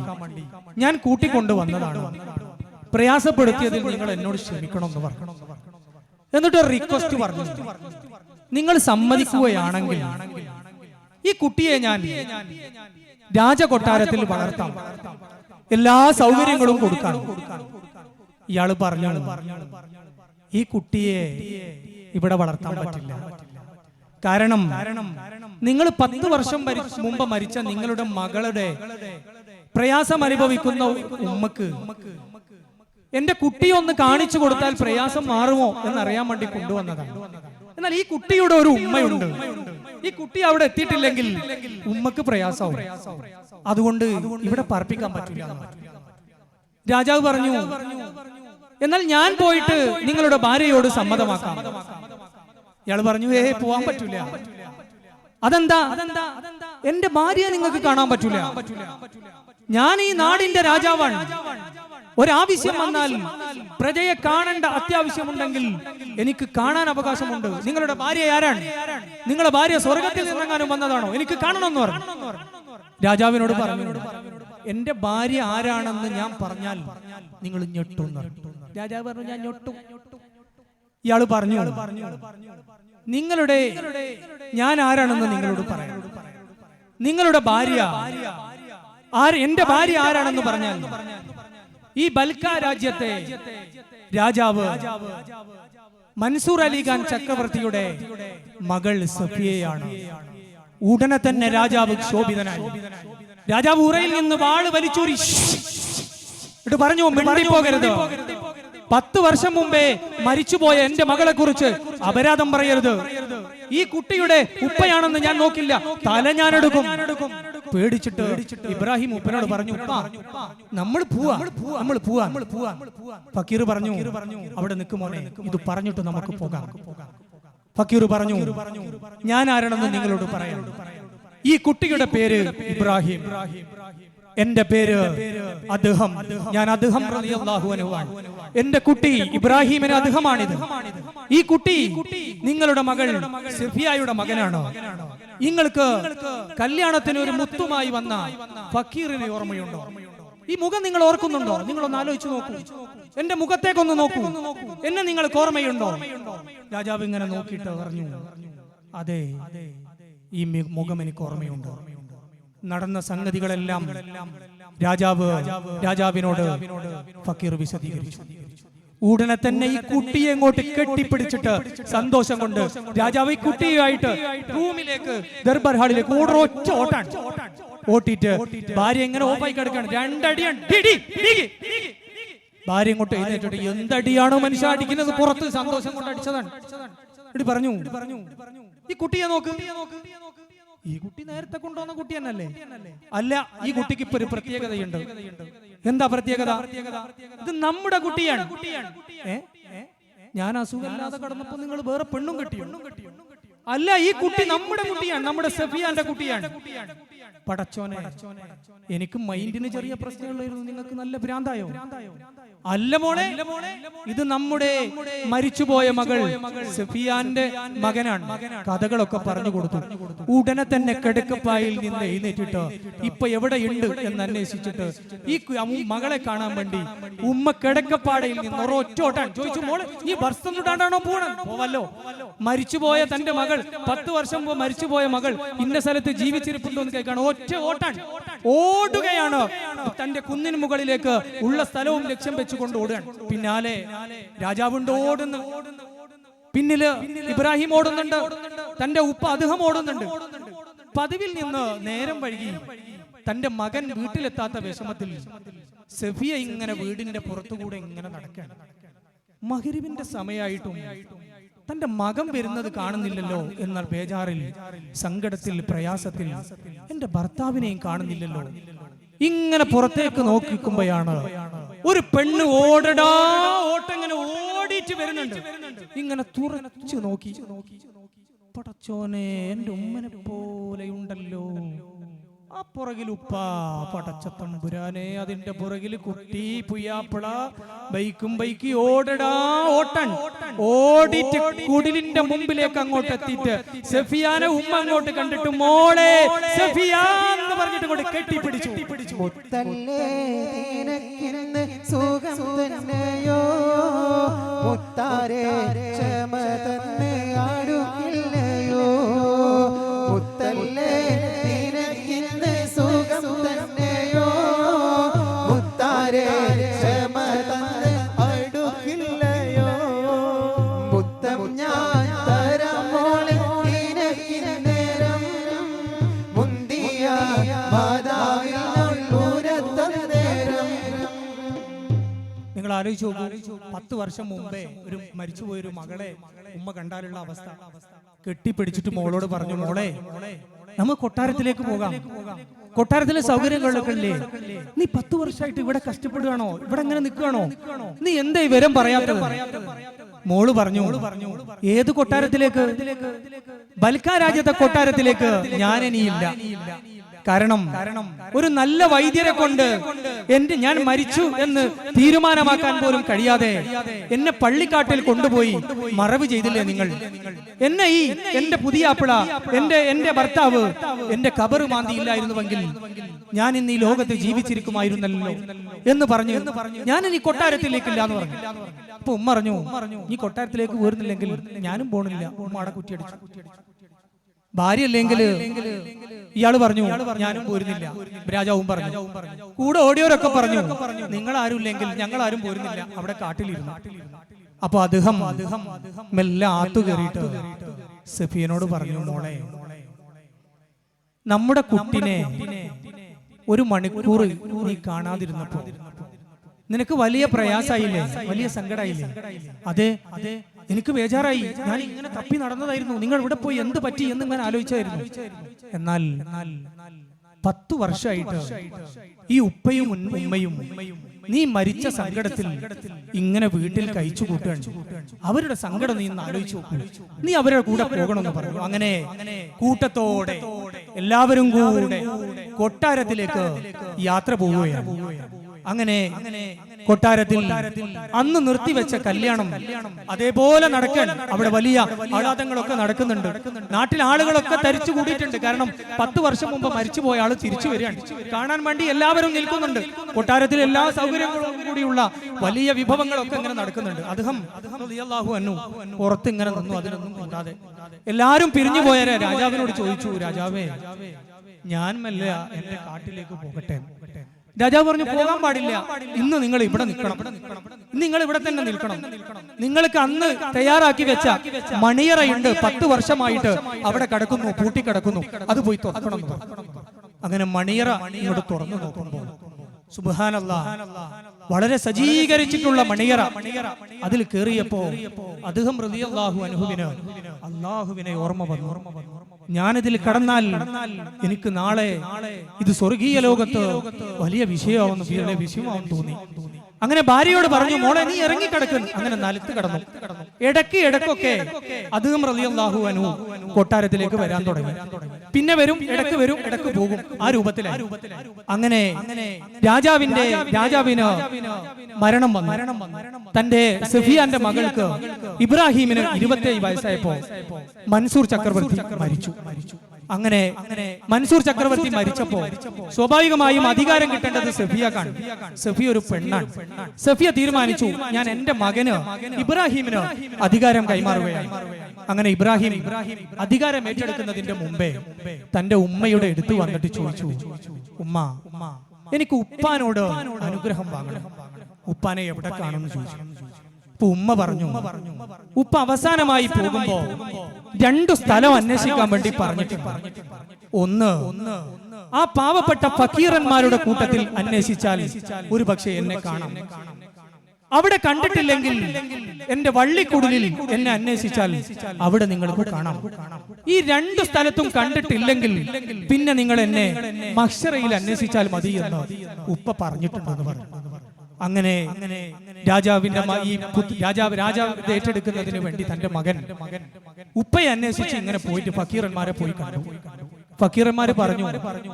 ഞാൻ കൂട്ടിക്കൊണ്ടുവന്നതാണ്. പ്രയാസപ്പെടുത്തിയതിൽ നിങ്ങൾ എന്നോട് ക്ഷമിക്കണം എന്ന് പറഞ്ഞു. എന്നിട്ട് റിക്വസ്റ്റ് പറഞ്ഞു, നിങ്ങൾ സമ്മതിക്കുകയാണെങ്കിൽ ഈ കുട്ടിയെ ഞാൻ രാജകൊട്ടാരത്തിൽ വളർത്താം, എല്ലാ സൗകര്യങ്ങളും കൊടുക്കാം. ഇയാള് പറഞ്ഞു, ഈ കുട്ടിയെ ഇവിടെ വളർത്താൻ പറ്റില്ല. കാരണം നിങ്ങൾ 10 വർഷം മുമ്പ് മരിച്ച നിങ്ങളുടെ മകളുടെ പ്രയാസം അനുഭവിക്കുന്ന ഉമ്മക്ക് എന്റെ കുട്ടിയെ ഒന്ന് കാണിച്ചു കൊടുത്താൽ പ്രയാസം മാറുമോ എന്നറിയാൻ വേണ്ടി കൊണ്ടുവന്നതാണ്. എന്നാൽ ഈ കുട്ടിയുടെ ഒരു ഉമ്മയുണ്ട്. ഈ കുട്ടി അവിടെ എത്തിയിട്ടില്ലെങ്കിൽ ഉമ്മക്ക് പ്രയാസവും. അതുകൊണ്ട് ഇവിടെ പാർപ്പിക്കാൻ പറ്റില്ല. രാജാവ് പറഞ്ഞു, എന്നാൽ ഞാൻ പോയിട്ട് നിങ്ങളുടെ ഭാര്യയോട് സമ്മതമാക്കാം. ഇയാൾ പറഞ്ഞു, പോവാൻ പറ്റൂല. അതെന്താ? എന്റെ ഭാര്യയെ നിങ്ങൾക്ക് കാണാൻ പറ്റൂല. ഞാൻ ഈ നാടിന്റെ രാജാവാണ്. ഒരാവശ്യം വന്നാൽ പ്രജയെ കാണേണ്ട അത്യാവശ്യമുണ്ടെങ്കിൽ എനിക്ക് കാണാൻ അവകാശമുണ്ട്. നിങ്ങളുടെ ഭാര്യ ആരാണ്? നിങ്ങളുടെ ഭാര്യ സ്വർഗത്തിൽ നിന്നെങ്ങാനും വന്നതാണോ? എനിക്ക് കാണണമെന്ന് പറഞ്ഞു. രാജാവിനോട് പറഞ്ഞു, എന്റെ ഭാര്യ ആരാണെന്ന് ഞാൻ പറഞ്ഞാൽ നിങ്ങൾ ഞെട്ടും. രാജാവ് പറഞ്ഞു, ഞാൻ ഞെട്ടും. ഇയാള് പറഞ്ഞു, നിങ്ങളുടെ ഞാൻ ആരാണെന്ന് നിങ്ങളോട് പറയാം. നിങ്ങളുടെ ഭാര്യ എന്റെ ഭാര്യ ആരാണെന്ന് പറഞ്ഞാൽ ഈ ബൽക്ക രാജ്യത്തെ രാജാവ് മൻസൂർ അലി ഖാൻ ചക്രവർത്തിയുടെ മകൾ സഫിയയാണ്. ഉടനെ തന്നെ രാജാവ് ക്ഷോഭിതനായി. രാജാവ് ഉറയിൽ നിന്ന് വാള് വലിച്ചൂരി പറഞ്ഞു, മിണ്ടിപ്പോകരുത്. 10 വർഷം മുമ്പേ മരിച്ചുപോയ എന്റെ മകളെ കുറിച്ച് അപരാധം പറയരുത്. ഈ കുട്ടിയുടെ ഉപ്പയാണെന്ന് ഞാൻ നോക്കില്ല, തല ഞാൻ എടുക്കും. പേടിച്ചിട്ട് ഇബ്രാഹിം ഉപ്പനോട് പറഞ്ഞു, നമ്മൾ പോവാ. ഫക്കീർ പറഞ്ഞു, അവിടെ നിൽക്കുമോനെ, ഇത് പറഞ്ഞിട്ട് നമുക്ക് പോകാം. ഫക്കീർ പറഞ്ഞു, ഞാൻ ആരാണെന്ന് നിങ്ങളോട് പറയാം. ഈ കുട്ടിയുടെ പേര് ഇബ്രാഹിം, എന്റെ പേര് അദ്ഹം. ഞാൻ അദ്ഹം റളിയല്ലാഹു അൻഹു ആണ്. എന്റെ കുട്ടി ഇബ്രാഹിമിന് അദ്ഹമാണിത്. ഈ കുട്ടി നിങ്ങളുടെ മകൾ സഫിയയുടെ മകനാണ്. നിങ്ങൾക്ക് കല്യാണത്തിന് ഒരു മുത്തുമായി വന്ന ഫക്കീറിനെ ഓർമ്മയുണ്ടോ? ഈ മുഖം നിങ്ങൾ ഓർക്കുന്നുണ്ടോ? നിങ്ങളൊന്ന് ആലോചിച്ച് നോക്കൂ. എന്റെ മുഖത്തേക്കൊന്ന് നോക്കൂ. എന്നെ നിങ്ങൾക്ക് ഓർമ്മയുണ്ടോ? രാജാവ് ഇങ്ങനെ നോക്കിയിട്ട് പറഞ്ഞു, അതെ, ഈ മുഖം എനിക്ക് ഓർമ്മയുണ്ട്. നടന്ന സംഗതികളെല്ലാം രാജാവിനോട് ഫക്കീർ വിശദീകരിച്ചു. ഉടനെ തന്നെ ഈ കുട്ടിയെ അങ്ങോട്ട് കെട്ടിപ്പിടിച്ചിട്ട് സന്തോഷം കൊണ്ട് രാജാവ് ഈ കുട്ടിയുമായിട്ട് റൂമിലേക്ക്, ദർബാർ ഹാളിലേക്ക് ഒറ്റ ഓട്ടിട്ട് ഭാര്യ എങ്ങനെ ഓഫായി കിടക്കാണ്. 2 അടിയാണ്. ഭാര്യ ഇങ്ങോട്ട് എഴുന്നേറ്റിട്ട്, എന്തടിയാണോ മനുഷ്യ അടിക്കുന്നത്? പുറത്ത് സന്തോഷം കൊണ്ട് അടിച്ചതാണ്. പറഞ്ഞു, ഈ കുട്ടിയെ നോക്ക്. ഈ കുട്ടി നേരത്തെ കൊണ്ടുവന്ന കുട്ടി തന്നെയല്ലേ? അല്ല, ഈ കുട്ടിക്ക് ഇപ്പൊ ഒരു പ്രത്യേകതയുണ്ട്. എന്താ പ്രത്യേകത? ഇത് നമ്മുടെ കുട്ടിയാണ്. ഞാൻ അസുഖമില്ലാതെ കടന്നപ്പോ നിങ്ങൾ വേറെ പെണ്ണും കെട്ടിയോ? അല്ല, ഈ കുട്ടി നമ്മുടെ കുട്ടിയാണ്, നമ്മുടെ സഫിയാന്റെ കുട്ടിയാണ്. പടച്ചോനെ, എനിക്ക് മൈൻഡിന് ചെറിയ പ്രശ്നമുള്ളായിരുന്നു, നിങ്ങൾക്ക് നല്ല ഭ്രാന്തായോ? അല്ല മോളെ, ഇത് നമ്മുടെ മരിച്ചുപോയ മകൾ സഫിയാന്റെ മകനാണ്. കഥകളൊക്കെ പറഞ്ഞു കൊടുത്തു. ഉടനെ തന്നെ കിടക്കപ്പായിൽ നിന്ന് എഴുന്നേറ്റിട്ട് ഇപ്പൊ എവിടെയുണ്ട് എന്ന് അന്വേഷിച്ചിട്ട് ഈ മകളെ കാണാൻ വേണ്ടി ഉമ്മ കിടക്കപ്പാടയിൽ നിന്ന് ഒരൊറ്റോട്ടാൻ ചോദിച്ചു, മോളെ നീ ഭർത്തണ്ടാണോ പോവല്ലോ? മരിച്ചുപോയ തന്റെ മകൾ, 10 വർഷം മുമ്പ് മരിച്ചുപോയ മകൾ ഇന്ന സ്ഥലത്ത് ജീവിച്ചിരിപ്പുണ്ടോ എന്ന് കേൾക്കാണ്. ഒറ്റ ഓടുകയാണ്. തന്റെ കുന്നിന് മുകളിലേക്ക് ഉള്ള സ്ഥലവും ലക്ഷ്യം വെച്ചുകൊണ്ട് ഓടുകയാണ്. പിന്നാലെ രാജാവുണ്ട് ഓടുന്നു. പിന്നില് ഇബ്രാഹിം ഓടുന്നുണ്ട്. തന്റെ ഉപ്പ അദ്ഹം ഓടുന്നുണ്ട്. പതിവിൽ നിന്ന് നേരം വൈകി തന്റെ മകൻ വീട്ടിലെത്താത്ത വിഷമത്തിൽ സഫിയ ഇങ്ങനെ വീടിന്റെ പുറത്തുകൂടെ ഇങ്ങനെ നടക്കുകയാണ്. മഗ്‌രിബിന്റെ സമയമായിട്ടും തന്റെ മകൻ വരുന്നത് കാണുന്നില്ലല്ലോ എന്ന ബേജാറിൽ, സങ്കടത്തിൽ, പ്രയാസത്തിൽ എന്റെ ഭർത്താവിനെയും കാണുന്നില്ലല്ലോ. ഇങ്ങനെ പുറത്തേക്ക് നോക്കിക്കുമ്പോഴാണ് ഒരു പെണ്ണ് ഓട്ടങ്ങനെ ഓടിയിട്ട് വരുന്നുണ്ട്. ഇങ്ങനെ തുറച്ചു നോക്കി, പടച്ചോനെ, എന്റെ ഉമ്മനെ പോലെയുണ്ടല്ലോ. ആ പുറകിൽ ഉപ്പ പടച്ച തമ്പുരാനെ, അതിന്റെ പുറകിൽ കുട്ടി പുയ്യാപ്പിള ബൈക്ക് ഓടടാ ഓട്ടൻ ഓടിട്ട് കുടിലിന്റെ മുമ്പിലേക്ക് അങ്ങോട്ട് എത്തിയിട്ട് സഫിയാനെ ഉമ്മ അങ്ങോട്ട് കണ്ടിട്ട് മോളെ സഫിയ എന്ന് പറഞ്ഞിട്ട് അങ്ങോട്ട് കെട്ടിപ്പിടിച്ചു. മുത്തല്ലേ നിനക്കിന്ന് സുഖം തന്നെയോ, മുത്താരെ ക്ഷമ തന്നെ അടുക്കില്ലയോ, മുത്തല്ലേ നിനക്കിന്ന് സുഖം തന്നെയോ, മുത്താരെ ക്ഷമ തന്നെ അടുക്കില്ലയോ, മുത്തം ഞാൻ തരാം മോളെ നിനക്കിന് നേരം, മുന്തിയ മാതാവിൽ നിങ്ങൾ ആലോചിച്ച് നോക്കൂ, 10 വർഷം മുമ്പേ ഒരു മരിച്ചുപോയൊരു മകളെ ഉമ്മ കണ്ടാലുള്ള അവസ്ഥ. കെട്ടിപ്പിടിച്ചിട്ട് മോളോട് പറഞ്ഞു, മോളെ നമുക്ക് കൊട്ടാരത്തിലേക്ക് പോകാം, കൊട്ടാരത്തിലെ സൗകര്യങ്ങളൊക്കെ ഇല്ലേ, നീ 10 വർഷമായിട്ട് ഇവിടെ കഷ്ടപ്പെടുകയാണോ, ഇവിടെ എങ്ങനെ നിൽക്കുകയാണോ, നീ എന്താ ഈ വിവരം പറയാത്തത്? മോള് പറഞ്ഞു, ഏത് കൊട്ടാരത്തിലേക്ക്? ബൽക്കാ രാജ്യത്തെ കൊട്ടാരത്തിലേക്ക് ഞാൻ ഇനിയില്ല. കാരണം ഒരു നല്ല വൈദ്യരെ കൊണ്ട് ഞാൻ മരിച്ചു എന്ന് തീരുമാനമാക്കാൻ പോലും കഴിയാതെ എന്നെ പള്ളിക്കാട്ടിൽ കൊണ്ടുപോയി മറവ് ചെയ്തില്ലേ നിങ്ങൾ? എന്നെ എന്റെ പുതിയ ആപ്പിള എന്റെ ഭർത്താവ് എന്റെ കബറ് മാന്തിയില്ലായിരുന്നുവെങ്കിൽ ഞാൻ ഇന്ന് ഈ ലോകത്ത് ജീവിച്ചിരിക്കുമായിരുന്നല്ലോ എന്ന് പറഞ്ഞു ഞാൻ ഇനി കൊട്ടാരത്തിലേക്കില്ല എന്ന് പറഞ്ഞു. അപ്പൊ ഉമ്മ പറഞ്ഞു, ഈ കൊട്ടാരത്തിലേക്ക് പോരുന്നില്ലെങ്കിൽ ഞാനും പോണില്ല. ഉമ്മയുടെ കുറ്റിയടിച്ചു. ഭാര്യ അല്ലെങ്കിൽ ഇയാള് പറഞ്ഞു ഞാനും പോരുന്നില്ല. രാജാവും പറഞ്ഞു, കൂടെ ഓടിയവരൊക്കെ പറഞ്ഞു നിങ്ങൾ ആരും ഇല്ലെങ്കിൽ ഞങ്ങൾ ആരും പോരുന്നില്ല, അവിടെ കാട്ടിലിരുന്നു. അപ്പൊ അദ്ദേഹം മെല്ലെ ആത്തു കയറിയിട്ട് സഫിയനോട് പറഞ്ഞു, മോളെ നമ്മുടെ കുട്ടിനെ 1 മണിക്കൂർ നീ കാണാതിരുന്നപ്പോ നിനക്ക് വലിയ പ്രയാസായില്ലേ, വലിയ സങ്കടായില്ലേ? അതെ, എനിക്ക് ബേജാറായി. ഞാൻ ഇങ്ങനെ തപ്പി നടന്നതായിരുന്നു, നിങ്ങൾ ഇവിടെ പോയി എന്ത് പറ്റി എന്ന് ഞാൻ ആലോചിച്ചായിരുന്നു. എന്നാൽ 10 വർഷമായിട്ട് ഈ ഉപ്പയും ഉമ്മയും നീ മരിച്ച സങ്കടത്തിൽ ഇങ്ങനെ വീട്ടിൽ കഴിച്ചു കൂട്ടുകയാണ്. അവരുടെ സങ്കടം നീ ഇന്ന് ആലോചിച്ചു നോക്കൂ. നീ അവരുടെ കൂടെ പോകണമെന്ന് പറഞ്ഞു. അങ്ങനെ കൂട്ടത്തോടെ എല്ലാവരും കൂടെ കൊട്ടാരത്തിലേക്ക് യാത്ര പോവുകയാണ്. അങ്ങനെ കൊട്ടാരത്തിൽ അന്ന് നിർത്തിവെച്ച കല്യാണം അതേപോലെ നടക്കാൻ അവിടെ വലിയ ആഹ്ലാദങ്ങളൊക്കെ നടക്കുന്നുണ്ട്. നാട്ടിൽ ആളുകളൊക്കെ തരിച്ചു കൂടിയിട്ടുണ്ട്. കാരണം 10 വർഷം മുമ്പ് മരിച്ചുപോയ ആള് തിരിച്ചു വരികയാണ്. കാണാൻ വേണ്ടി എല്ലാവരും നിൽക്കുന്നുണ്ട്. കൊട്ടാരത്തിൽ എല്ലാ സൗകര്യങ്ങളും കൂടിയുള്ള വലിയ വിഭവങ്ങളൊക്കെ ഇങ്ങനെ നടക്കുന്നുണ്ട്. അദ്ദേഹം റളിയല്ലാഹു അൻഹു പുറത്ത് ഇങ്ങനെ നിന്നു. അതിനൊന്നും കൂടാതെ എല്ലാരും പിരിഞ്ഞു പോയ രാജാവിനോട് ചോദിച്ചു, രാജാവേ ഞാൻ മെല്ലെ എന്റെ കാട്ടിലേക്ക് പോകട്ടെ. രാജാവ് പറഞ്ഞു, പോകാൻ പാടില്ല, ഇന്ന് നിങ്ങൾ ഇവിടെ നിൽക്കണം, നിങ്ങൾ ഇവിടെ തന്നെ നിൽക്കണം. നിങ്ങൾക്ക് അന്ന് തയ്യാറാക്കി വെച്ച മണിയറയുണ്ട്, 10 വർഷമായിട്ട് അവിടെ കിടക്കുന്നു, പൂട്ടിക്കിടക്കുന്നു, അത് പോയി തുറക്കണം. അങ്ങനെ മണിയറ ഇങ്ങോട്ട് തുറന്നു നോക്കുമ്പോൾ സുബ്ഹാനല്ലാഹ്, വളരെ സജ്ജീകരിച്ചിട്ടുള്ള മണിയറ. അതിൽ കയറിയപ്പോ അദ്ദേഹം റളിയല്ലാഹു അൻഹുവിന് അല്ലാഹുവിനെ ഓർമ്മ വന്നു. ഞാനിതിൽ കടന്നാൽ എനിക്ക് നാളെ ഇത് സ്വർഗീയ ലോകത്ത് വലിയ വിഷയമാണെന്ന് തോന്നി. അങ്ങനെ ഭാര്യയോട് പറഞ്ഞു, മോളെ നീ ഇറങ്ങിക്കിടക്കുന്നു. അങ്ങനെ നിലത്ത് കടന്നു. ഇടയ്ക്കൊക്കെ അദ്ദേഹം റളിയല്ലാഹു അൻഹു കൊട്ടാരത്തിലേക്ക് വരാൻ തുടങ്ങി. പിന്നെ വരും, ഇടയ്ക്ക് പോകും. ആ രൂപത്തിലായി. അങ്ങനെ രാജാവിന് മരണം വന്നു. തന്റെ സഫിയാന്റെ മകൾക്ക് ഇബ്രാഹിമിന് 27 വയസ്സായപ്പോ മൻസൂർ ചക്രവർത്തി മരിച്ചു. അങ്ങനെ മൻസൂർ ചക്രവർത്തി മരിച്ചപ്പോ സ്വാഭാവികമായും അധികാരം കിട്ടേണ്ടത് സഫിയക്കാണ്. സഫിയ ഒരു പെണ്ണാണ്. സഫിയ തീരുമാനിച്ചു, ഞാൻ എന്റെ മകന് ഇബ്രാഹിമിന് അധികാരം കൈമാറുകയാണ്. അങ്ങനെ ഇബ്രാഹിം അധികാരം ഏറ്റെടുക്കുന്നതിന്റെ മുമ്പേ തന്റെ ഉമ്മയുടെ അടുത്ത് വന്നിട്ട് ചോദിച്ചു, ഉമ്മ എനിക്ക് ഉപ്പാനോട് അനുഗ്രഹം വാങ്ങണം, ഉപ്പാനെ എവിടെ കാണുമെന്ന് ചോദിച്ചു. അപ്പൊ ഉമ്മ പറഞ്ഞു, ഉപ്പ അവസാനമായി പോകുമ്പോ 2 സ്ഥലം അന്വേഷിക്കാൻ വേണ്ടി പറഞ്ഞിട്ടുണ്ട്. ഒന്ന് ആ പാവപ്പെട്ട ഫക്കീറന്മാരുടെ കൂട്ടത്തിൽ അന്വേഷിച്ചാൽ ഒരു പക്ഷേ എന്നെ കാണാം. അവിടെ കണ്ടിട്ടില്ലെങ്കിൽ എന്റെ വള്ളിക്കുടലിൽ എന്നെ അന്വേഷിച്ചാൽ അവിടെ നിങ്ങൾക്ക് കാണാം. ഈ 2 സ്ഥലത്തും കണ്ടിട്ടില്ലെങ്കിൽ പിന്നെ നിങ്ങൾ എന്നെ മഹ്ശറയിൽ അന്വേഷിച്ചാൽ മതി എന്ന് ഉപ്പ പറഞ്ഞിട്ടുണ്ടെന്ന് പറഞ്ഞു. അങ്ങനെ രാജാവ് ഏറ്റെടുക്കുന്നതിന് വേണ്ടി തന്റെ മകൻ ഉപ്പയെ അന്വേഷിച്ച് ഇങ്ങനെ പോയിട്ട് ഫക്കീറന്മാരെ പോയി കണ്ടു. ഫക്കീറന്മാര് പറഞ്ഞു,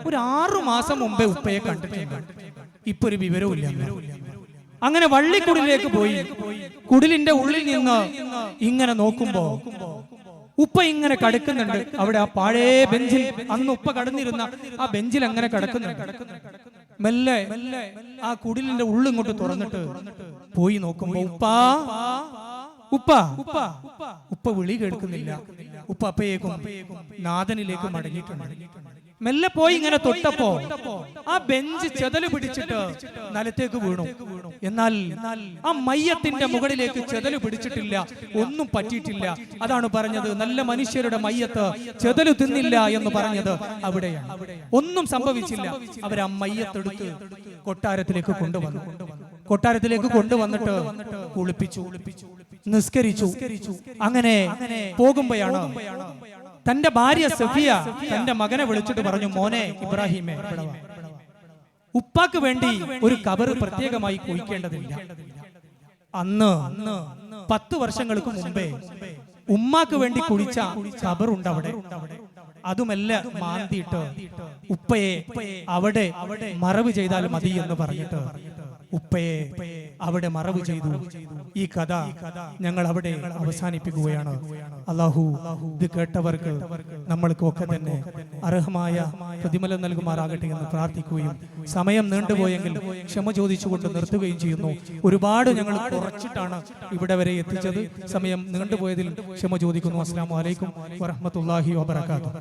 ഒരു 6 മാസം മുമ്പേ ഉപ്പയെ കണ്ടിട്ടുണ്ട്, ഇപ്പൊ ഒരു വിവരവും ഇല്ല. അങ്ങനെ വള്ളിക്കുടിലേക്ക് പോയി. കുടിലിന്റെ ഉള്ളിൽ നിന്ന് ഇങ്ങനെ നോക്കുമ്പോ ഉപ്പ ഇങ്ങനെ കിടക്കുന്നുണ്ട്. അവിടെ ആ പഴയ ബെഞ്ചിൽ, അന്ന് ഉപ്പ കടന്നിരുന്ന ആ ബെഞ്ചിൽ അങ്ങനെ കിടക്കുന്നുണ്ട്. മെല്ലെ ആ കുടിലിന്റെ ഉള്ളിങ്ങോട്ട് തുറന്നിട്ട് പോയി നോക്കുമ്പോ ഉപ്പാ ഉപ്പ ഉപ്പ ഉപ്പ വിളി കേൾക്കുന്നില്ല. ഉപ്പ അപ്പയേക്കും നാഥനിലേക്ക് മടങ്ങിയിട്ടുണ്ട്. മെല്ലെ പോയി ഇങ്ങനെ തൊട്ടപ്പോ ആ ബെഞ്ച് ചെതല് പിടിച്ചിട്ട് നിലത്തേക്ക് വീണു. എന്നാൽ ആ മയ്യത്തിന്റെ മുകളിലേക്ക് ചെതല് പിടിച്ചിട്ടില്ല, ഒന്നും പറ്റിയിട്ടില്ല. അതാണ് പറഞ്ഞത്, നല്ല മനുഷ്യരുടെ മയ്യത്ത് ചെതല് തിന്നില്ല എന്ന് പറഞ്ഞത് അവിടെയാണ്. ഒന്നും സംഭവിച്ചില്ല. അവർ ആ മയ്യത്തെടുത്ത് കൊട്ടാരത്തിലേക്ക് കൊണ്ടുവന്നു. കൊട്ടാരത്തിലേക്ക് കൊണ്ടുവന്നിട്ട് കുളിപ്പിച്ചു, നിസ്കരിച്ചു. അങ്ങനെ പോകുമ്പോഴാണ് തന്റെ ഭാര്യ സഫിയ തന്റെ മകനെ വിളിച്ചിട്ട് പറഞ്ഞു, മോനെ ഇബ്രാഹിമേ, ഉപ്പാക്ക് വേണ്ടി ഒരു കബറ് പ്രത്യേകമായി കുഴിക്കേണ്ടതില്ല. അന്ന് 10 വർഷങ്ങൾക്ക് മുമ്പേ ഉമ്മാക്ക് വേണ്ടി കുഴിച്ച കബറുണ്ട് അവിടെ. അതുമെല്ലാം മാന്തിയിട്ട് ഉപ്പയെ അവിടെ മറവ് ചെയ്താൽ മതി എന്ന് പറഞ്ഞിട്ട് ഉപ്പയെ അവിടെ മറവ് ചെയ്തു. ഈ കഥ ഞങ്ങൾ അവിടെ അവസാനിപ്പിക്കുകയാണ്. അല്ലാഹു ഇത് കേട്ടവർക്ക് നമ്മൾക്കൊക്കെ തന്നെ അർഹമായ പ്രതിഫലം നൽകുമാറാകട്ടെ എന്ന് പ്രാർത്ഥിക്കുകയും, സമയം നീണ്ടുപോയെങ്കിൽ ക്ഷമ ചോദിച്ചുകൊണ്ട് നിർത്തുകയും ചെയ്യുന്നു. ഒരുപാട് ഞങ്ങൾ കുറച്ചിട്ടാണ് ഇവിടെ വരെ എത്തിച്ചത്. സമയം നീണ്ടുപോയതിൽ ക്ഷമ ചോദിക്കുന്നു. അസ്സലാമു അലൈക്കും വറഹ്മത്തുള്ളാഹി വബറകാതുഹു.